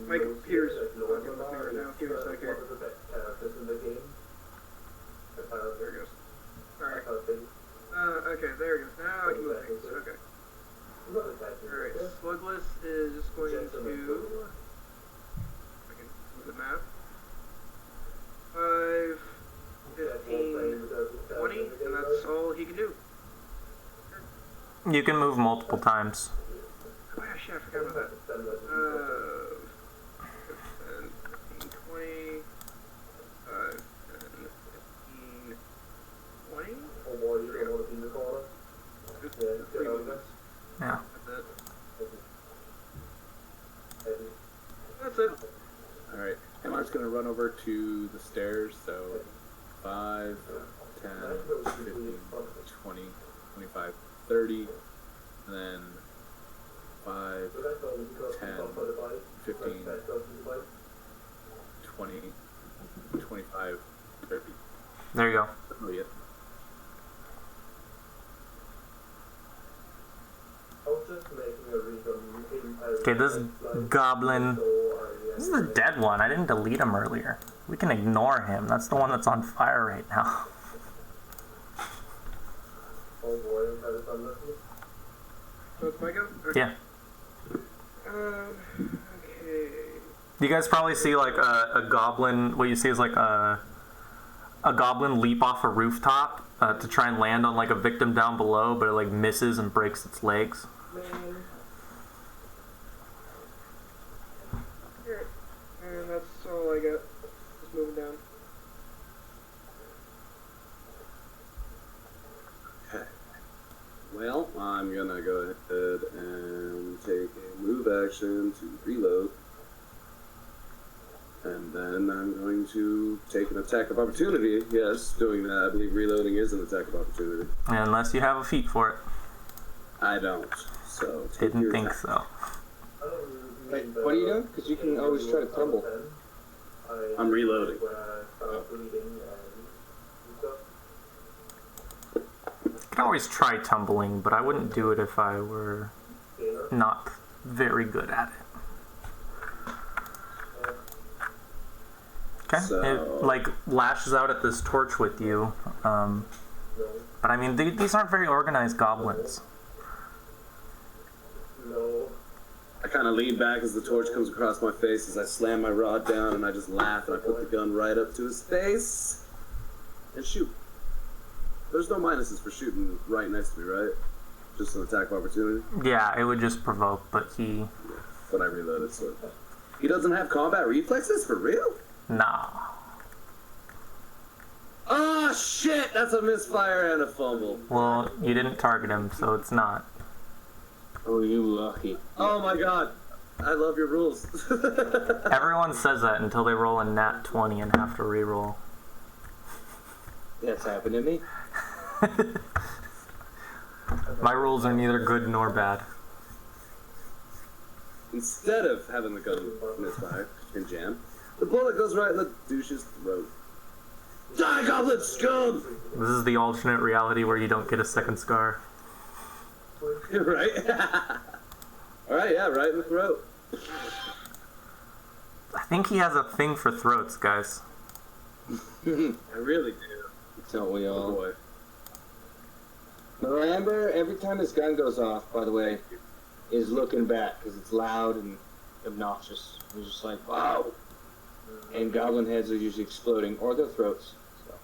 My computer's fucking with me right now. Give me a second. There it goes. Alright. Okay, there it goes. Now I can move things. Okay. Alright, Slugless is just going to... I can move the map. 5, 15, 20, and that's all he can do. You can move multiple times. Oh yeah, shit, I forgot about that. 15, 20, 5, 10, 15, 20? Yeah. That's it. Alright, Emmar's gonna run over to the stairs, so 5, 10, 15, 20, 25, 30, and then 5, 10, 15, 20, 25, 30. There you go. Oh, yeah. Okay, this goblin... This is the dead one. I didn't delete him earlier. We can ignore him. That's the one that's on fire right now. Oh boy, that is unlucky. So it's my go? Okay. Yeah. Okay. You guys probably see like a goblin. What you see is like a goblin leap off a rooftop to try and land on like a victim down below, but it like misses and breaks its legs. Here. And that's all I got. Just moving down. Okay. Well, I'm gonna go ahead and take a move action to reload. And then I'm going to take an attack of opportunity. Yes, doing that. I believe reloading is an attack of opportunity. Unless you have a feat for it. I don't. So take Didn't your think attack. so. Wait, what are you doing? Because you can always try to tumble. I'm reloading. I can always try tumbling, but I wouldn't do it if I were not very good at it. Okay, So- it like lashes out at this torch with you, but I mean these aren't very organized goblins. No. I kind of lean back as the torch comes across my face as I slam my rod down and I just laugh and I put the gun right up to his face and shoot. There's no minuses for shooting right next to me, right? Just an attack of opportunity. Yeah, it would just provoke, but he But I reloaded, so he doesn't have combat reflexes for real. nah. Oh shit! That's a misfire and a fumble. Well, you didn't target him, so it's not. Oh, you lucky. Oh my god! I love your rules. Everyone says that until they roll a nat 20 and have to re-roll. That's happened to me. My rules are neither good nor bad. Instead of having the gun misfire and jam, the bullet goes right in the douche's throat. Die, goblin scum! This is the alternate reality where you don't get a second scar. Right? Alright, yeah, right in the throat. I think he has a thing for throats, guys. I really do. Don't we Oh all? boy. Miranda, every time his gun goes off, by the way, is looking back because it's loud and obnoxious. He's just like, wow. And goblin heads are usually exploding, or their throats. So.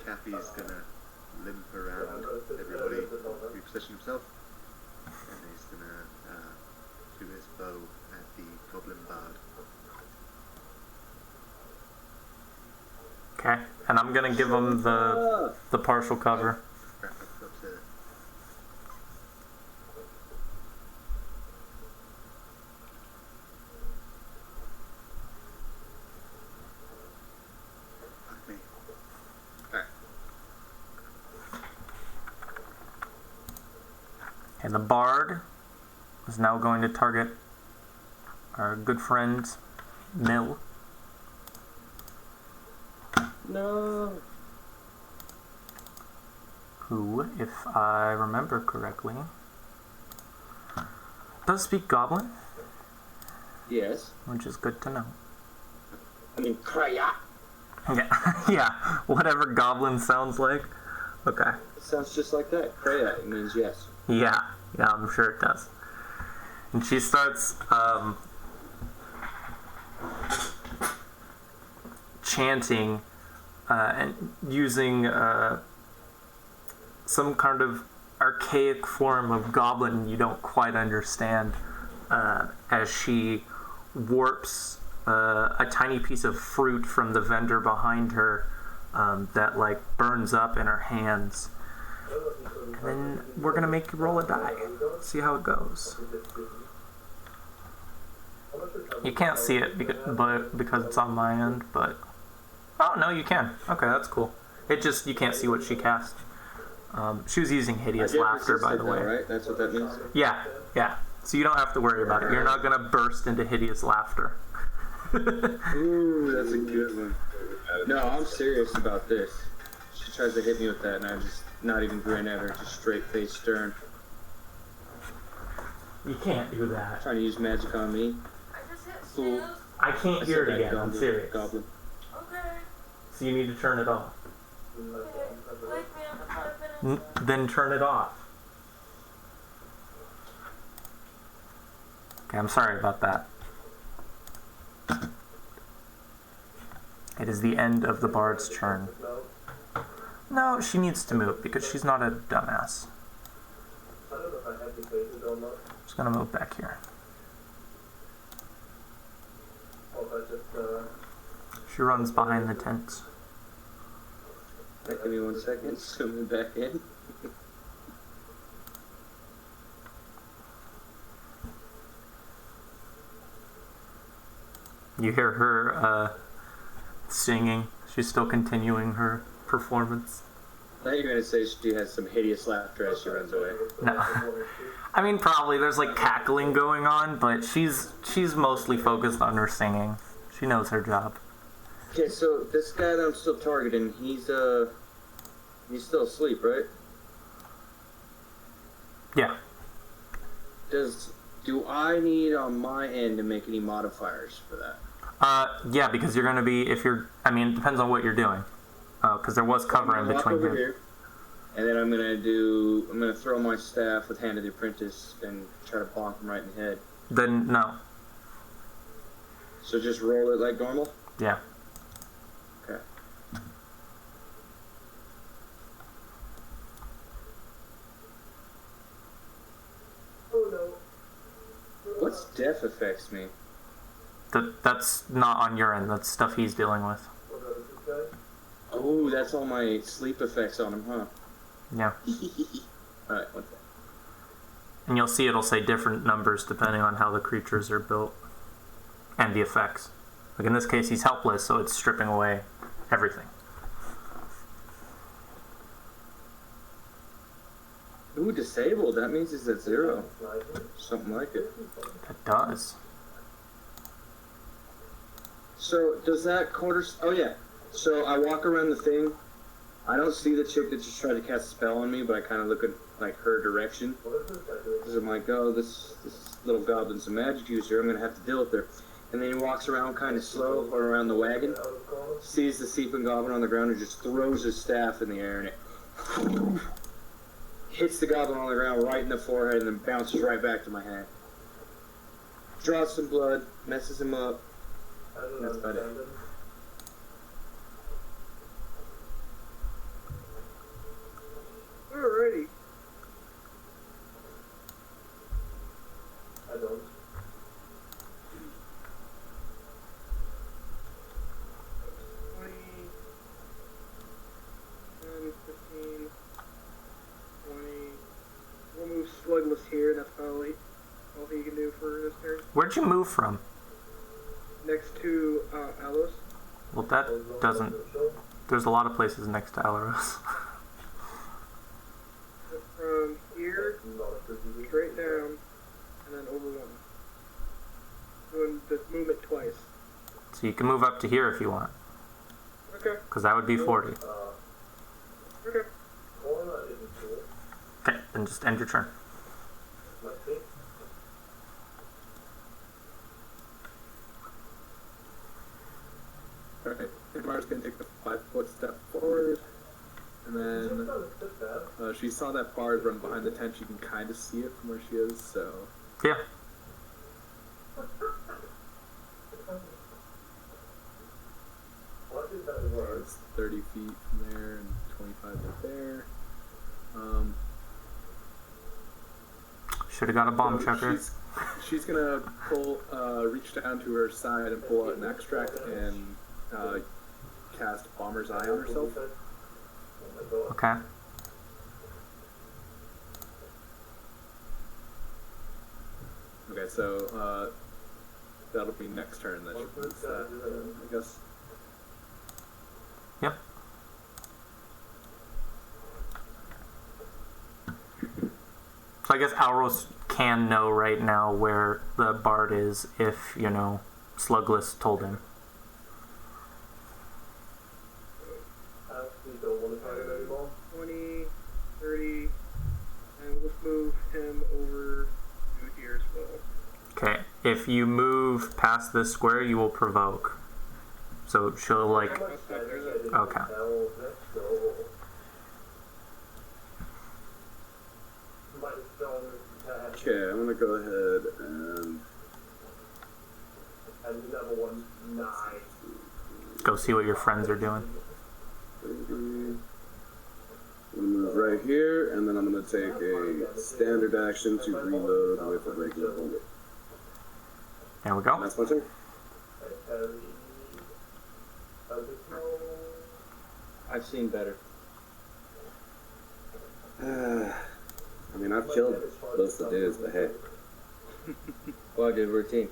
Cappy's gonna limp around everybody, reposition himself, and he's gonna do his bow at the goblin bard. Okay, and I'm gonna give him the partial cover. Wrap up to fuck me. Alright. And the bard is now going to target our good friend Mill. No. Who, if I remember correctly, does speak Goblin, Yes. which is good to know. I mean, Kraya. Yeah, yeah, whatever Goblin sounds like. Okay. It sounds just like that. Kraya. It means yes. Yeah, I'm sure it does. And she starts chanting and using some kind of archaic form of goblin you don't quite understand as she warps a tiny piece of fruit from the vendor behind her that like burns up in her hands. And then we're gonna make you roll a die. See how it goes. You can't see it because it's on my end, but oh no, you can. Okay, that's cool. It just you can't see what she cast. She was using hideous laughter, by the way. Though, right? That's what that means. Yeah. So you don't have to worry about it. You're not gonna burst into hideous laughter. Ooh, that's a good one. No, I'm serious about this. She tries to hit me with that, and I just not even grin at her, just straight face stern. You can't do that. Trying to use magic on me. Fool. I can't hear it again. I'm Goblin. serious. Goblin. So you need to turn it off. Then turn it off. Okay, I'm sorry about that. It is the end of the bard's turn. No, she needs to move because she's not a dumbass. I don't know if I have the places or not. I'm just gonna move back here. Or if I just, She runs behind the tents. Give me 1 second. Zooming back in. You hear her singing. She's still continuing her performance. I thought you were going to say she has some hideous laughter as she runs away. No. I mean, probably there's like cackling going on, but she's mostly focused on her singing. She knows her job. Okay, so this guy that I'm still targeting, he's still asleep, right? Yeah. Do I need on my end to make any modifiers for that? Yeah, because you're going to be, I mean, it depends on what you're doing. Because there was cover in between over them. here, and then I'm gonna throw my staff with Hand of the Apprentice and try to bonk him right in the head. Then, no. So just roll it like normal? Yeah. Okay. oh no. What's death affects me? That's not on your end. That's stuff he's dealing with. What about this guy? Oh, that's all my sleep effects on him, huh? Yeah. Alright, one second. And you'll see it'll say different numbers depending on how the creatures are built. And the effects. Like in this case, he's helpless, so it's stripping away everything. Ooh, disabled. That means he's at 0. Something like it. That does. So, does that quarter... Oh, yeah. So, I walk around the thing. I don't see the chick that just tried to cast a spell on me, but I kind of look at, like, her direction. Because I'm like, oh, this little goblin's a magic user. I'm going to have to deal with her. And then he walks around kind of slow, or around the wagon, sees the Seeping Goblin on the ground, and just throws his staff in the air, and it hits the goblin on the ground right in the forehead, and then bounces right back to my hand. Draws some blood, messes him up. That's about it. Alrighty. I don't. 20, 10, 15, 20. We'll move Slugless here. That's probably all he can do for this turn. Where'd you move from? Next to Alos. Well, that doesn't... There's a lot of places next to Alaros. From here, straight down, and then over one. Doing the movement twice. So you can move up to here if you want. Okay. Because that would be 40. Okay. Okay, then just end your turn. Alright, Imara's gonna take the 5-foot step forward, and then she saw that bard run behind the tent. She can kind of see it from where she is, so Yeah. it's 30 feet from there and 25 to there. Should have got a bomb So checker. She's gonna reach down to her side and pull out an extract and cast Bomber's Eye on herself. Okay. Okay, so that'll be next turn that she puts that, I guess. Yep. So I guess Alros can know right now where the bard is if, you know, Slugless told him. 20, 30, and let's move him over to here you move past this square, you will provoke. So she'll like. Okay. Okay, I'm gonna go ahead and Go see what your friends are doing. I'm gonna move right here, and then I'm gonna take a standard action to reload with a regular bullet. There we go. That's my turn. I've seen better. I mean, I've killed most of the dudes, but hey. Well, good routine.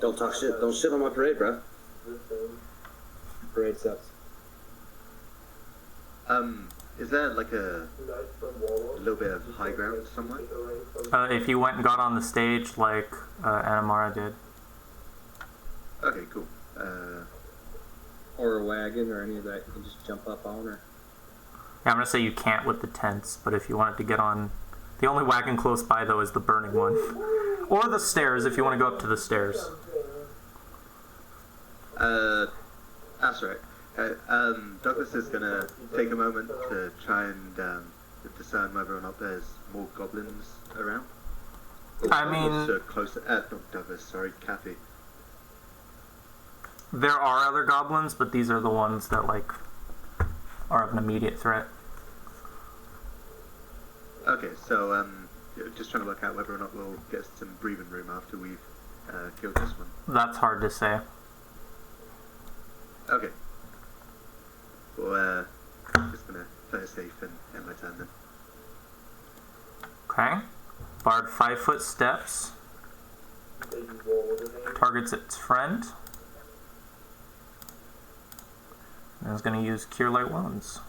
Don't talk shit. Don't shit on my parade, bro. Parade sucks. Is there like a little bit of high ground somewhere? If you went and got on the stage like Anamara did. Okay, cool. Or a wagon or any of that. You can just jump up on her. Yeah, I'm gonna say you can't with the tents, but if you wanted to get on, the only wagon close by though is the burning one, or the stairs if you want to go up to the stairs. That's right. Douglas is gonna take a moment to try and discern whether or not there's more goblins around. I mean, closer. Not Douglas. Sorry, Kathy. There are other goblins, but these are the ones that like are of an immediate threat. Okay, so just trying to work out whether or not we'll get some breathing room after we've killed this one. That's hard to say. Okay. Well, just gonna play it safe and end my turn then. Okay. Bard 5-foot steps. Targets its friend. And is going to use Cure Light Wounds.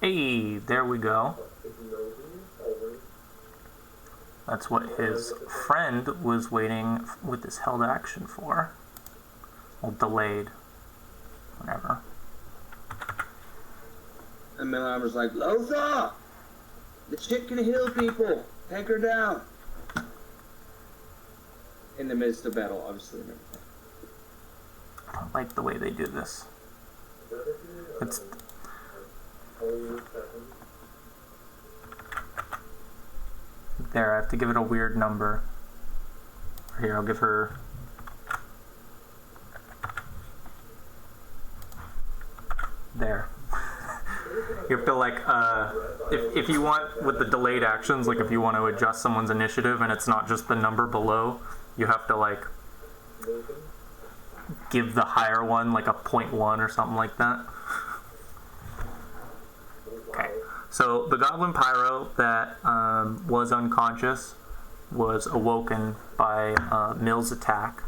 Hey, there we go. That's what his friend was waiting with this held action for. Well, delayed. Whatever. And Milamber's like, Lothar! The chick can heal people! Take her down! In the midst of battle, obviously, and everything. I don't like the way they do this. It's... There, I have to give it a weird number. Here, I'll give her... There. You have to like, if you want, with the delayed actions, like if you want to adjust someone's initiative and it's not just the number below, you have to like give the higher one like a 0.1 or something like that. Okay, so the Goblin Pyro that was unconscious was awoken by Mill's attack,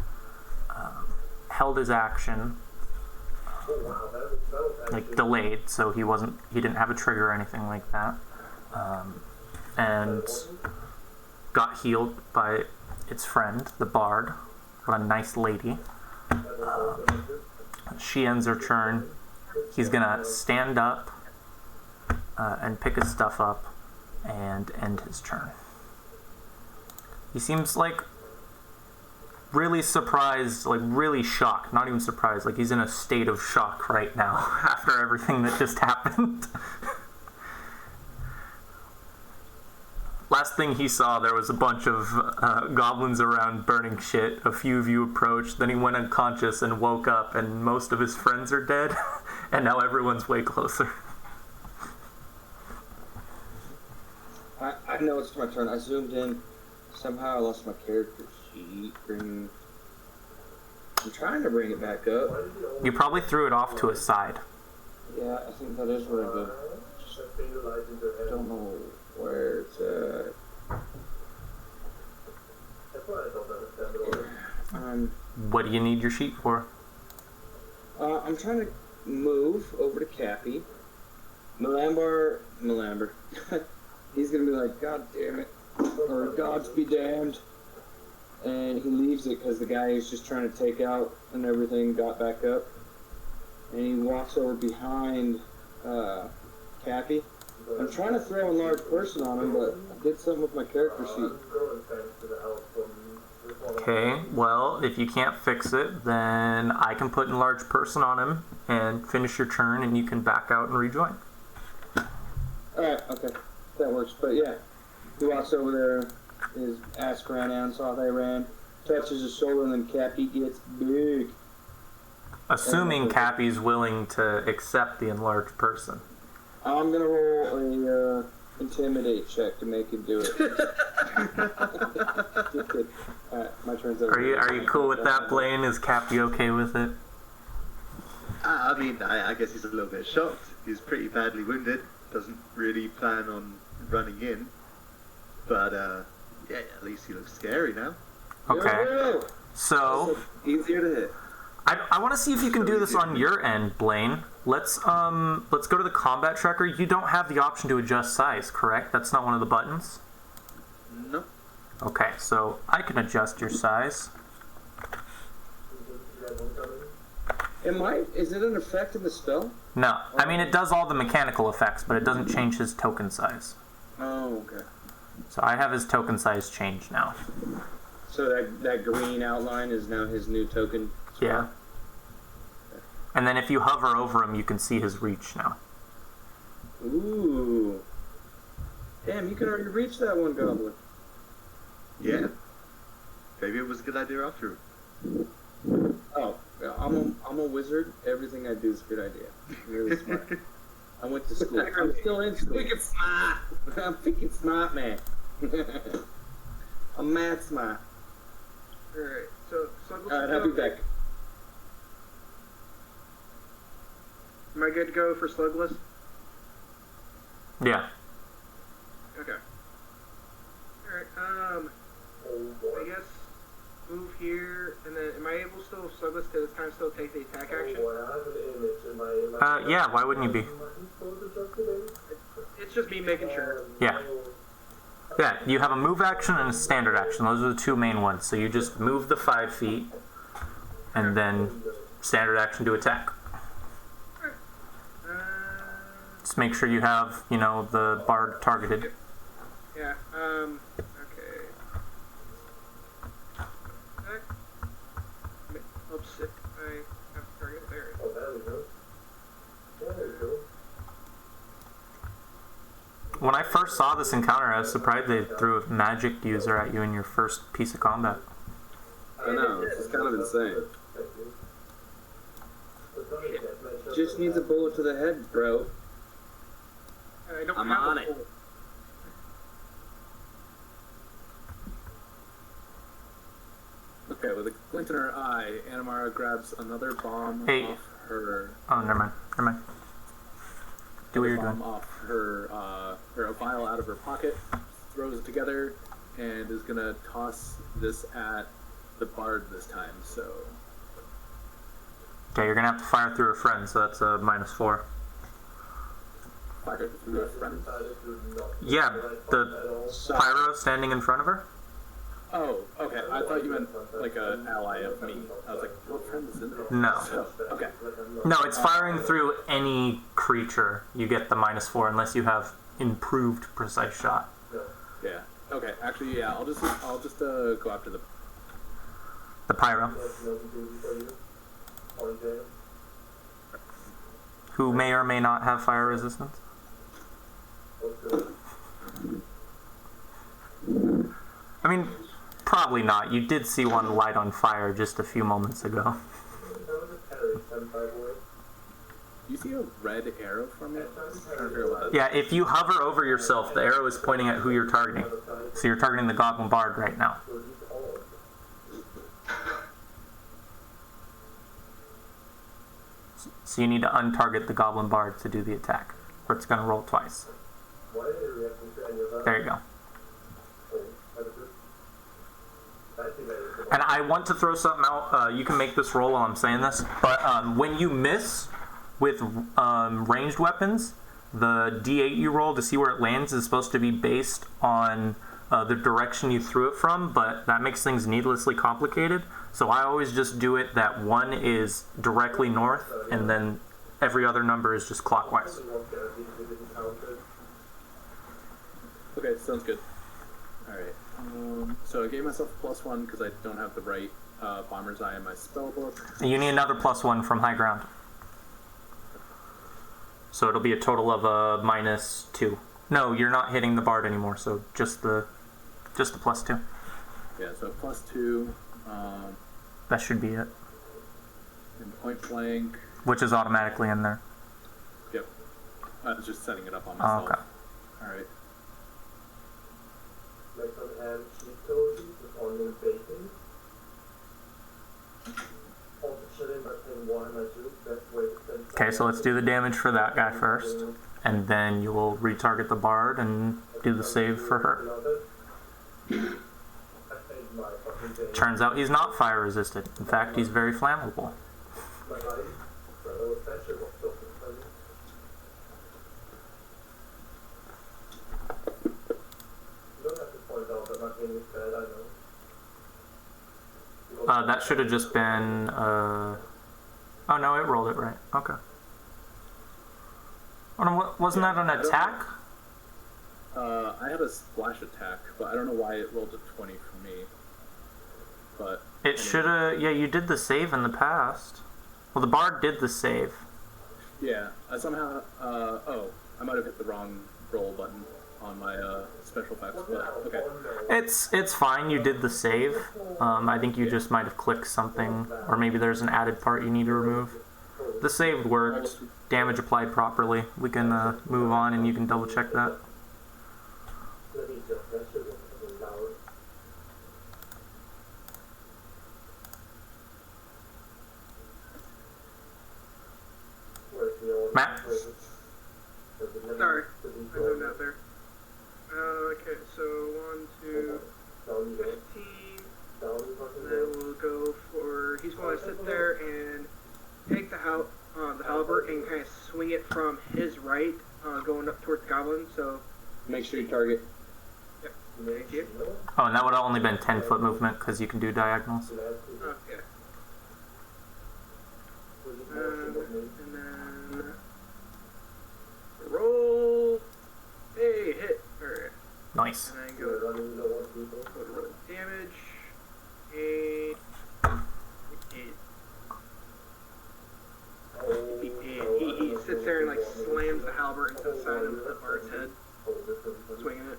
held his action, like delayed, so he didn't have a trigger or anything like that, and got healed by its friend, the Bard. What a nice lady. She ends her turn. He's gonna stand up and pick his stuff up and end his turn. He seems like really surprised, like really shocked, not even surprised, like he's in a state of shock right now after everything that just happened. Last thing he saw, there was a bunch of goblins around burning shit. A few of you approached, then he went unconscious and woke up, and most of his friends are dead, and now everyone's way closer. I know it's my turn. I zoomed in. Somehow I lost my character sheet. I'm trying to bring it back up. You probably threw it off to a side. Yeah, I think that is where I did. Just don't know where it's at. What do you need your sheet for? I'm trying to move over to Cappy. Milamber. He's gonna be like, God damn it. Or Gods be damned. And he leaves it because the guy he's just trying to take out and everything got back up. And he walks over behind Cappy. I'm trying to throw a large person on him, but I did something with my character sheet. Okay, well, if you can't fix it, then I can put enlarged person on him and finish your turn, and you can back out and rejoin. Alright, okay. That works. But yeah, he walks over there, his ass ran out, saw they ran, touches his shoulder, and then Cappy gets big. Assuming Cappy's willing to accept the enlarged person. I'm gonna roll a intimidate check to make him do it. Just kidding. Alright, my turn's over. Are you cool with that, Blaine? Is Cappy okay with it? I mean, I guess he's a little bit shocked. He's pretty badly wounded. Doesn't really plan on running in. But, yeah, at least he looks scary now. Okay. So, Easier to hit. I want to see if you can do this on your end, Blaine. Let's go to the combat tracker. You don't have the option to adjust size, correct? That's not one of the buttons? Nope. Okay, so I can adjust your size. Is it an effect in the spell? No, I mean it does all the mechanical effects, but it doesn't change his token size. Oh, okay. So I have his token size changed now. So that green outline is now his new token? Yeah. And then if you hover over him, you can see his reach now. Ooh. Damn, you can already reach that one goblin. Yeah. Maybe it was a good idea after all. Oh, yeah, I'm a wizard. Everything I do is a good idea. I'm really smart. I went to school. I'm still in school. Freaking smart. I'm freaking smart, man. I'm mad smart. Alright, so Alright, I'll be back. Am I good to go for Slugless? Yeah. Okay. Alright, I guess move here, and then am I able still Slugless to this time still take the attack action? Yeah, why wouldn't you be? It's just me making sure. Yeah. Yeah, you have a move action and a standard action. Those are the two main ones. So you just move the 5 feet, and then standard action to attack. Just make sure you have, the bard targeted. Yeah, okay. Oops, I have to target there. Oh, there we go. There we go. When I first saw this encounter, I was surprised they threw a magic user at you in your first piece of combat. I know, this is kind of insane. Just needs a bullet to the head, bro. I don't I'm have on a it. bullet. Okay, with a glint in her eye, Animara grabs another bomb off her. Oh, never mind. Do what you're bomb doing. off her, or a vial out of her pocket, throws it together, and is gonna toss this at the bard this time. So Okay, you're gonna have to fire through her friend, so that's a -4. fire through a friend. Yeah, the pyro standing in front of her? Oh, okay. I thought you meant like an ally of me. I was like, what friend is in there? No. So, okay. No, it's firing through any creature. You get the -4 unless you have improved precise shot. Yeah. Okay. Actually, yeah. I'll just go after The pyro, who may or may not have fire resistance. I mean, probably not. You did see one light on fire just a few moments ago. You see a red arrow from it? I'm trying to figure out what Yeah, if you hover over yourself, the arrow is pointing at who you're targeting. So you're targeting the Goblin Bard right now. So you need to untarget the Goblin Bard to do the attack, or it's going to roll twice. There you go. And I want to throw something out. You can make this roll while I'm saying this. But when you miss with ranged weapons, the D8 you roll to see where it lands is supposed to be based on the direction you threw it from, but that makes things needlessly complicated. So I always just do it that one is directly north, and then every other number is just clockwise. Okay, sounds good. Alright. So I gave myself a +1 because I don't have the right Bomber's Eye in my spell book. You need another +1 from high ground. So it'll be a total of a -2. No, you're not hitting the bard anymore, so just the +2. Yeah, so +2. That should be it. And point blank. Which is automatically in there. Yep. I was just setting it up on myself. Okay. Alright. Next one, add cheese toast with onion bacon. Also chilling but in water my soup. Best way to spend. Okay, so let's do the damage for that guy first. And then you will retarget the bard and do the save for her. Turns out he's not fire resistant. In fact, he's very flammable. That should have just been, oh no, it rolled it right. Okay. Oh, no, wasn't that an attack? I had a splash attack, but I don't know why it rolled a 20 for me. But it should have, yeah, you did the save in the past. Well, the bard did the save. Yeah, I somehow, oh, I might have hit the wrong roll button on my special effects, but okay. It's fine, you did the save. I think you just might have clicked something, or maybe there's an added part you need to remove. The save worked, damage applied properly. We can move on and you can double check that. Matt? Sorry, I zoned out there. Okay, so 1, 2, 15. And then we'll go for. He's going to sit there and take the halberd and kind of swing it from his right, going up towards the goblin. So Make sure you target. Yep. Thank you. Oh, and that would have only been 10-foot movement because you can do diagonals. Okay. And then roll. Hey, hit. Alright. Nice. And then go to roll damage. And he sits there and like slams the halberd into the side of the bard's head, swinging it.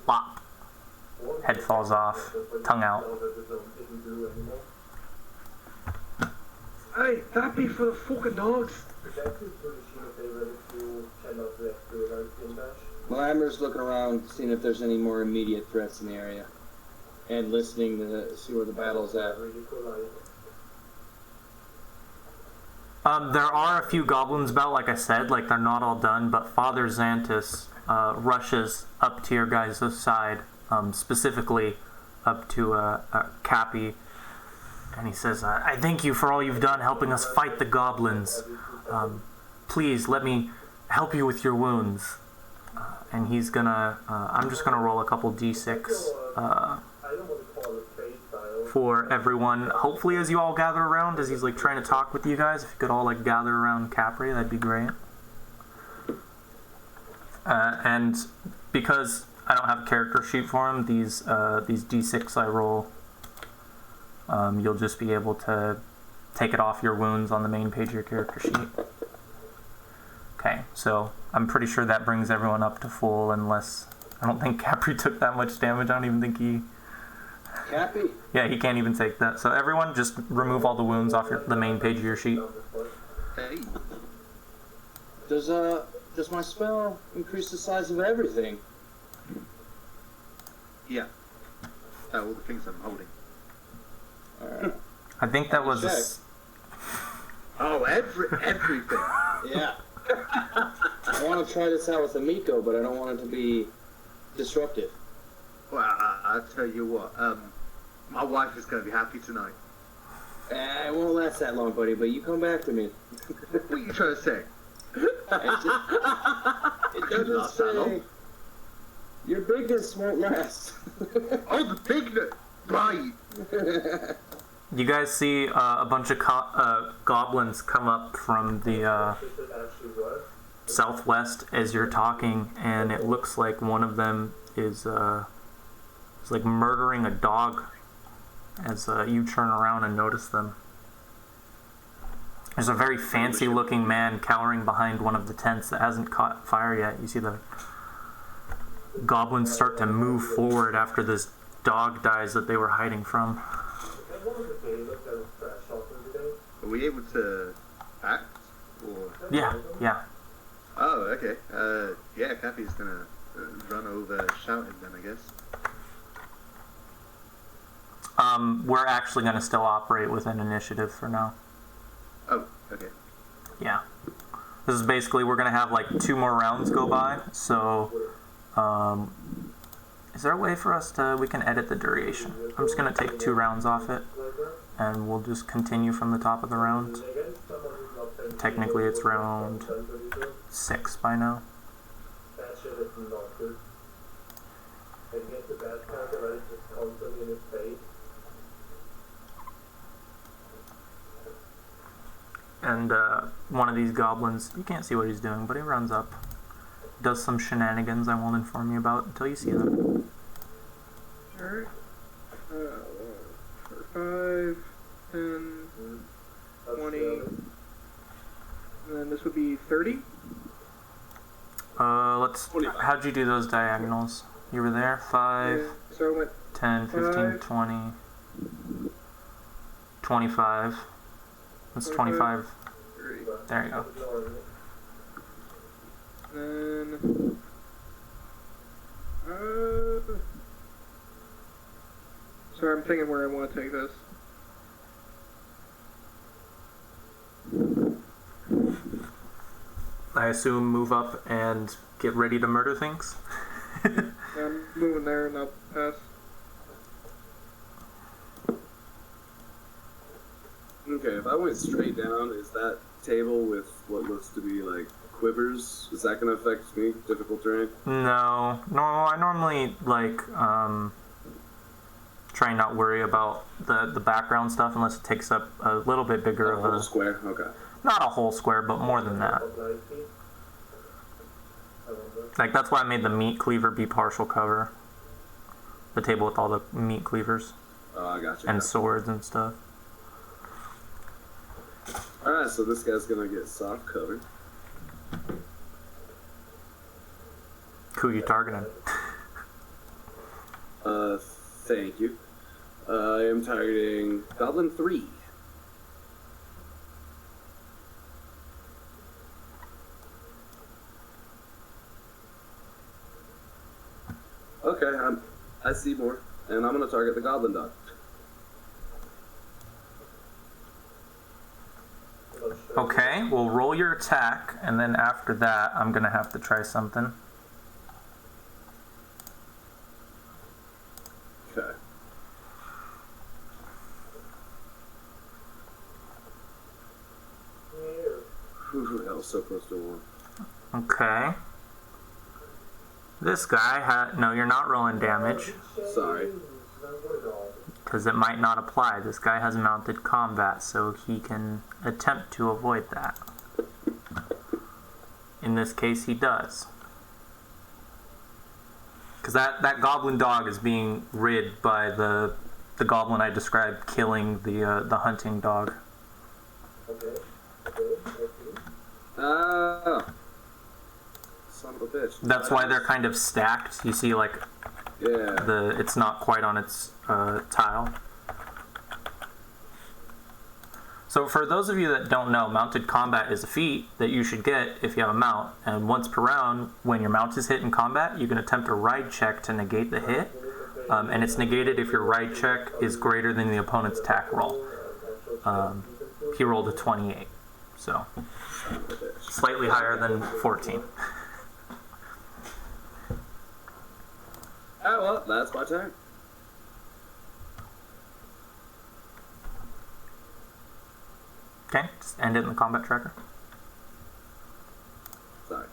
Lop. Head falls off. Tongue out. Hey, that be for the fucking dogs. Lammer's looking around, seeing if there's any more immediate threats in the area, and listening to see where the battle's at. There are a few goblins about, like I said, like they're not all done, but Father Xantus rushes up to your guys' side, specifically up to Cappy, and he says, I thank you for all you've done helping us fight the goblins. Please let me help you with your wounds. And he's gonna, I'm just gonna roll a couple d6 for everyone. Hopefully as you all gather around, as he's like trying to talk with you guys, if you could all like gather around Capri, that'd be great. And because I don't have a character sheet for him, these d6 I roll, you'll just be able to take it off your wounds on the main page of your character sheet. Okay, so I'm pretty sure that brings everyone up to full, unless I don't think Capri took that much damage. I don't even think he. Cappy? Yeah, he can't even take that. So everyone, just remove all the wounds off the main page of your sheet. Hey. Does my spell increase the size of everything? Yeah. All the things I'm holding. Alright. I think that was. Oh, everything. Yeah. I want to try this out with Amico, but I don't want it to be disruptive. Well, I'll tell you what. My wife is going to be happy tonight. It won't last that long, buddy, but you come back to me. What are you trying to say? It doesn't say your bigness won't last. Oh, the bigness! Right! You guys see a bunch of goblins come up from the southwest as you're talking, and it looks like one of them is like murdering a dog as you turn around and notice them. There's a very fancy looking man cowering behind one of the tents that hasn't caught fire yet. You see the goblins start to move forward after this dog dies that they were hiding from. Are we able to act? Or... Yeah. Oh, okay. Yeah, Cappy's gonna run over shouting then, I guess. We're actually gonna still operate within initiative for now. Oh, okay. Yeah. This is basically, we're gonna have like 2 more rounds go by, so is there a way for us to, we can edit the duration? I'm just gonna take 2 rounds off it, and we'll just continue from the top of the round. Technically it's round 6 by now. That shit is not good. And he gets the bad character that is just constantly in his face. And one of these goblins, you can't see what he's doing, but he runs up, does some shenanigans I won't inform you about until you see them. Alright. 5, 10, 20, and then this would be 30. How'd you do those diagonals? You were there? 5, Yeah, so I went 10, 15, 5, 20, 25. That's 25. 30. There you go. Then, sorry, I'm thinking where I want to take this. I assume move up and get ready to murder things? I'm moving there and I'll pass. Okay, if I went straight down, is that table with what looks to be like quivers, is that going to affect me? Difficult terrain? No, I normally like try and not worry about the background stuff unless it takes up a little bit bigger of a square. Okay. Not a whole square, but more than that. Like that's why I made the meat cleaver be partial cover. The table with all the meat cleavers. Oh, I got you. And swords and stuff. Alright, so this guy's gonna get soft cover. Who you targeting? Thank you. I am targeting Goblin 3. Okay, I see more, and I'm gonna target the Goblin Dog. Okay, we'll roll your attack, and then after that, I'm gonna have to try something. Okay. Whew, that was so close to a 1. Okay. This guy no, you're not rolling damage. Sorry. Because it might not apply. This guy has mounted combat, so he can attempt to avoid that. In this case, he does. Because that goblin dog is being rid by the goblin I described killing the hunting dog. Son of a bitch. That's why they're kind of stacked. You see, like, yeah. It's not quite on its tile. So for those of you that don't know, mounted combat is a feat that you should get if you have a mount. And once per round, when your mount is hit in combat, you can attempt a ride check to negate the hit. And it's negated if your ride check is greater than the opponent's attack roll. He rolled a 28, so slightly higher than 14. Oh, well, that's my turn. Okay, just end it in the combat tracker. Sorry.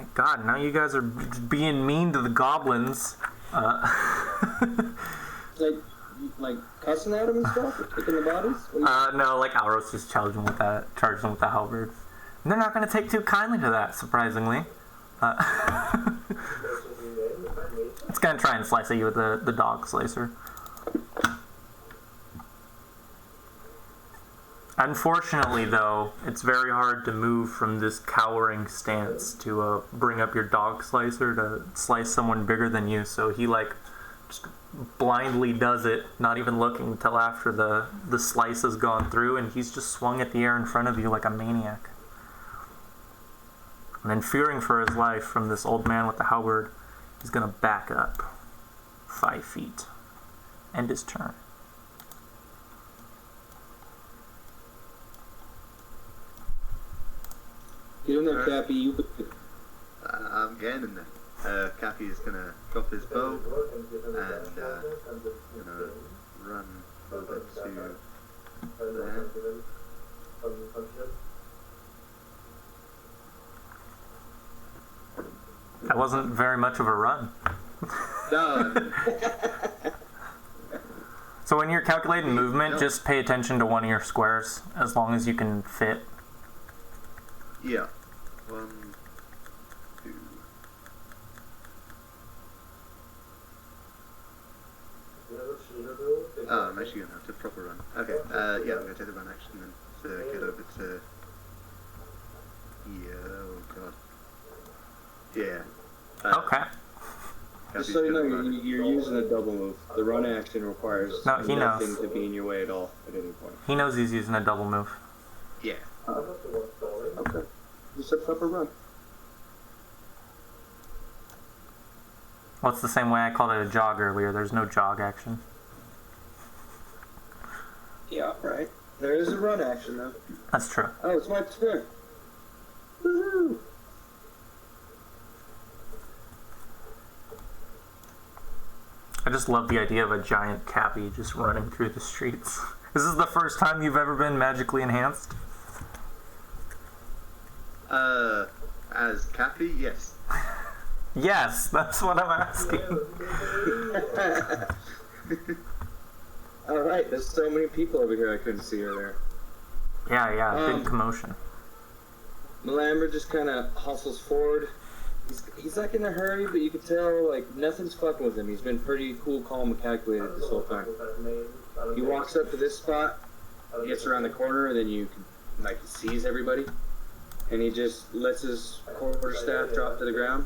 my god, now you guys are being mean to the goblins. Like cussing at him and stuff, or kicking the bodies? No, like Alros just charging with the halberd. And they're not going to take too kindly to that, surprisingly. It's going to try and slice at you with the dog slicer. Unfortunately, though, it's very hard to move from this cowering stance to bring up your dog slicer to slice someone bigger than you. So he just blindly does it, not even looking until after the slice has gone through, and he's just swung at the air in front of you like a maniac. And then, fearing for his life from this old man with the halberd, he's gonna back up 5 feet. End his turn. Get in there, Cappy. I'm getting in there. Cappy is gonna drop his bow and gonna run over to there. That wasn't very much of a run. No. So when you're calculating movement, just pay attention to one of your squares, as long as you can fit. Yeah. 1, 2. Oh, I'm actually gonna have to proper run. Okay. Yeah, I'm gonna take the run action then to get over to. Yeah. Oh god. Yeah. Okay. Just so you know, you're using a double move. The run action requires nothing to be in your way at all at any point. He knows he's using a double move. Yeah. Okay. Just set up a run. Well, it's the same way I called it a jog earlier. There's no jog action. Yeah, right. There is a run action, though. That's true. Oh, it's my turn. Woohoo! I just love the idea of a giant Cappy just running through the streets. This is the first time you've ever been magically enhanced? As Cappy, yes. Yes, that's what I'm asking. Alright, there's so many people over here I couldn't see earlier. Yeah, big commotion. Malamber just kind of hustles forward. He's like in a hurry, but you can tell like nothing's fucking with him. He's been pretty cool, calm, and calculated this whole time. He walks up to this spot, gets around the corner, and then you can he sees everybody, and he just lets his quarterstaff drop to the ground,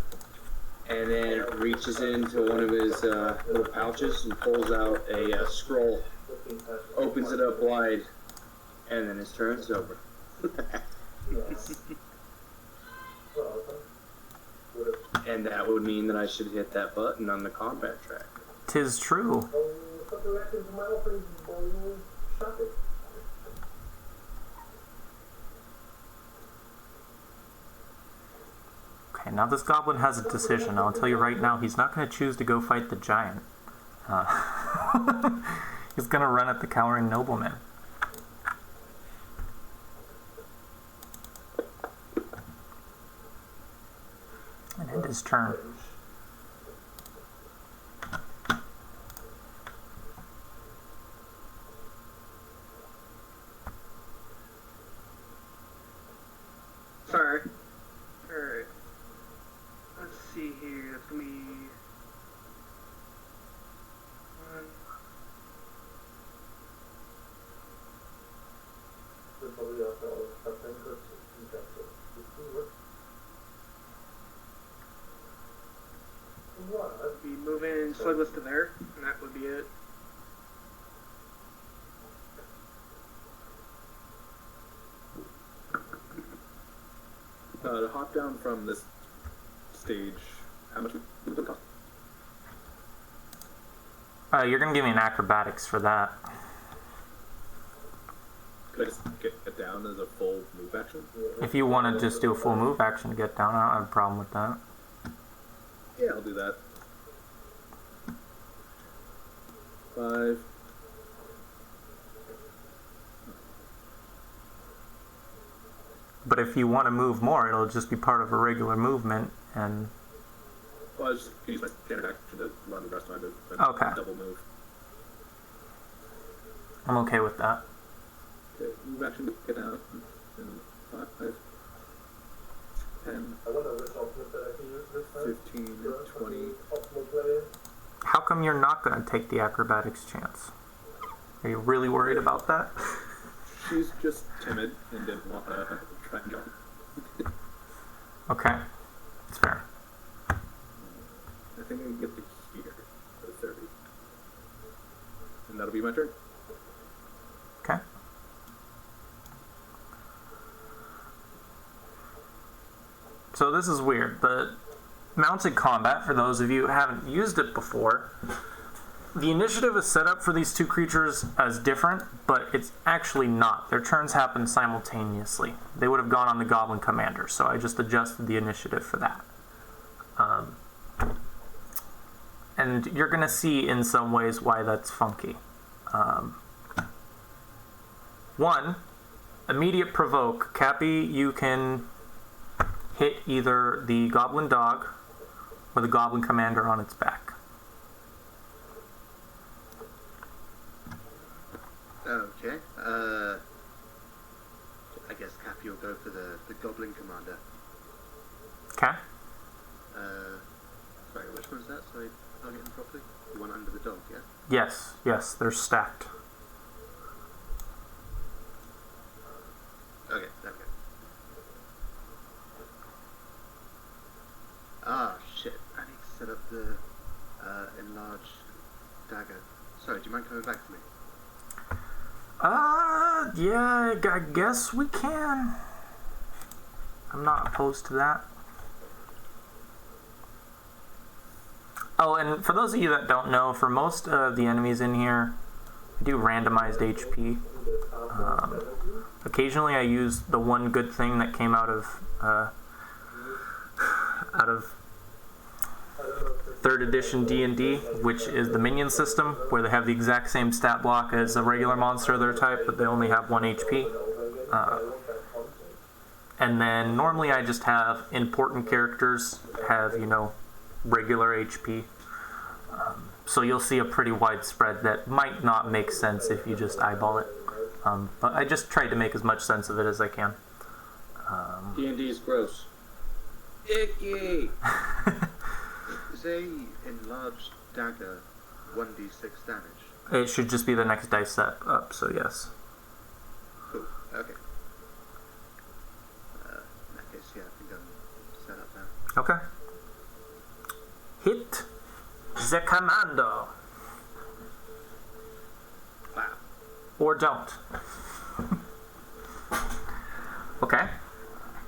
and then reaches into one of his little pouches and pulls out a scroll, opens it up wide, and then his turn's over. And that would mean that I should hit that button on the combat track. 'Tis true. Okay, now this goblin has a decision. I'll tell you right now, he's not going to choose to go fight the giant. He's going to run at the cowering nobleman. And end his turn. Sorry. Alright. Let's see here. It's gonna be... I'd be moving Slugless to there, and that would be it. To hop down from this stage, how much would it cost? You're going to give me an acrobatics for that. Could I just get down as a full move action? If you want to just do a full move action to get down, I don't have a problem with that. Yeah, I'll do that. 5. But if you want to move more, it'll just be part of a regular movement. and... Well, I was just going to use my standard action to run the rest of my move. Okay. Double move. I'm okay with that. Okay, move action, get out. And 5, 10, I wonder which ultimate that I can use this time. 15, 20. Optimal player. How come you're not going to take the acrobatics chance? Are you really worried about that? She's just timid and didn't want to try and jump. Okay. That's fair. I think I can get to here for 30. And that'll be my turn. Okay. So this is weird. The mounted combat, for those of you who haven't used it before, the initiative is set up for these two creatures as different, but it's actually not. Their turns happen simultaneously. They would have gone on the Goblin Commander, so I just adjusted the initiative for that. And you're going to see in some ways why that's funky. One, immediate provoke. Cappy, you can hit either the Goblin Dog or the Goblin Commander on its back. Okay. I guess Cappy will go for the Goblin Commander. Okay? Sorry, which one's that? Sorry, I'll get him properly. The one under the dog, yeah? Yes, they're stacked. Okay, there we go. Ah, shit. I need to set up the enlarged dagger. Sorry, do you mind coming back to me? Yeah, I guess we can. I'm not opposed to that. Oh, and for those of you that don't know, for most of the enemies in here, I do randomized HP. Occasionally I use the one good thing that came out of 3rd edition D&D, which is the minion system, where they have the exact same stat block as a regular monster of their type, but they only have 1 HP. And then normally I just have important characters have, regular HP. So you'll see a pretty wide spread that might not make sense if you just eyeball it. But I just tried to make as much sense of it as I can. D&D is gross. Icky! Is a enlarged dagger 1d6 damage? It should just be the next dice set up, so yes. Cool, okay. In that case, yeah, I think I'm set up now. Okay. Hit the commando. Wow. Or don't. Okay.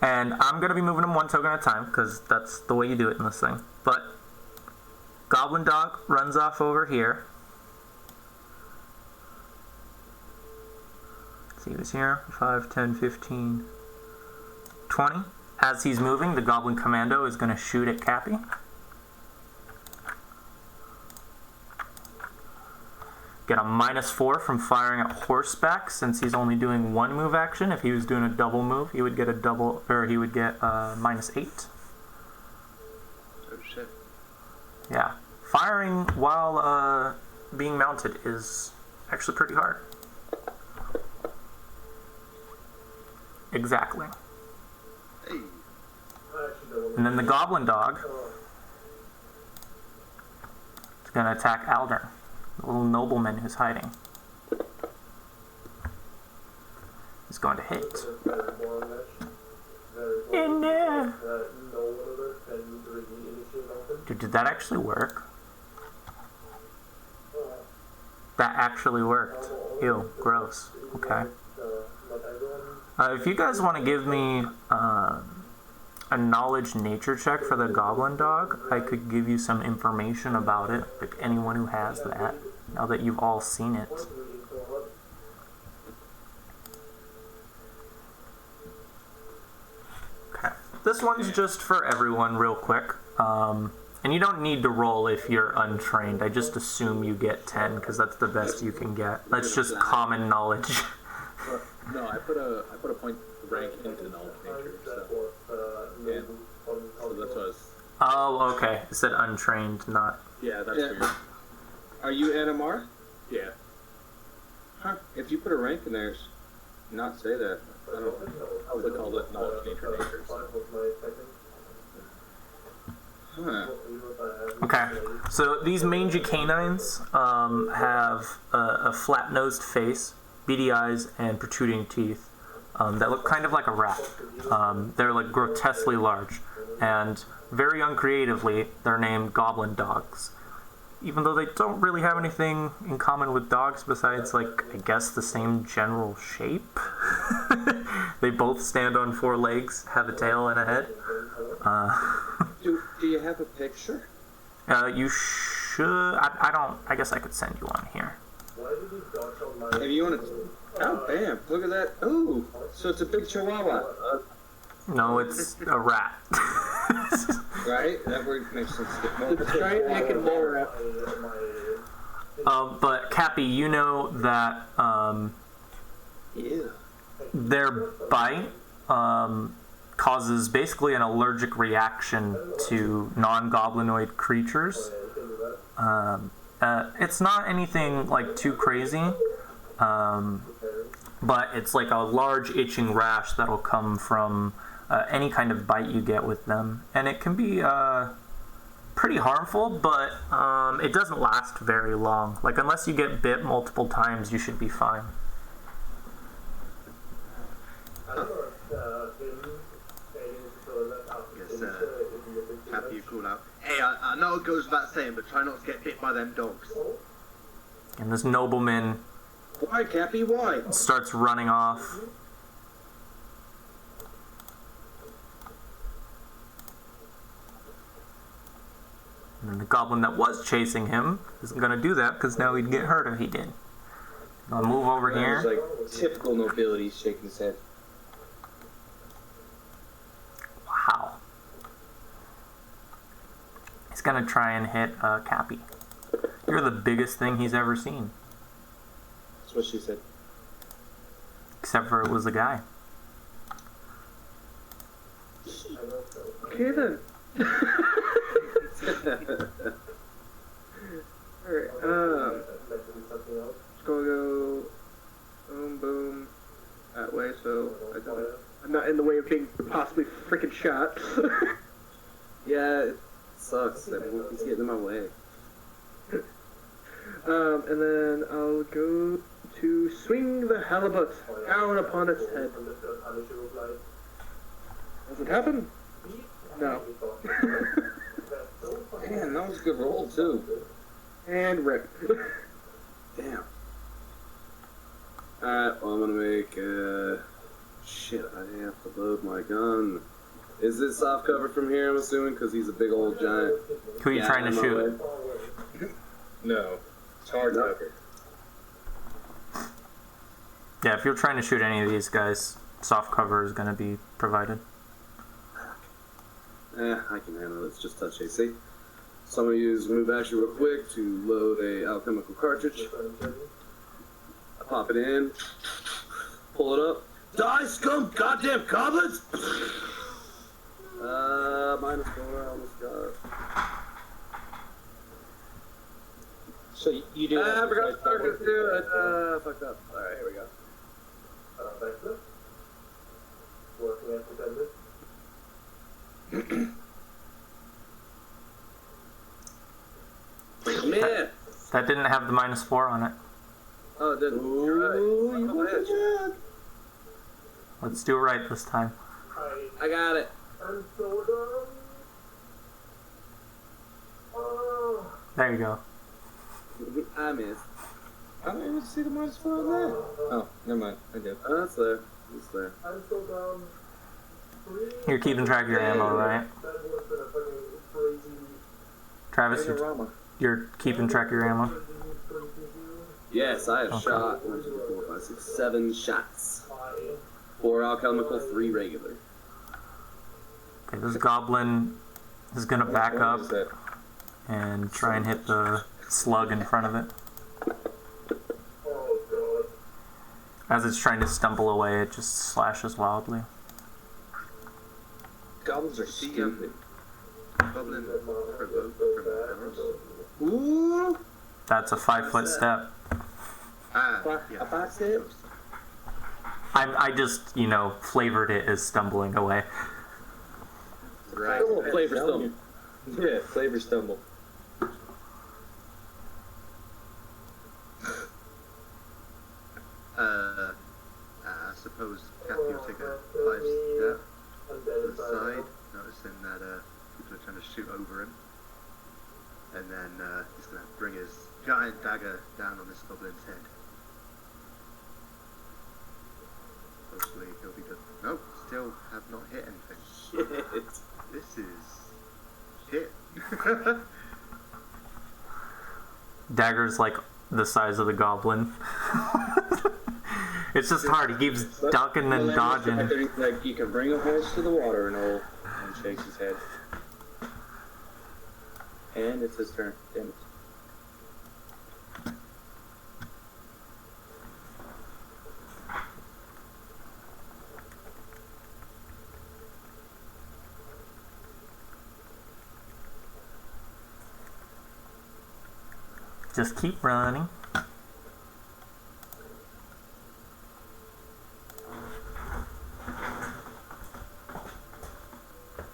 And I'm going to be moving them one token at a time, because that's the way you do it in this thing. But Goblin Dog runs off over here. Let's see, he was here. 5, 10, 15, 20. As he's moving, the Goblin Commando is going to shoot at Cappy. Get a -4 from firing at horseback, since he's only doing one move action. If he was doing a double move, he would get -8. Oh shit. Yeah. Firing while being mounted is actually pretty hard. Exactly. Hey. And then the Goblin Dog is going to attack Aldern, the little nobleman who's hiding. He's going to hit. In there! Dude, did that actually work? That actually worked. Ew, gross. Okay. If you guys want to give me a knowledge nature check for the Goblin Dog, I could give you some information about it, like anyone who has that, now that you've all seen it. Okay. This one's just for everyone real quick. And you don't need to roll if you're untrained. I just assume you get 10, because that's the best you can get. That's just common knowledge. No, I put a point rank into knowledge nature, so yeah. So that's what I was Oh, okay. It said untrained, not... Yeah, that's Yeah. weird. Are you NMR? Yeah. Huh. If you put a rank in there, not say that. I don't know. I would call it knowledge nature nature. Huh. Okay, so these mangy canines have a flat-nosed face, beady eyes, and protruding teeth that look kind of like a rat. They're like grotesquely large, and very uncreatively, they're named goblin dogs. Even though they don't really have anything in common with dogs besides, like, I guess the same general shape. They both stand on 4 legs, have a tail and a head. Do you have a picture? You should... I guess I could send you one here. If you want to... Oh, bam. Look at that. Ooh. So it's a big chihuahua. No, it's a rat. Right? That word makes sense. The giant naked mole rat. But, Cappy, you know that Ew. their bite causes basically an allergic reaction to non-goblinoid creatures. It's not anything like too crazy, but it's like a large itching rash that'll come from any kind of bite you get with them, and it can be pretty harmful, but it doesn't last very long. Like, unless you get bit multiple times, you should be fine. Happy you call out. Hey, I know it goes without saying, but try not to get bit by them dogs. And this nobleman Why, Cappy? Why? starts running off. And the goblin that was chasing him isn't going to do that because now he'd get hurt if he did. I'll move over That was here. like typical nobility shaking his head. Wow. He's going to try and hit Cappy. You're the biggest thing he's ever seen. That's what she said. Except for it was a guy. Okay then. Alright, just gonna go boom, boom, that way, so I'm not in the way of being possibly freaking shot. Yeah, it sucks. That monkey's getting in my way. And then I'll go to swing the halibut down upon its head. Does it happen? No. Man, that was a good roll, too. And rip. Damn. Alright, well, I'm gonna make, shit, I have to load my gun. Is it soft cover from here, I'm assuming? Because he's a big old giant. Who are you trying to in my shoot? way. No. It's hard cover. Yeah, if you're trying to shoot any of these guys, soft cover is going to be provided. I can handle it. It's just touch AC. So I'm going to use move action real quick to load a alchemical cartridge. I pop it in. Pull it up. Die, scum! Goddamn goblins! -4, I almost got. So you do. I forgot to start this too. Fucked up. Alright, here we go. Working at the tender. Man! That didn't have the -4 on it. Oh, it didn't. You're right. Let's do it right this time. I got it. I'm so dumb. Oh. There you go. I missed. I don't even see the -4 on that. Oh, never mind. I did. Oh, that's there. It's there. I'm so dumb. You're keeping track of your ammo, right? That would have been a fucking crazy. Travis, you're keeping track of your ammo? Yes, I have Okay. shot 1, 2, 3, 4, 5, 6, 7 shots. 4 alchemical, 3 regular. Okay, this goblin is going to back What up is that? and try and hit the slug in front of it. Oh god. As it's trying to stumble away, it just slashes wildly. Goblins are stupid. Goblin provoke from Eros. Ooh! That's a 5-foot step. Yeah. 5 steps. I just, flavored it as stumbling away. Right. Oh, flavor stumble. Yeah, flavor stumble. I suppose Kathy will take a 5 step to the side, noticing that people are trying to shoot over him. And then he's going to bring his giant dagger down on this goblin's head. Hopefully he'll be good. Nope, still have not hit anything. Shit. This is shit. Dagger's like the size of the goblin. It's just hard. He keeps ducking and dodging. Like you can bring a horse to the water and shakes his head. And it's his turn. Damn it. Just keep running.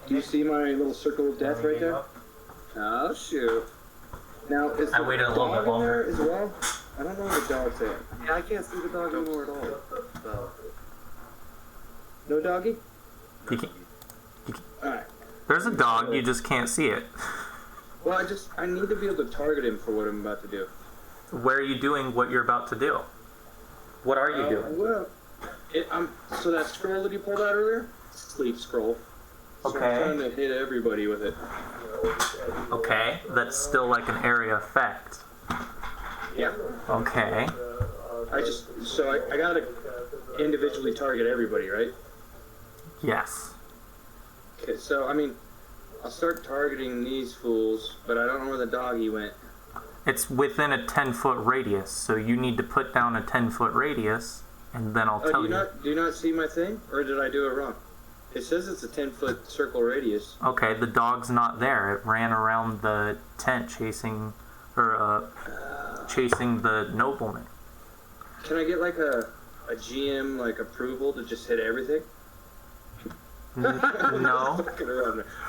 Do you see my little circle of death right there? Oh, shoot. Now, is I the waited a little dog bit in there longer. as well? I don't know where the dog's at. Yeah, I can't see the dog anymore at all. So, No doggy? You can, Alright. there's a dog, you just can't see it. Well, I need to be able to target him for what I'm about to do. Where are you doing what you're about to do? What are you doing? Well, so that scroll that you pulled out earlier? Sleep scroll. So Okay. I'm trying to hit everybody with it. Okay, that's still like an area effect. Yeah. Okay. I gotta individually target everybody, right? Yes. Okay, so, I'll start targeting these fools, but I don't know where the doggy went. It's within a 10-foot radius, so you need to put down a 10-foot radius, and then I'll tell you. Do you not see my thing? Or did I do it wrong? It says it's a 10-foot circle radius. Okay, the dog's not there. It ran around the tent chasing the nobleman. Can I get like a GM approval to just hit everything? No.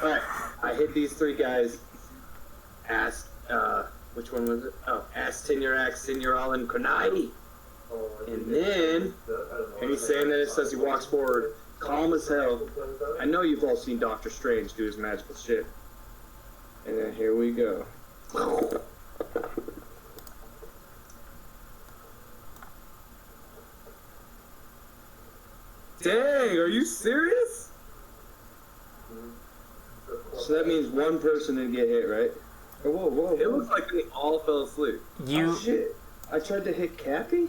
Alright, I hit these 3 guys. Which one was it? Oh, Ass Tinurax, Sinuralin, Konai. And then, and he's saying that as he walks forward, calm as hell. I know you've all seen Doctor Strange do his magical shit. And then here we go. Dang, are you serious? So that means one person didn't get hit, right? Oh, whoa. it looks like they all fell asleep. Oh, shit. I tried to hit Cappy?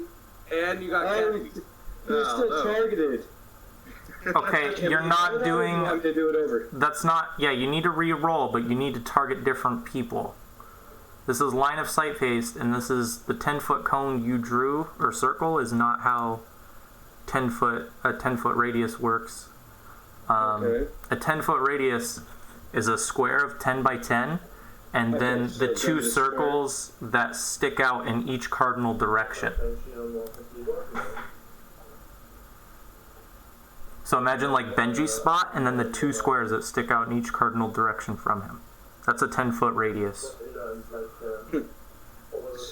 And you got Kathy. Who's still targeted? Okay, you're not doing. I'm to do it over. That's not. Yeah, you need to re-roll, but you need to target different people. This is line of sight based, and this is the 10-foot cone you drew or circle is not how a 10-foot radius works. Okay. A 10-foot radius is a square of 10 by 10, and then so the then 2 the circles that stick out in each cardinal direction. So imagine like Benji's spot, and then the 2 squares that stick out in each cardinal direction from him. That's a 10-foot radius.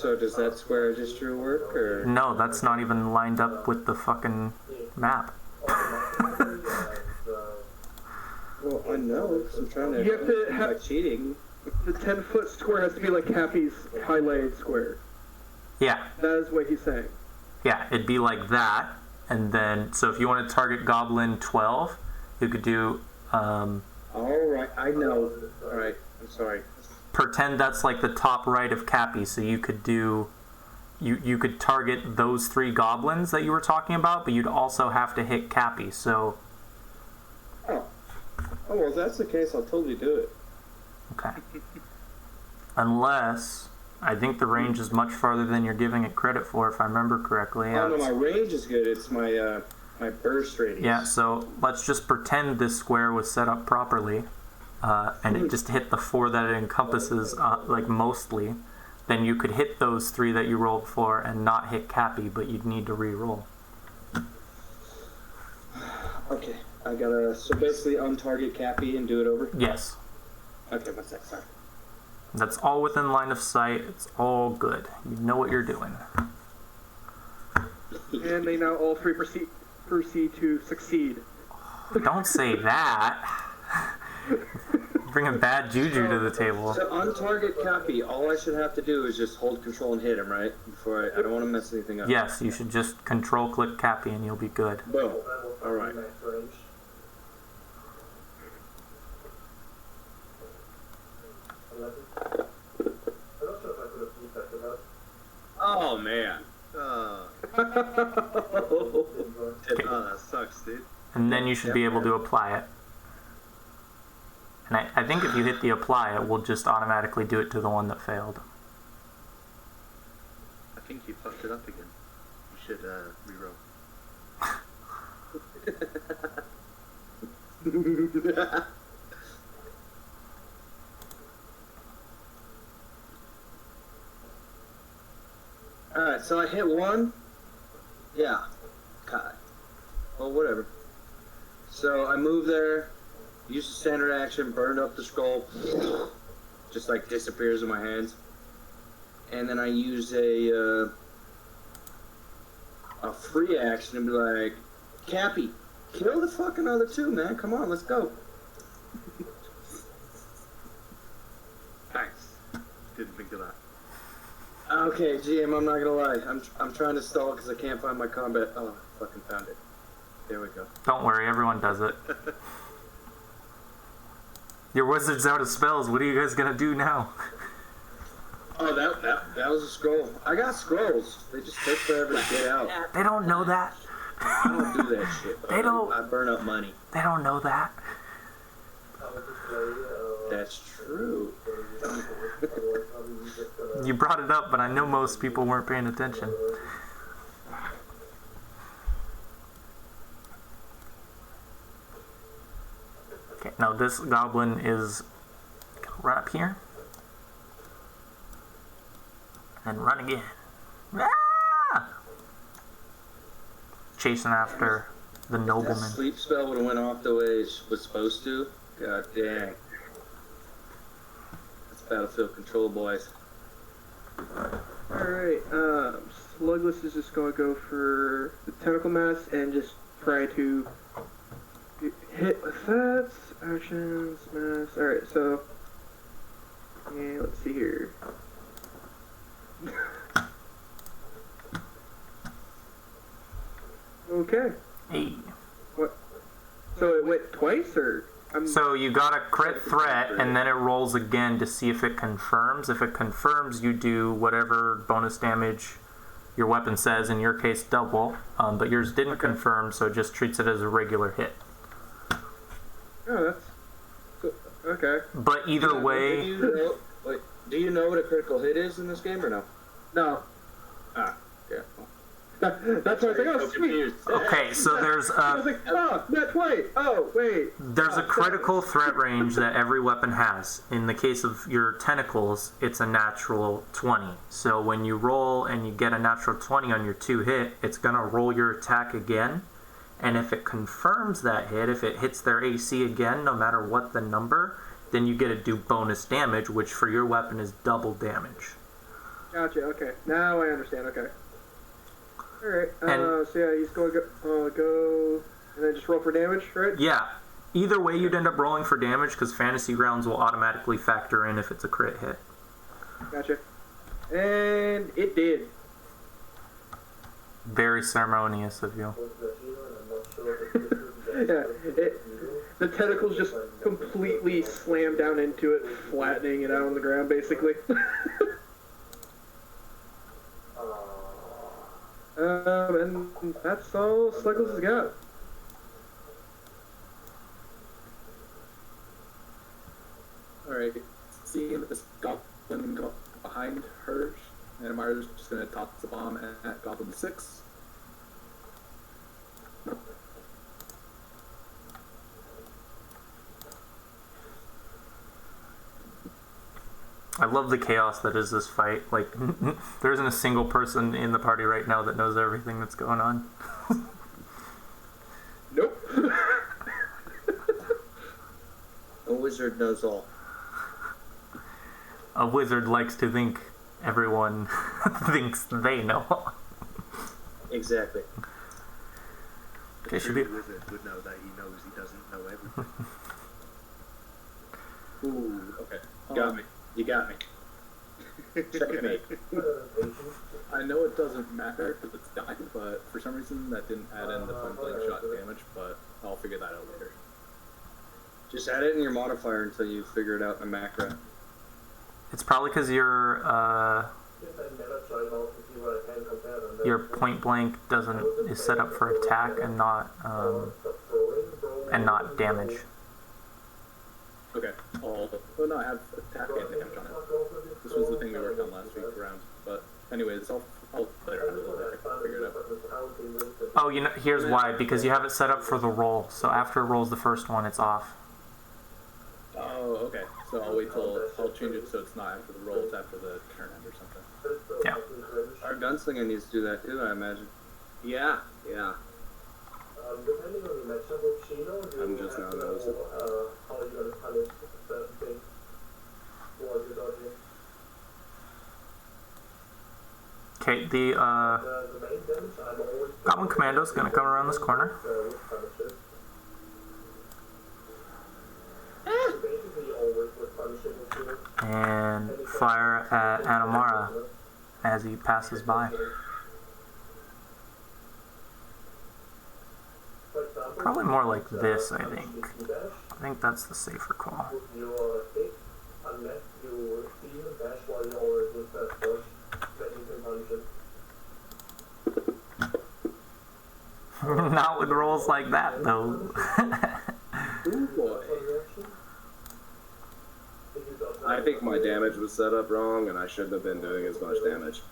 So does that square I just drew work, or? No, that's not even lined up with the fucking map. Well, I know, because I'm trying to. You have to by have cheating. the 10-foot square has to be like Cappy's highlighted square. Yeah, That is what he's saying. yeah, it'd be like that. And then, so if you want to target Goblin 12, you could do, Alright, I know. Alright, I'm sorry. pretend that's like the top right of Cappy, so you could do, you could target those 3 goblins that you were talking about, but you'd also have to hit Cappy, so, Oh, well, if that's the case, I'll totally do it. okay. Unless, I think the range is much farther than you're giving it credit for, if I remember correctly. Oh, no, my range is good. It's my burst radius. Yeah, so let's just pretend this square was set up properly. and it just hit the 4 that it encompasses, like mostly, then you could hit those 3 that you rolled for and not hit Cappy, but you'd need to re-roll. Okay, I gotta, so basically untarget Cappy and do it over? Yes. Okay, one sec, sorry. That's all within line of sight. It's all good. You know what you're doing. And they now all 3 proceed to succeed. Don't say that. Bringing bad juju to the table. So untarget Cappy, all I should have to do is just hold control and hit him, right? Before I don't want to mess anything up. Yes, you should just control click Cappy and you'll be good. Boom. Alright. Max range. I'm not sure if I could have detected that. Oh man. Oh, Okay. that sucks, dude. And then you should be able to apply it. And I think if you hit the apply, it will just automatically do it to the one that failed. I think you fucked it up again. You should reroll. Alright, so I hit 1. Yeah. God. Well, whatever. So I move there, use the standard action, burn up the skull, just like disappears in my hands. And then I use a free action and be like, Cappy, kill the fucking other 2, man. Come on, let's go. Thanks. Didn't think of that. Okay, GM, I'm not gonna lie. I'm trying to stall because I can't find my combat. Oh, I fucking found it. There we go. Don't worry, everyone does it. Your wizard's out of spells. What are you guys gonna do now? Oh, that was a scroll. I got scrolls. They just take forever to get out. They don't know that. I don't do that shit. They don't. I burn up money. They don't know that. That's true. You brought it up, but I know most people weren't paying attention. Okay, now this goblin is gonna run up here. And run again. Ah! Chasing after the That nobleman. sleep spell would have went off the way it was supposed to. God dang. That's battlefield control, boys. Alright, Slugless is just going to go for the tentacle mass and just try to hit with that. Actions, mass. Alright, so. Yeah, let's see here. Okay. Hey. What? So it went twice, or? So you got a crit threat, and then it rolls again to see if it confirms. If it confirms, you do whatever bonus damage your weapon says, in your case double, but yours didn't confirm, so it just treats it as a regular hit. Oh, that's... Cool. Okay. But either way... Do you know what a critical hit is in this game, or no? No. Ah, yeah. That's why I was like, oh, sweet. Okay, so there's I was like, oh, not quite. Oh, wait. There's a critical threat range that every weapon has. In the case of your tentacles, it's a natural 20. So when you roll and you get a natural 20 on your 2 hit, it's going to roll your attack again. And if it confirms that hit, if it hits their AC again, no matter what the number, then you get to do bonus damage, which for your weapon is double damage. Gotcha, okay. Now I understand, okay. Alright, And- so yeah, he's going to go and then just roll for damage, right? Yeah. Either way, you'd end up rolling for damage, because Fantasy Grounds will automatically factor in if it's a crit hit. Gotcha. And it did. Very ceremonious of you. Yeah, the tentacles just completely slam down into it, flattening it out on the ground, basically. And that's all Slugless has got. Alright, seeing this goblin go behind her, and Amara's just gonna toss the bomb at Goblin 6. I love the chaos that is this fight. Like, there isn't a single person in the party right now that knows everything that's going on. Nope. A wizard knows all. A wizard likes to think everyone thinks they know. Exactly. Okay, A should be. true wizard would know that he knows he doesn't know everything. Ooh, okay. Got me. You got me. Checkmate. I know it doesn't matter because it's dying, but for some reason that didn't add in the point blank shot damage, but I'll figure that out later. Just add it in your modifier until you figure it out in a macro. It's probably because your point blank is set up for attack and not damage. Okay. Oh no, I have attack and damage on it. This was the thing we worked on last week around. But anyways, I'll play around with it. I can figure it out. Oh, you know, here's why. Because you have it set up for the roll. So after it rolls the first one, it's off. Oh, okay. So I'll change it so it's not after the roll, it's after the turn end or something. Yeah. Our gunslinger needs to do that too, I imagine. Yeah, yeah. Depending on the matchup of Shino, I'm just now noticing. how you're going to punish certain things while you're dodging. Okay, the The main damage, I'm always Goblin Commando's gonna come around this corner. with punishes. So basically always with punishing with shield. and fire at Anamara as he passes by. For example, Probably more like this, I think. you dash I think that's the safer call. with your stick, unless you see him dash while you're already with that push, then you can punish it. Not with rolls like that, though. Ooh boy. I think my damage was set up wrong, and I shouldn't have been doing as much damage.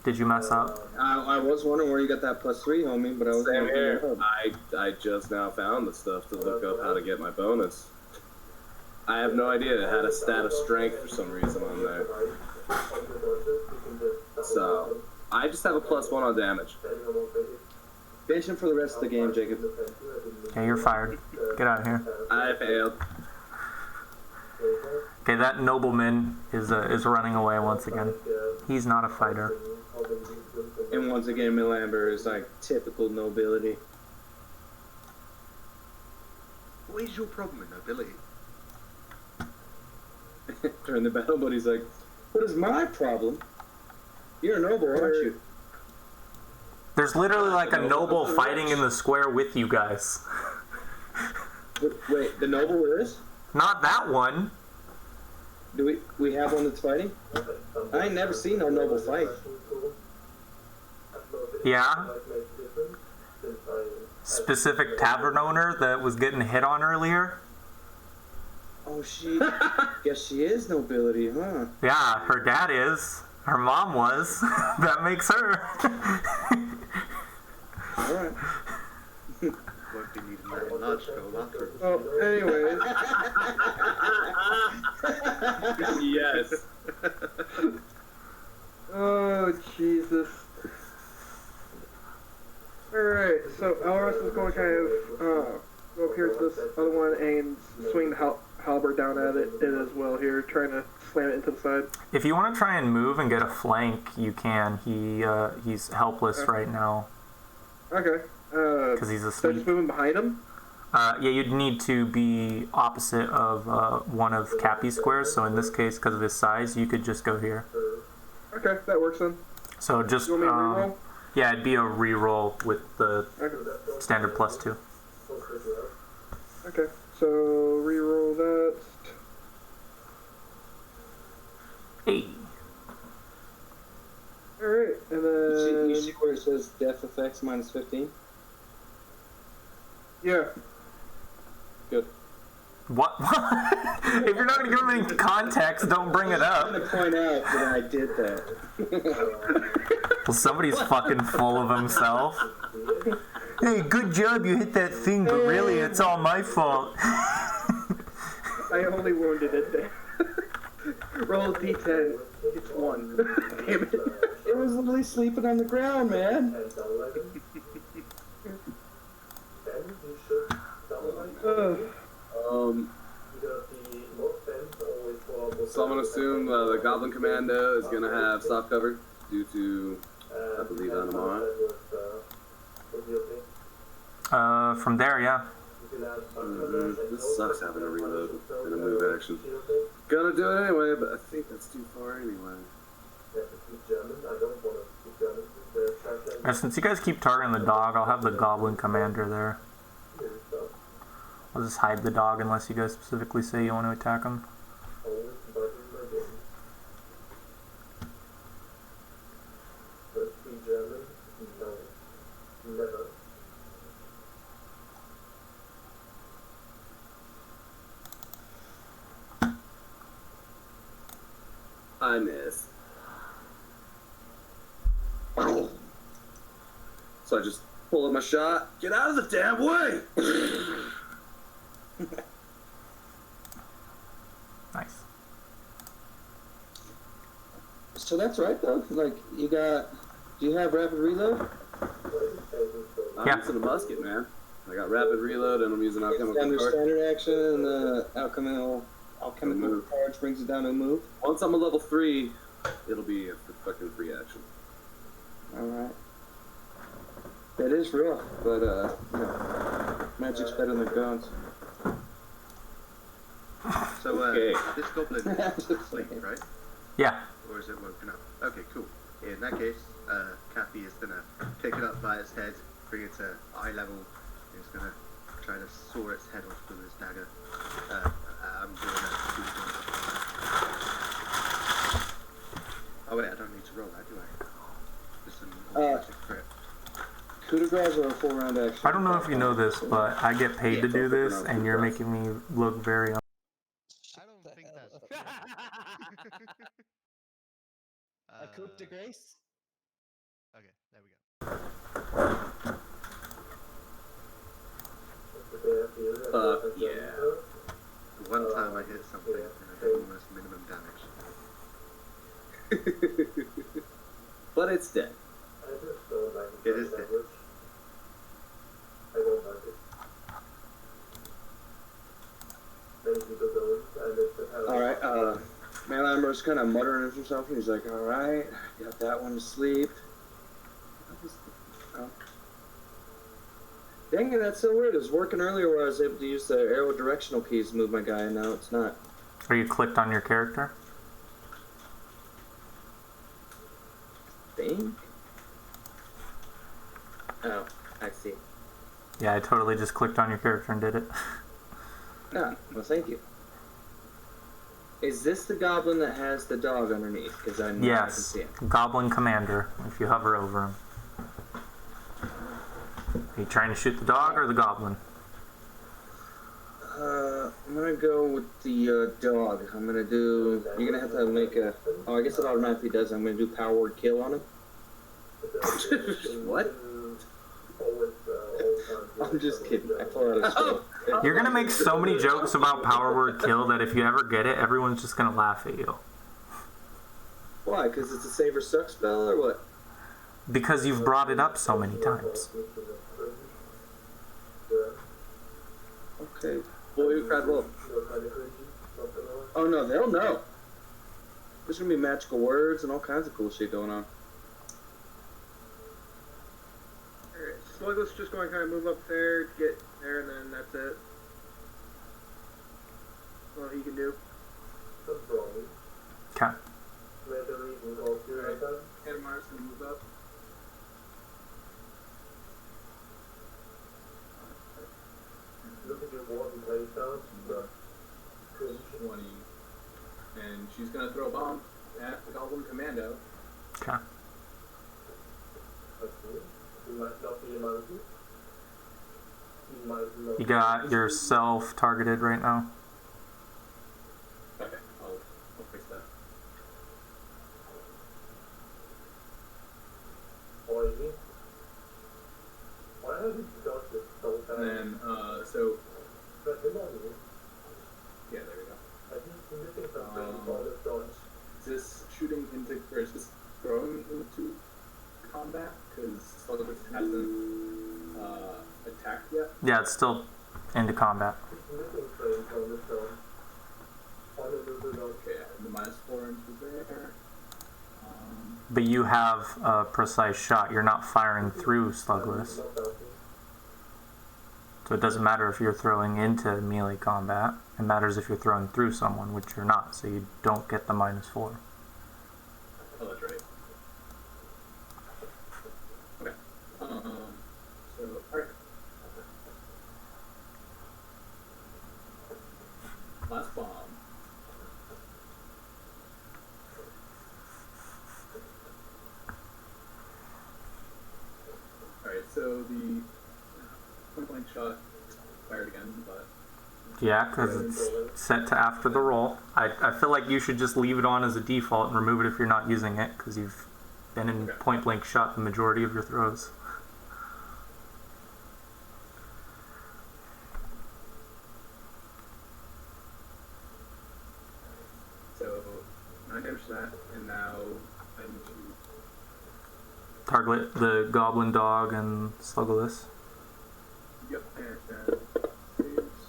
Did you mess up? I was wondering where you got that +3, homie, but I was Same here. I just now found the stuff to look up how to get my bonus. I have no idea. It had a stat of strength for some reason on there. So, I just have a +1 on damage. Bench him for the rest of the game, Jacob. Okay, you're fired. Get out of here. I failed. Okay, that nobleman is running away once again. He's not a fighter. And once again, Milamber is like typical nobility. What is your problem with nobility? During the battle, but he's like, what is my problem? You're a noble, aren't you? There's literally like a noble fighting in the square with you guys. Wait, the noble is? Not that one. Do we have one that's fighting? I ain't never seen no noble fight. Yeah. Specific tavern owner that was getting hit on earlier. Oh, guess she is nobility, huh? Yeah, her dad is. Her mom was. That makes her. Alright. Won't be needing very large to go after. Well, anyways. Yes. Oh, Jesus. Alright, so Elros is going to kind of go up here to this other one and swing the halberd down at it as well here, trying to slam it into the side. If you want to try and move and get a flank, you can. He's helpless right now. Okay. Because he's So asleep. just moving behind him? Yeah, you'd need to be opposite of one of Cappy's squares. So in this case, because of his size, you could just go here. Okay, that works then. So just You want me to reroll? yeah, it'd be a re-roll with the Okay. standard +2. Okay, so reroll that. 8. Alright, and You see then... where it says death effects -15? Yeah. Good. What? If you're not gonna give him any context, don't bring it I'm up. gonna point out that I did that. Well, somebody's fucking full of himself. Hey, good job, you hit that thing, but really, it's all my fault. I only wounded it there. Roll a d10. It's 1. Damn it. It was literally sleeping on the ground, man. And downloading. Then you should download. You got the most fence always for. So I'm gonna assume the Goblin Commando is gonna have soft cover due to, I believe, Anamara. From there, yeah. This sucks having a reload and a move action. Gonna do it anyway, but I think that's too far anyway. Since you guys keep targeting the dog, I'll have the Goblin Commander there. I'll just hide the dog unless you guys specifically say you want to attack him. I miss. So I just pull up my shot. Get out of the damn way! Nice. So that's right, though. Like, you got... Do you have rapid reload? I'm Yeah. using a musket, man. I got rapid reload and I'm using alchemical Standard charge. standard action, and the alchemical charge brings it down to a move. Once I'm a level 3, it'll be a fucking free action. Alright. That is rough, but, you know, magic's better than guns. So, Okay. this goblin is asleep, right? Yeah. Or is it woken up? Okay, cool. In that case, Kathy is gonna pick it up by its head, bring it to eye level, and is gonna try to saw its head off with his dagger. I'm doing that. Oh wait, I don't need to roll that, do I? Just an automatic crit. Coup de grace or a full round action? I don't know if you know this, but I get paid to do this, and you're making me look very... I don't think that's... A coup de grace? Okay, there we go. Yeah. One time I hit something and I did almost minimum damage. But it's dead. I just don't like It is dead. I don't like it. Many people don't. I miss the hell. Alright, Malamber's kind of muttering to himself, and he's like, alright, got that one to sleep. Oh. Dang it, that's so weird. It was working earlier where I was able to use the arrow directional keys to move my guy, and now it's not. Are you clicked on your character? Think? Oh, I see. Yeah, I totally just clicked on your character and did it. Ah, well, thank you. Is this the goblin that has the dog underneath? Because I know I can Yes. see him. Goblin Commander, if you hover over him. Are you trying to shoot the dog or the goblin? I'm gonna go with the dog. I'm gonna do. You're gonna have to make a. Oh, I guess it automatically does. I'm gonna do power word kill on him. What? I'm just kidding. I pull out a spell. You're gonna make so many jokes about power word kill that if you ever get it, everyone's just gonna laugh at you. Why? Because it's a save or suck spell, or what? Because you've brought it up so many times. Okay. Boy who cried wolf. Oh no, they'll know. There's gonna be magical words and all kinds of cool shit going on. Alright, Sluglet's just going to kind of move up there, get there, and then that's it. That's all he can do. Okay. Adamar's going to move up. Look at your warden play cards. 20. And she's gonna throw a bomb at the Goblin Commando. Okay. You might not be a monkey. You might not. You got yourself targeted right now. Okay, I'll fix that. Oily. Why have you got this so fast? And then, so, But him on you. yeah, there we go. I think you're missing something called a dodge. shooting into, or it's just throwing into combat? Because Sluggus hasn't attacked yet. Yeah, it's still into combat. Okay, and the -4 into there. But you have a precise shot. You're not firing through Slugless. So it doesn't matter if you're throwing into melee combat. It matters if you're throwing through someone, which you're not. So you don't get the -4. Oh, that's right. Okay. So, alright. Last bomb. Alright, so the point-blank shot fired again, but... Yeah, because it's set to after the roll. I feel like you should just leave it on as a default and remove it if you're not using it, because you've been in point-blank shot the majority of your throws. So, 9 damage to that, and now I need to... Target the Goblin Dog and Slugless. Yep, and saves.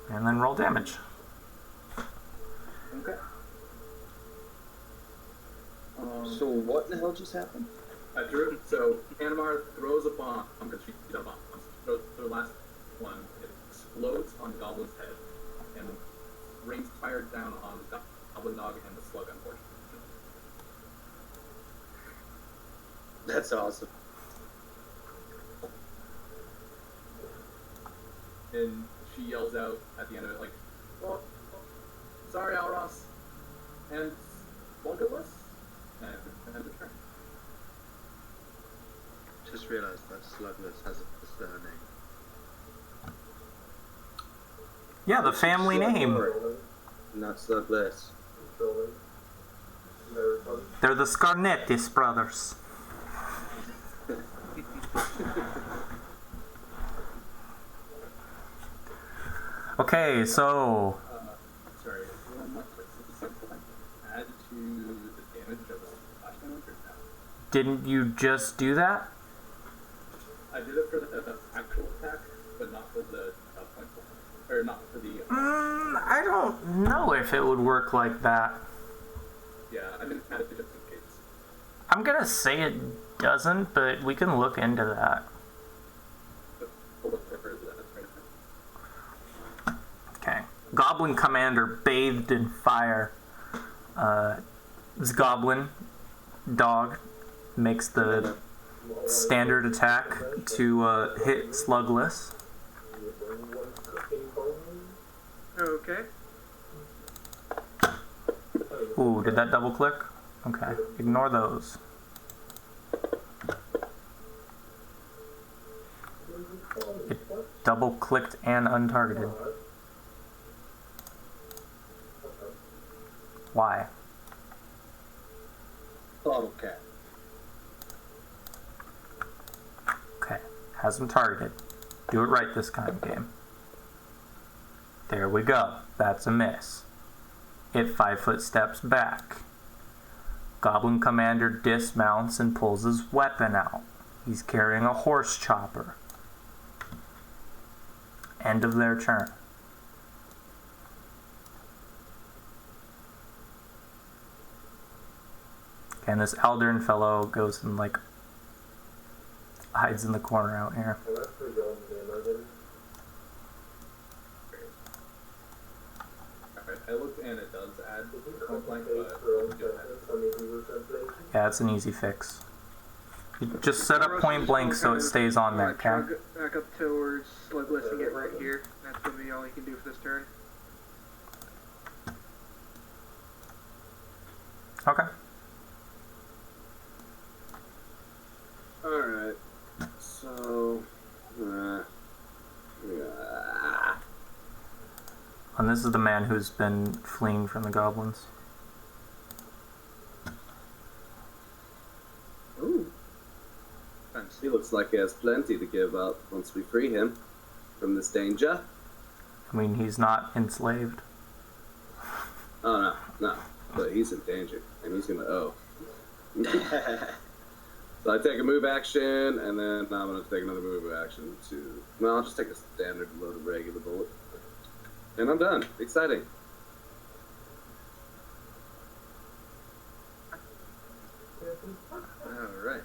And then roll damage. Okay. So what the hell just happened? I threw it. So Animar throws a bomb because she got bombs. Throws the last one. It explodes on the goblin's head and rains fire down on the goblin dog and the slug. Unfortunately, That's awesome. and she yells out at the end of it like, "Well, sorry, Alros, and Slugless." And the turn. Just realised that Slugless has a surname. Yeah, the family name. Not Slugless. They're the Scarnettis brothers. Okay, so Sorry, add to the damage of the splash damage or no? didn't you just do that? I did it for the actual attack, but not for the point blank. Or not for the... I don't know if it would work like that. yeah, I didn't add it just in case. I'm gonna say it doesn't, but we can look into that. But we'll look for that right now. Okay. Goblin Commander bathed in fire. This Goblin Dog makes the standard attack to hit Slugless. Okay. Ooh, did that double click? Okay, ignore those. It double clicked and untargeted. Why? Bottle cap. Okay, has him targeted. Do it right this time, game. There we go. That's a miss. It 5 foot steps back. Goblin Commander dismounts and pulls his weapon out. He's carrying a horse chopper. End of their turn. And this Aldern fellow goes and like hides in the corner out here. Alright, I looked and it does add point blank, but Yeah, it's an easy fix. You just set up point blank so it stays on there, okay? Back up towards Slugless and get right here. That's going to be all you can do for this turn. Okay. Alright. So... And this is the man who's been fleeing from the goblins. Ooh. He looks like he has plenty to give up once we free him from this danger. I mean, he's not enslaved. Oh, no. But he's in danger, and he's gonna So I take a move action, and then I'm gonna take another move action to... Well, I'll just take a standard loaded regular bullet. And I'm done. Exciting. Alright.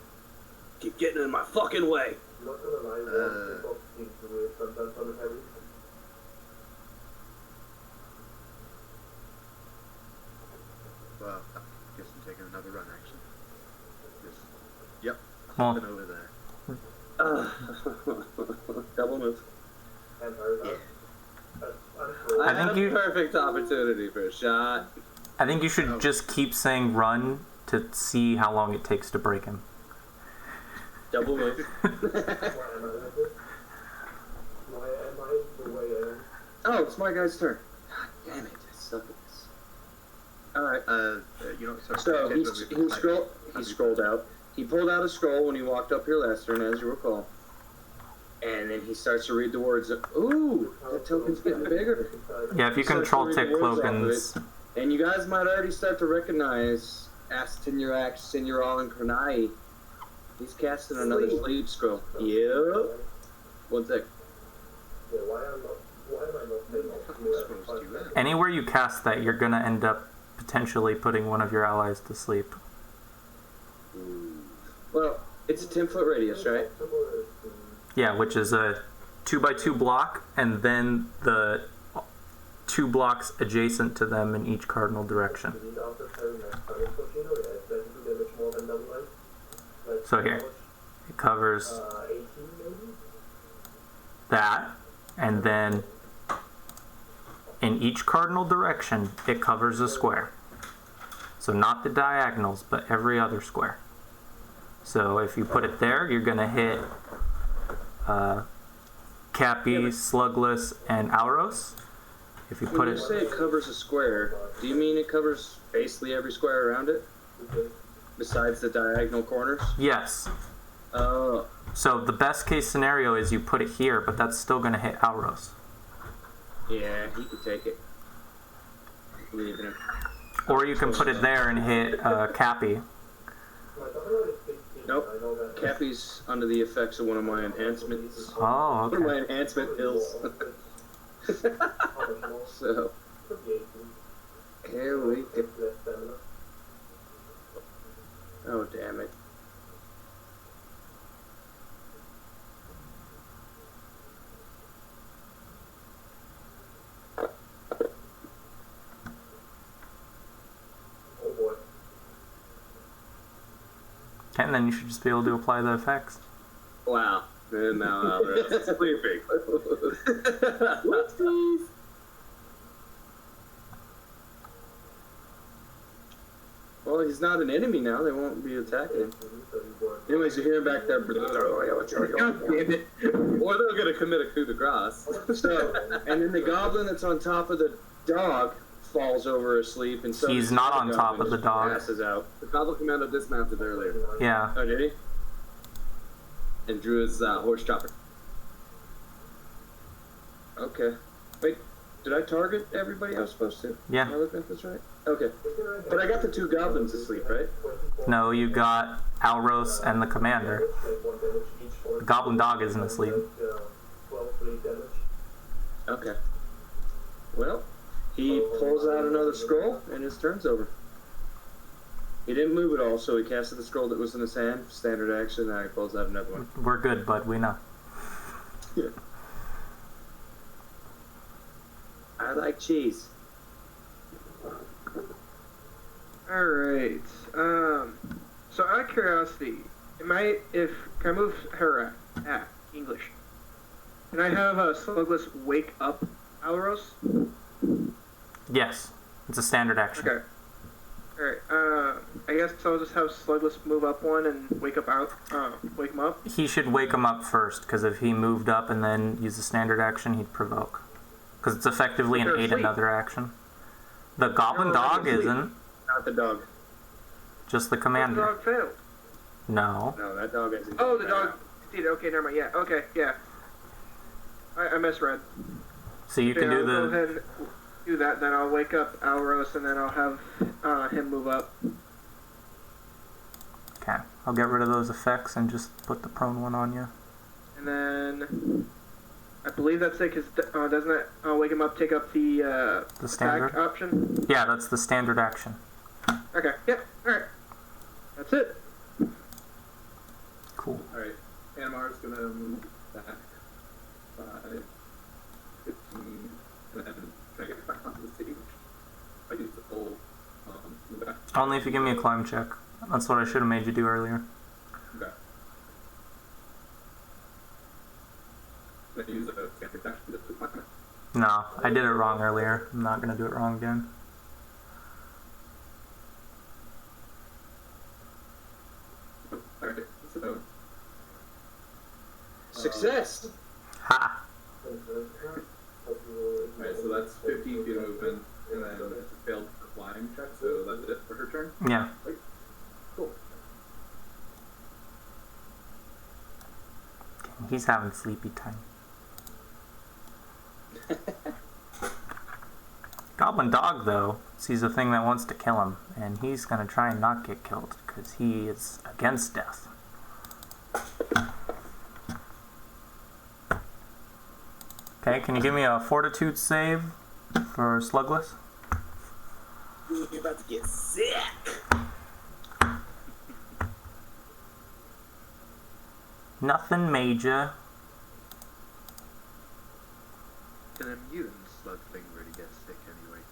Keep getting in my fucking way. Not gonna lie, the box seems to weird sometimes on the heavy. Well, I guess I'm taking another run action. Just, yep, Well- hopping over there. Double move. And hurry Yeah. up. I think had a you- perfect opportunity for a shot. I think you should just keep saying run to see how long it takes to break him. Double move. Why am I like this? Why am I the way I am? Oh, it's my guy's turn. God damn it, I suck at this. Alright. You know, sorry, So take over he scrolled out. He pulled out a scroll when he walked up here last turn, as you recall. And then he starts to read the words. Ooh, that token's getting bigger. Yeah, if you control tick tokens, And you guys might already start to recognize Astinurac, Sinural, and Kranai. He's casting another sleep scroll. Yep. 1 sec. Yeah, why am I not making scrolls do that? anywhere you cast that, you're gonna end up potentially putting one of your allies to sleep. Well, it's a 10-foot radius, right? Yeah, which is a 2x2 block, and then the 2 blocks adjacent to them in each cardinal direction. So here, it covers that, and then in each cardinal direction, it covers a square. So not the diagonals, but every other square. So if you put it there, you're gonna hit Cappy, Slugless, and Auros. If you put When you it, say it covers a square, do you mean it covers basically every square around it? Besides the diagonal corners? yes. Oh. So the best case scenario is you put it here, but that's still gonna hit Auros. Yeah, he could take it. Leaving him. Or you can put it there and hit Cappy. Nope. Cappy's under the effects of one of my enhancements. Oh, One of my okay. enhancement pills. So, here we go. Oh, damn it. Oh boy. And then you should just be able to apply the effects. Wow. And now Alvarez is sleeping. Whoopsies. Well, he's not an enemy now. They won't be attacking him. Anyways, you hear him back there. God damn it. Or they're going to commit a coup de grace. So, and then the goblin that's on top of the dog falls over asleep. And so He's not on top of the dog. Passes out. The goblin commando dismounted earlier. Yeah. Oh, did he? And drew his horse chopper. Okay. Wait, did I target everybody I was supposed to? Am I Yeah. looking at this right? Okay. But I got the 2 goblins asleep, right? No, you got Auros and the commander. The goblin dog isn't asleep. Okay. Well, he pulls out another scroll, and his turn's over. He didn't move at all, so he casted the scroll that was in his hand, standard action, and now he pulls out another one. We're good, bud. We know. I like cheese. Alright. So out of curiosity, can I move her English? Can I have a Slugless wake up Alros? Yes. It's a standard action. Okay. Alright, I guess I'll just have Slugless move up one and wake him up. He should wake him up first, because if he moved up and then used a standard action, he'd provoke. Because it's effectively an They're aid asleep. another action. The goblin No, dog they're asleep. isn't. Not the dog. Just the The commander. dog failed. No. No, that dog isn't. Oh, the dog did. Okay, never mind. Yeah, okay, yeah. I misread. So you can Yeah, do I'll go the... ahead and do that, then I'll wake up Alros, and then I'll have him move up. Okay, I'll get rid of those effects and just put the prone one on you. And then I believe that's it, because doesn't that wake him up, take up the standard attack option? Yeah, that's the standard action. Okay, yep, alright. That's it. Cool. Alright, Animar's gonna move back 5, 15, and then try to get back onto the stage. I use the full move back. Only if you give me a climb check. That's what I should have made you do earlier. Okay. Then I use a standard action just to climb it. No, I did it wrong earlier. I'm not going to do it wrong again. Alright, so... Success! Ha! Alright, so that's 15 feet of movement, and then it's a failed climb check, so that's it for her turn? Yeah. Cool. He's having sleepy time. Goblin Dog, though, sees a thing that wants to kill him, and he's going to try and not get killed, because he is against death. Okay, can you give me a fortitude save for Slugless? You're about to get sick. Nothing major. Can a mutant slug thing really get sick anyway?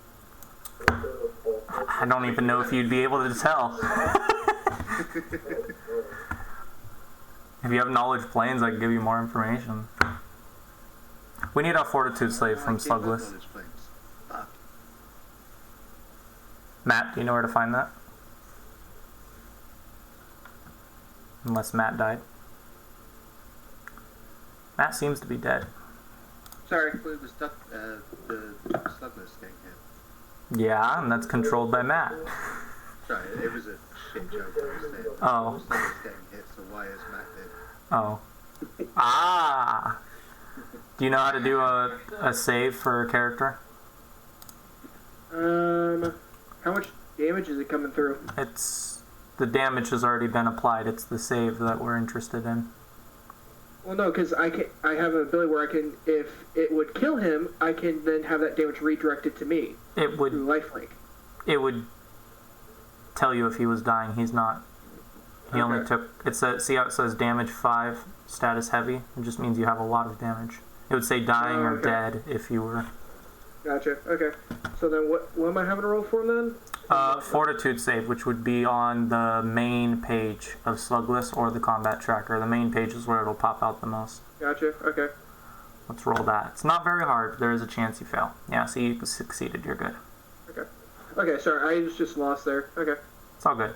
I don't even know if you'd be able to tell. If you have knowledge planes, I can give you more information. We need a fortitude save from Slugless. Matt, do you know where to find that? Unless Matt died. Matt seems to be dead. Sorry. Well, it was the slugless getting hit. Yeah, and that's controlled by Matt. Sorry, it was a shit joke I was saying. Oh. Slugless getting hit, so why is Matt dead? Oh. Ah! Do you know how to do a save for a character? How much damage is it coming through? It's... the damage has already been applied. It's the save that we're interested in. Well, no, because I have an ability where I can, if it would kill him, I can then have that damage redirected to me. It would... through lifelink. It would tell you if he was dying. He's not. He only took... it says, see how it says damage 5, status heavy? It just means you have a lot of damage. It would say dying or dead if you were... Gotcha, okay. So then what am I having to roll for then? Fortitude save, which would be on the main page of Slugless or the combat tracker. The main page is where it'll pop out the most. Gotcha, okay. Let's roll that. It's not very hard. There is a chance you fail. Yeah, see, you succeeded. You're good. Okay. Okay, sorry, I was just lost there. Okay. It's all good.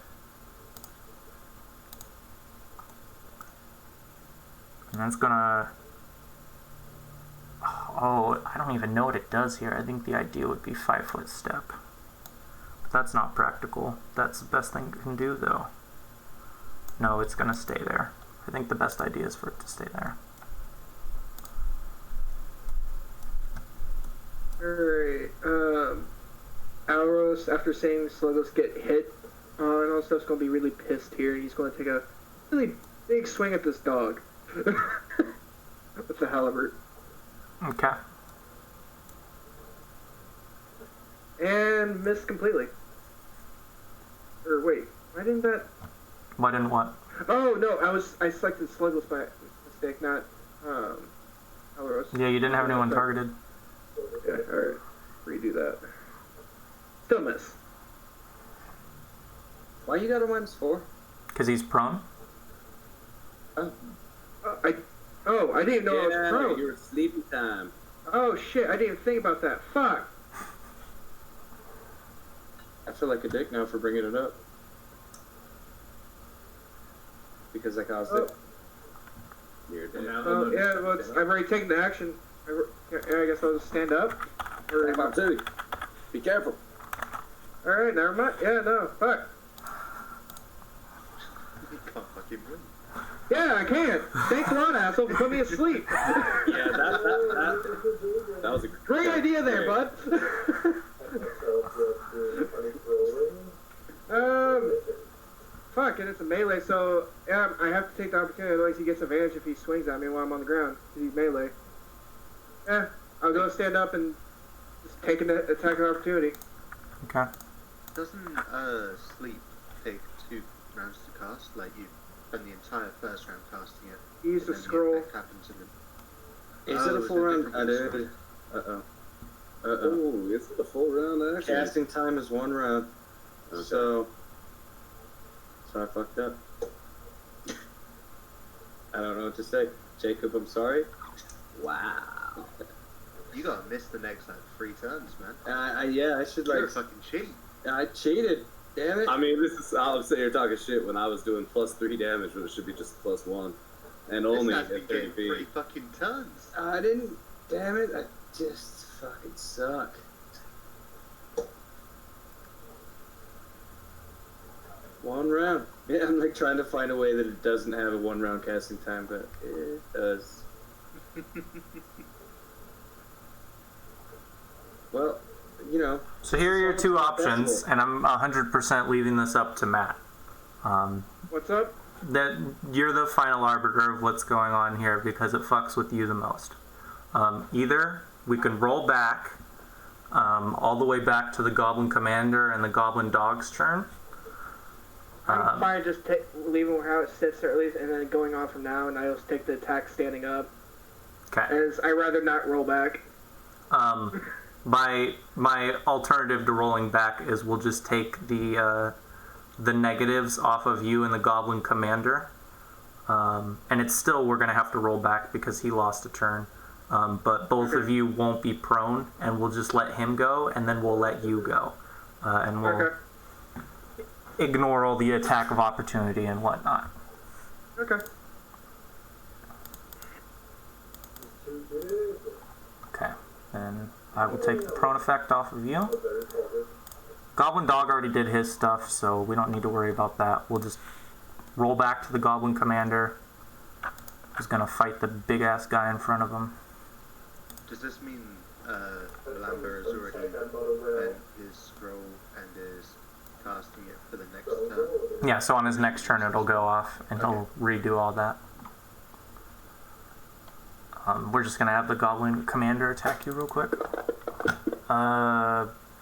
And that's gonna... oh, I don't even know what it does here. I think the idea would be 5-foot step. But that's not practical. That's the best thing it can do, though. No, it's gonna stay there. I think the best idea is for it to stay there. Alright, Alros, after saying Sluggles get hit, and all stuff's gonna be really pissed here, and he's gonna take a really big swing at this dog. With the halberd. Okay. And missed completely. Or wait, why didn't that... What and what? Oh, no, I selected Sluggles by mistake, not, Alros. Yeah, you didn't have anyone targeted. Yeah, alright. Redo that. Still miss. Why you got a -4? Because he's prone? Oh. I didn't even know I was prone. You're sleepy time. Oh shit, I didn't even think about that. Fuck. I feel like a dick now for bringing it up. Because I caused it. You're a dick. Oh, yeah, well, I've already taken the action. I guess I'll just stand up. Or about to. Be careful. Alright, never mind. Yeah, no, fuck. You can't fucking win. Yeah, I can. Thanks a lot, asshole, for putting me asleep. Yeah, that was a Great idea there, bud. Fuck, and it's a melee, so I have to take the opportunity, otherwise he gets advantage if he swings at me while I'm on the ground, because he's melee. Yeah, I'll go stand up and just take an attack of opportunity. Okay. Doesn't sleep take 2 rounds to cast? Like you spend the entire first round casting it. Use the and then scroll. The effect happens in the... Is it a full round? Uh-oh. Oh, is it a full round, actually? Casting time is 1 round. Okay. So I fucked up. I don't know what to say. Jacob, I'm sorry. Wow. You gotta miss the next like 3 turns, man. I should You're a like. fucking cheat. I cheated. Damn it. I mean, I'm sitting here talking shit when I was doing +3 damage when it should be just +1. And only This has at been 30 getting feet. 3 fucking turns. I didn't. Damn it. I just fucking suck. One round. Yeah, I'm like trying to find a way that it doesn't have a 1 round casting time, but it does. Well, you know. So here are your 2 options, and I'm 100% leaving this up to Matt. What's up? That you're the final arbiter of what's going on here because it fucks with you the most. Either we can roll back all the way back to the Goblin Commander and the Goblin Dog's turn. I'm fine just leaving how it sits, or at least, and then going on from now, and I just take the attack standing up. Okay. As I rather not roll back. My alternative to rolling back is we'll just take the negatives off of you and the Goblin Commander, and it's still we're gonna have to roll back because he lost a turn. But both of you won't be prone, and we'll just let him go, and then we'll let you go, and we'll ignore all the attack of opportunity and whatnot. Okay. Okay, then I will take the prone effect off of you. Goblin Dog already did his stuff, so we don't need to worry about that. We'll just roll back to the Goblin Commander, who's gonna fight the big-ass guy in front of him. Does this mean Lambert has already bent his scroll and is casting it for the next turn? Yeah, so on his next turn it'll go off, and he'll redo all that. We're just gonna have the Goblin Commander attack you real quick.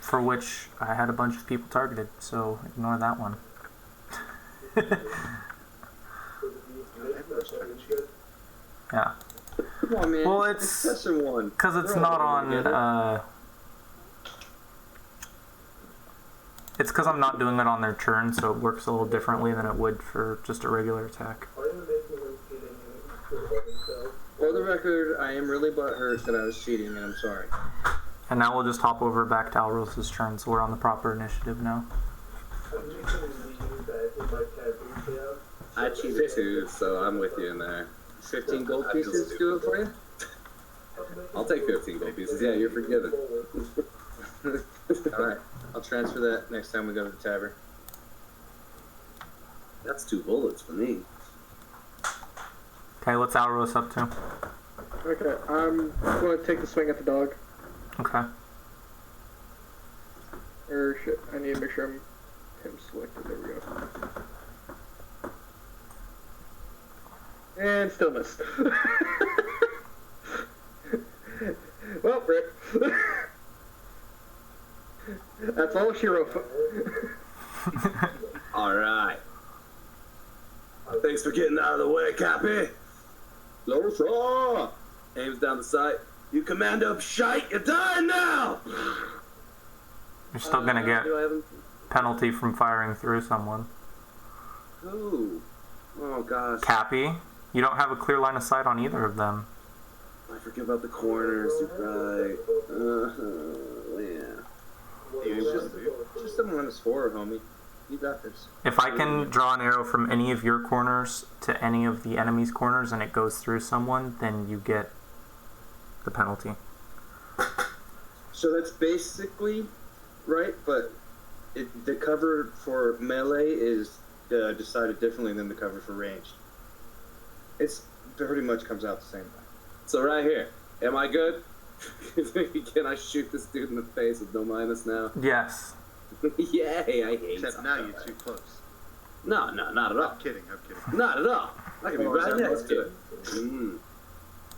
For which I had a bunch of people targeted, so ignore that one. Yeah. Come on, man. Well, it's session 1. because it's not on. It's because I'm not doing it on their turn, so it works a little differently than it would for just a regular attack. For the record, I am really butthurt that I was cheating, and I'm sorry. And now we'll just hop over back to Alros's turn, so we're on the proper initiative now. I cheated too, so I'm with you in there. 15 gold pieces do it for you? I'll take 15 gold pieces. Yeah, you're forgiven. Alright, I'll transfer that next time we go to the tavern. That's 2 bullets for me. Okay, what's Alros up to? Okay, I'm going to take the swing at the dog. Okay. Or shit, I need to make sure I'm him selected. There we go. And still missed. Well, Rick. That's all she wrote. Alright. Thanks for getting out of the way, Cappy. Low throw. Aims down the sight. You commando shite, you're dying now! You're still gonna get Do I have penalty from firing through someone. Who? Oh, gosh. Cappy, you don't have a clear line of sight on either of them. I forget about the corners, you're right. Yeah. Just a -4, homie. You got this. If I can draw an arrow from any of your corners to any of the enemy's corners and it goes through someone, then you get the penalty. So that's basically right, but the cover for melee is decided differently than the cover for ranged. It's pretty much comes out the same way. So right here, am I good? Can I shoot this dude in the face with no minus now? Yes. Yay, I hate Except now you're too close. No, not at all. I'm kidding. Not at all. I can be right next to it.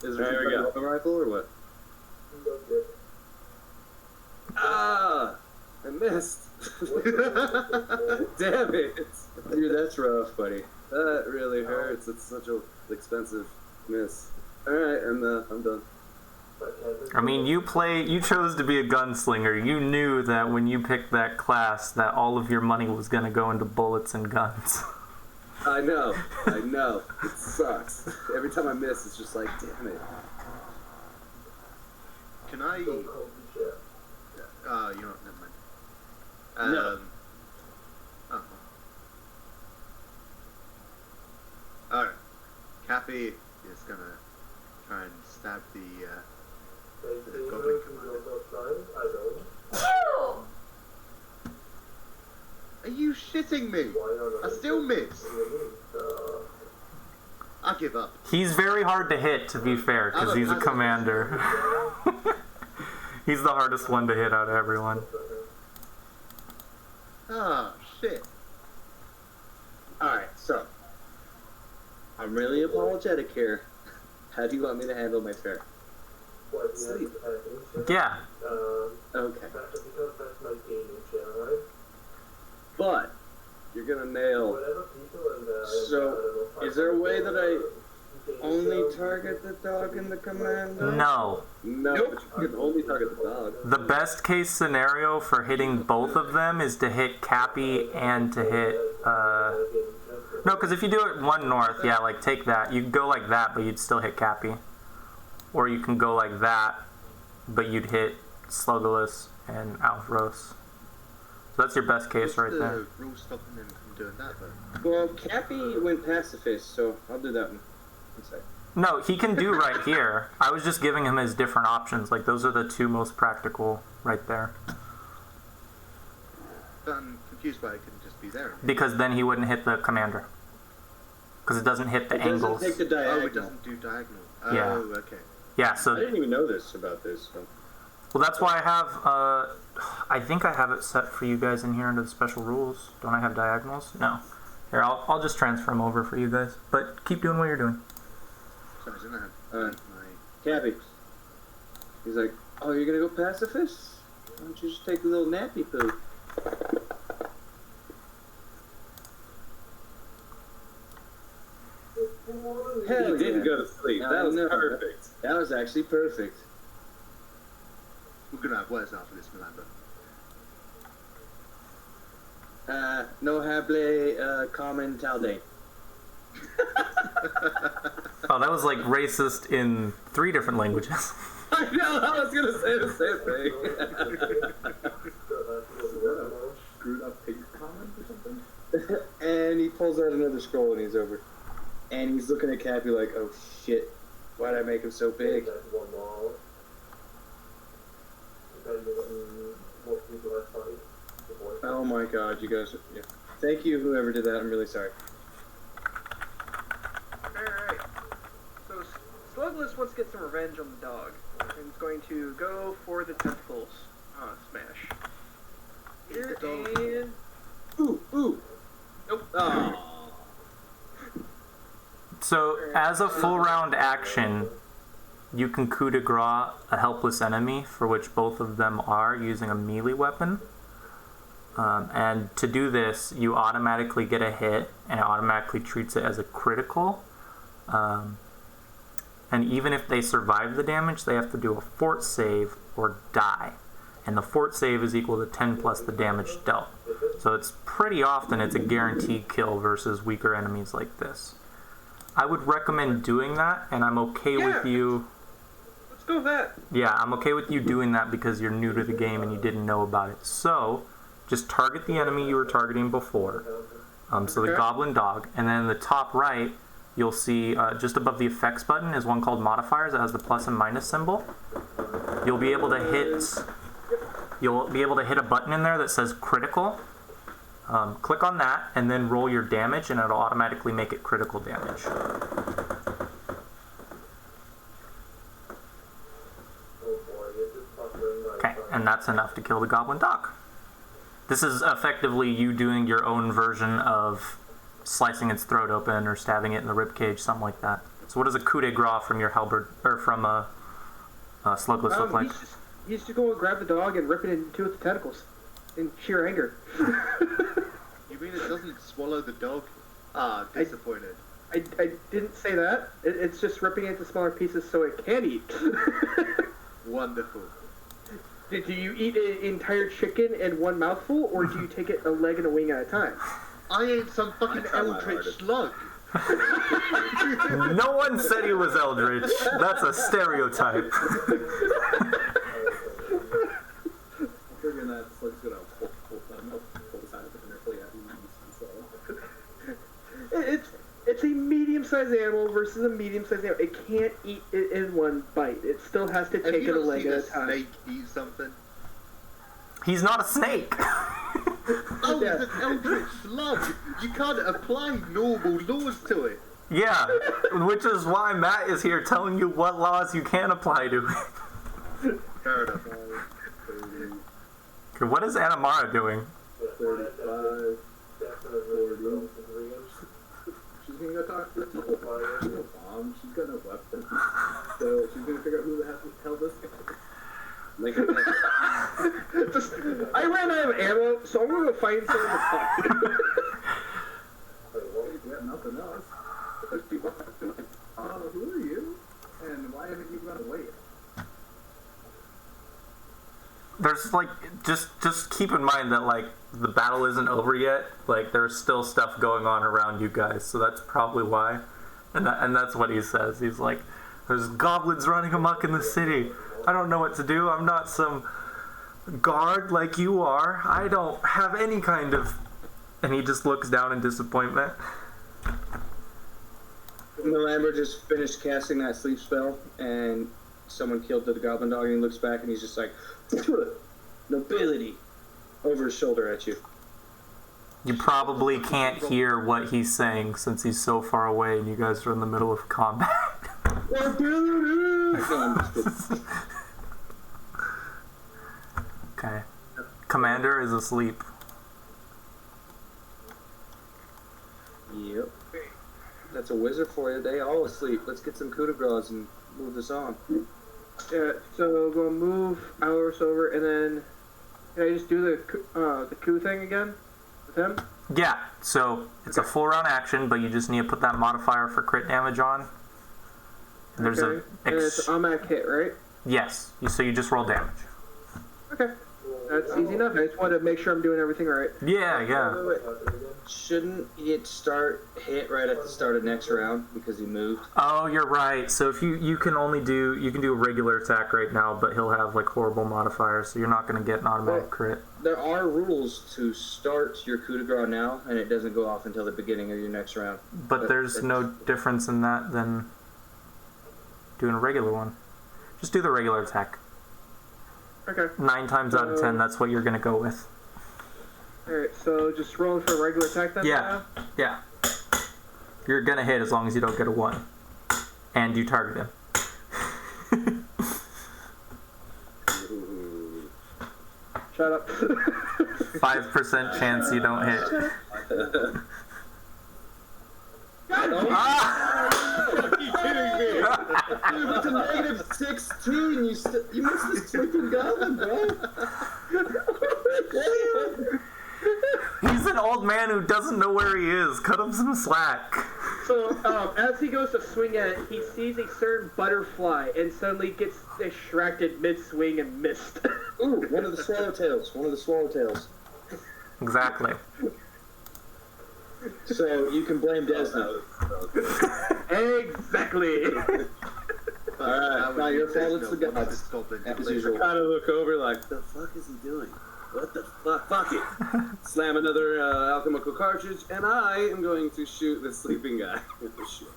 Is there a rifle or what? Ah! I missed. Damn it. Dude, that's rough, buddy. That really hurts. It's such an expensive miss. Alright, I'm done. I mean, you chose to be a gunslinger. You knew that when you picked that class that all of your money was going to go into bullets and guns. I know. It sucks. Every time I miss, it's just like, damn it. Can I... you know what, never mind. No. Oh. Alright. Cappy is gonna try and stab the goblin commander. Are you shitting me? I still miss. I give up. He's very hard to hit, to be fair, because he's a commander. He's the hardest one to hit out of everyone. Ah, shit. Alright, so. I'm really apologetic here. How do you want me to handle my fare? Sleep. Yeah. Okay. But, you're gonna nail. So, is there a way that I only target the dog and the commander? No. No, Nope. but you can only target the dog. The best case scenario for hitting both of them is to hit Cappy and to hit, no, because if you do it one north, yeah, like take that. You can go like that, but you'd still hit Cappy. Or you can go like that, but you'd hit Slugulus and Alvros. So that's your best case right there. What's the rule stopping him from doing that, though? Well, Cappy went pacifist, so I'll do that one. No, he can do right here. I was just giving him his different options. Like, those are the two most practical right there. But I'm confused why it couldn't just be there. Because then he wouldn't hit the commander. Because it doesn't hit the It angles. doesn't take the Oh, diagonal. it doesn't do diagonal. Oh, Yeah. okay. Yeah, I so... didn't even know this about this. So. Well, that's why I have, I think I have it set for you guys in here under the special rules. Don't I have diagonals? No. Here, I'll just transfer them over for you guys. But keep doing what you're doing. Sorry, I didn't have Alright. my... Cappy. He's like, oh, you're gonna go pacifist? Why don't you just take a little nappy poo? Hell, He didn't go to sleep. That was perfect. That was actually perfect. We're gonna have words after this, Milanda. No hable common talde. Oh, that was like racist in 3 different languages. I know, I was gonna say the same thing. Screwed up pig comment or something? And he pulls out another scroll and he's over. And he's looking at Cappy like, oh shit, why'd I make him so big? Oh my god, you guys, yeah. Thank you whoever did that, I'm really sorry. Alright. So Slugulus wants to get some revenge on the dog. And he's going to go for the tentacles. Smash. Here and... Ooh! Nope. Oh. So, as a full round action, you can coup de grace a helpless enemy, for which both of them are, using a melee weapon. And to do this, you automatically get a hit, and it automatically treats it as a critical. And even if they survive the damage, they have to do a fort save or die. And the fort save is equal to 10 plus the damage dealt. So it's pretty often it's a guaranteed kill versus weaker enemies like this. I would recommend doing that, and I'm okay with you... Let's go with that. Yeah, I'm okay with you doing that because you're new to the game and you didn't know about it. So, just target the enemy you were targeting before. So the goblin dog, and then in the top right, you'll see just above the effects button is one called modifiers that has the plus and minus symbol. You'll be able to hit a button in there that says critical. Click on that and then roll your damage and it'll automatically make it critical damage. and that's enough to kill the goblin dog. This is effectively you doing your own version of slicing its throat open or stabbing it in the ribcage, something like that. So what does a coup de grace from your halberd, or from a slugless look like? He's just going to grab the dog and rip it in two with the tentacles in sheer anger. You mean it doesn't swallow the dog? Ah, disappointed. I didn't say that. It's just ripping it into smaller pieces so it can eat. Wonderful. Do you eat an entire chicken in one mouthful, or do you take it a leg and a wing at a time? I ate some fucking eldritch slug. No one said he was eldritch. That's a stereotype. Figuring that slug's gonna pull side of it directly at me. It's a medium-sized animal versus a medium-sized animal. It can't eat it in one bite. It still has to take it a leg at a time. Snake eat something? He's not a snake. Oh, it's an eldritch slug. You can't apply normal laws to it. Yeah, which is why Matt is here telling you what laws you can apply to it. Fair enough. Okay, what is Anamara doing? 35, 40. She's gonna go talk to the bomb. She's got no weapon. So she's gonna figure out who the hell this guy is. I ran out of ammo, so I'm going to find someone to talk to. Yeah, nothing else. Who are you? And why haven't you run away yet? There's like, just keep in mind that like the battle isn't over yet. Like there's still stuff going on around you guys, so that's probably why. And that's what he says. He's like, there's goblins running amok in the city. I don't know what to do. I'm not some guard like you are. I don't have any kind of... And he just looks down in disappointment. Milamber just finished casting that sleep spell, and someone killed the goblin dog, and he looks back and he's just like, nobility, over his shoulder at you. You probably can't hear what he's saying since he's so far away and you guys are in the middle of combat. Okay. Commander is asleep. Yep. That's a wizard for you. They all asleep. Let's get some coup de grace and move this on. Yeah, so go move ours over, and then can I just do the coup thing again with him? Yeah, so it's a full round action, but you just need to put that modifier for crit damage on. And there's okay. And it's automatic hit, right? Yes, so you just roll damage. Okay. That's easy enough. I just wanted to make sure I'm doing everything right. Yeah. Wait. Shouldn't it hit right at the start of next round because he moved? Oh, you're right. So if you can do a regular attack right now, but he'll have like horrible modifiers, so you're not going to get an automatic crit. There are rules to start your coup de grace now, and it doesn't go off until the beginning of your next round. But there's no difference in that than doing a regular one. Just do the regular attack. Okay. 9 times out of 10, that's what you're going to go with. Alright, so just rolling for a regular attack then? Yeah. You're going to hit as long as you don't get a 1. And you target him. Shut up. 5% chance you don't hit. Are you kidding me? Dude, it's a negative 16. You missed the sleeping goblin, bro. He's an old man who doesn't know where he is. Cut him some slack. So, as he goes to swing at it, he sees a certain butterfly and suddenly gets distracted mid-swing and missed. Ooh, one of the swallowtails. Exactly. So, you can blame Desna. Exactly. Alright, not your fault, it's the gods. As usual. I kind of look over like, the fuck is he doing? What the fuck? Fuck it. Slam another alchemical cartridge, and I am going to shoot the sleeping guy with the shit.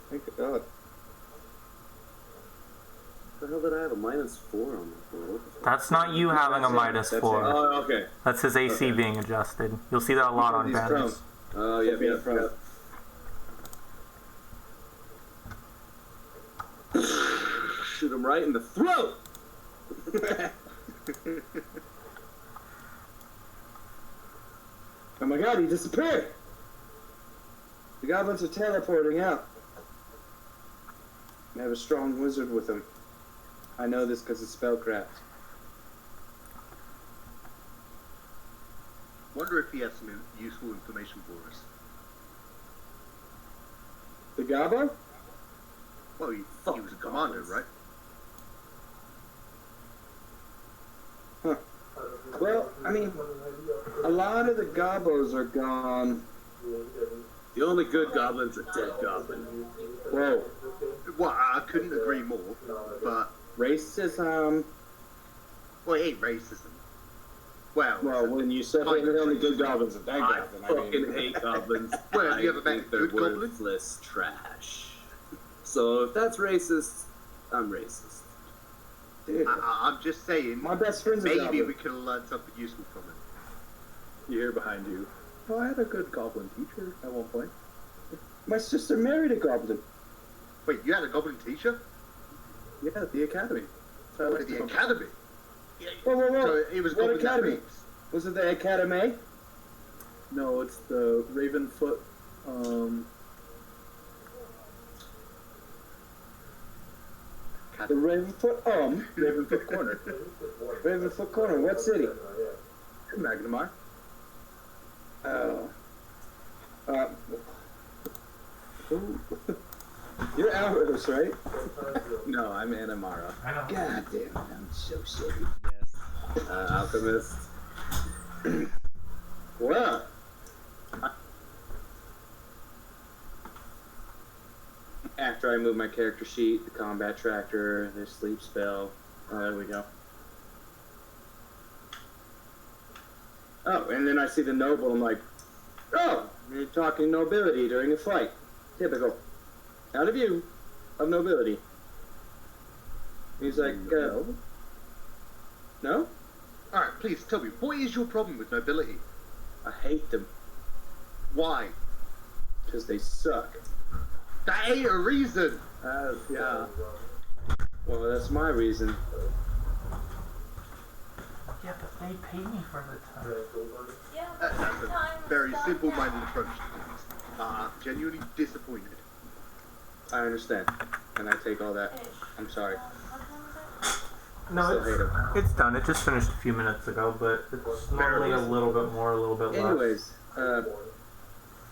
Thank God. The hell did I have a -4 on that? That's not you having a -4. Oh, okay. That's his AC being adjusted. You'll see that a lot on banners. Oh, yeah, shoot him right in the throat. Oh my god, he disappeared! The goblins are teleporting out. They have a strong wizard with them. I know this because it's spellcraft. Wonder if he has some useful information for us. The Gobbo? Well, he was a commander, right? Huh. Well, I mean, a lot of the Gobbos are gone. The only good goblin's a dead goblin. Whoa. Well, I couldn't agree more, but... Racism. Well, it ain't racism. Well, when you said kind the of only good racism. goblins are dead I goblins, fucking hate goblins. Well, I you ever met think they're good goblins? worthless trash. So if that's racist, I'm racist. Dude, I'm just saying, my best friend's a maybe goblin. we could have learned something useful from it. You hear behind you. Well, I had a good goblin teacher at one point. My sister married a goblin. Wait, you had a goblin teacher? Yeah, at the academy. So I At liked the him. academy? Whoa. So it was What goblin academy? that reads. Was it the Academy? No, it's the Ravenfoot. The Ravenfoot Ravenfoot Corner. Ravenfoot Corner. What city? In Magnamar. Oh. Ooh. You're Alros, right? No, I'm Anamara. God damn it, I'm so shitty. Alchemist. Well. After I move my character sheet, the combat tractor, the sleep spell. Oh, there we go. Oh, and then I see the noble. I'm like, oh, you're talking nobility during a fight. Typical. Out of view of nobility. He's like, no? Alright, please tell me, what is your problem with nobility? I hate them Why? because they suck. That ain't a reason! Yeah. Well, that's my reason. Yeah, but they pay me for the time. That's a very simple-minded approach to things. Genuinely disappointed. I understand, and I take all that. I'm sorry. No, Still hate 'em. it's done. It just finished a few minutes ago, but it's normally a little bit more, a little bit less. Anyways,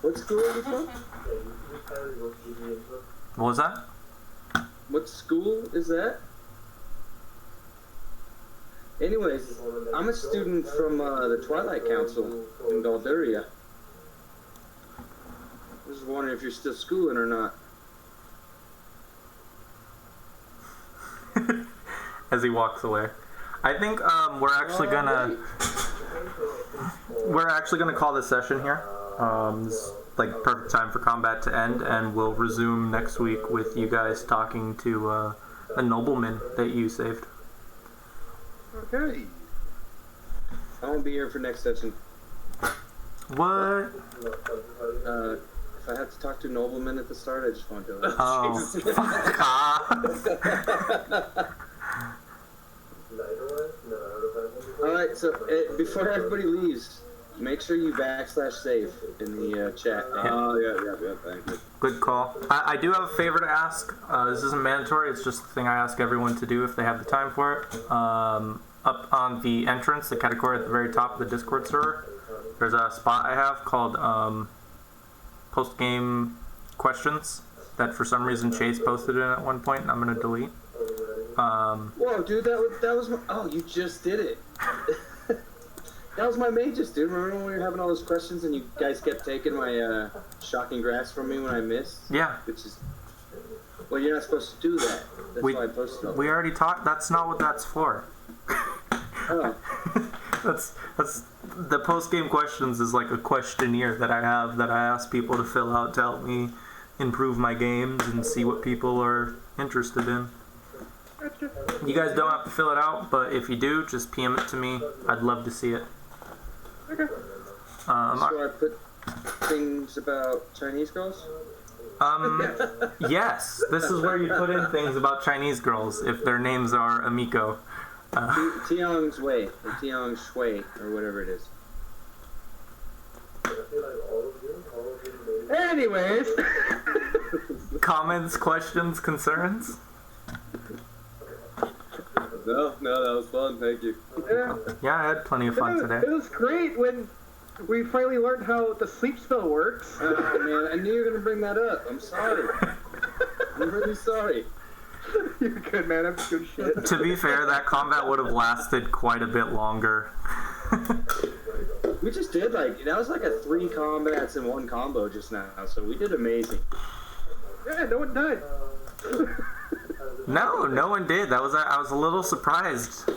what school are you from? What was that? What school is that? Anyways, I'm a student from the Twilight Council in Galduria. I was wondering if you're still schooling or not. As he walks away. I think we're actually gonna call this session here. This is like perfect time for combat to end, and we'll resume next week with you guys talking to a nobleman that you saved. Okay. I won't be here for next session. What? If I have to talk to a nobleman at the start, I just won't do it. Oh, fuck. Alright, so before everybody leaves, make sure you /save in the chat. Oh, yeah, thank you. Good call. I do have a favor to ask. This isn't mandatory. It's just a thing I ask everyone to do if they have the time for it. Up on the entrance, the category at the very top of the Discord server, there's a spot I have called post-game questions that for some reason Chase posted in at one point, and I'm going to delete. Whoa, dude, that was my... Oh, you just did it. That was my mages, dude. Remember when we were having all those questions and you guys kept taking my shocking grass from me when I missed? Yeah. Which is... Well, you're not supposed to do that. That's why I posted it. We already talked. That's not what that's for. Oh. That's the post-game questions is like a questionnaire that I have that I ask people to fill out to help me improve my games and see what people are interested in. You guys don't have to fill it out, but if you do, just PM it to me. I'd love to see it. Okay. So I put things about Chinese girls? Yes. This is where you put in things about Chinese girls if their names are Amiko. Tiang Shui, or Tiang Shui, or whatever it is. Anyways. Comments, questions, concerns? No, that was fun. Thank you. Yeah, I had plenty of fun today. It was great when we finally learned how the sleep spell works. Oh man, I knew you were gonna bring that up. I'm sorry. I'm really sorry. You're good, man. I'm good shit. To be fair, that combat would have lasted quite a bit longer. We just did that was like a 3 combats in 1 combo just now, so we did amazing. Yeah, no one died. No one did. I was a little surprised,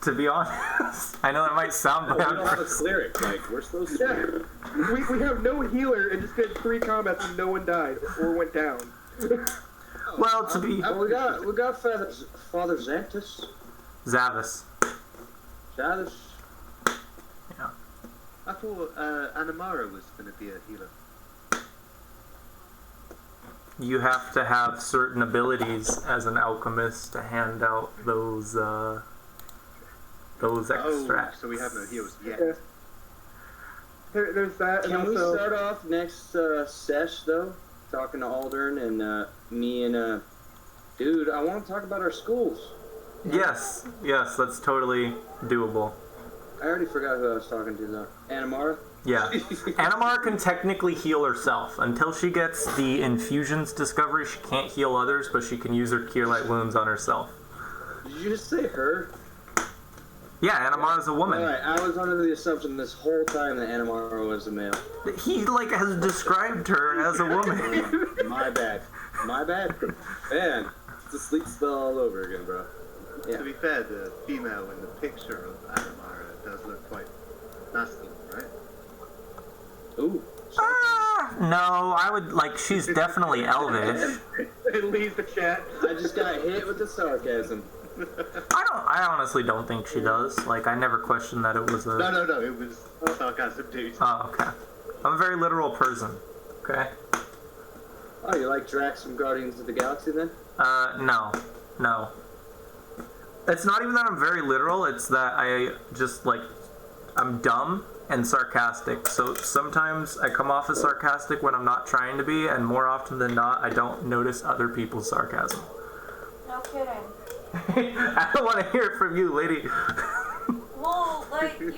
to be honest. I know that might sound We don't have bad. a cleric. Like, we're supposed to. Yeah. We have no healer and just did 3 combats and no one died or went down. Well, to be... We got Father Xanthus. Zavis. Xanthus. Yeah. I thought Anamara was going to be a healer. You have to have certain abilities as an alchemist to hand out those extracts. So we have no heals yet. Yeah. There's that. Can and we also, start off next sesh though? Talking to Aldern and me and dude, I want to talk about our schools. Yes, that's totally doable. I already forgot who I was talking to though. Anamara? Yeah. Anamara can technically heal herself. Until she gets the infusions discovery, she can't heal others, but she can use her Cure Light Wounds on herself. Did you just say her? Yeah, Anamara's a woman. Alright, I was under the assumption this whole time that Anamara was a male. He, has described her as a woman. My bad. Man, it's a sleep spell all over again, bro. Yeah. To be fair, the female in the picture of Anamara does look quite masculine, right? Ooh. No, I would, she's definitely elvish. it leaves the chat. I just got hit with the sarcasm. I honestly don't think she does. I never questioned that it was a... No, it was sarcasm, dude. Oh, okay. I'm a very literal person. Okay? Oh, you like Drax from Guardians of the Galaxy then? No. It's not even that I'm very literal, it's that I just, I'm dumb and sarcastic. So sometimes I come off as sarcastic when I'm not trying to be, and more often than not, I don't notice other people's sarcasm. No kidding. I don't want to hear it from you, lady. Well, you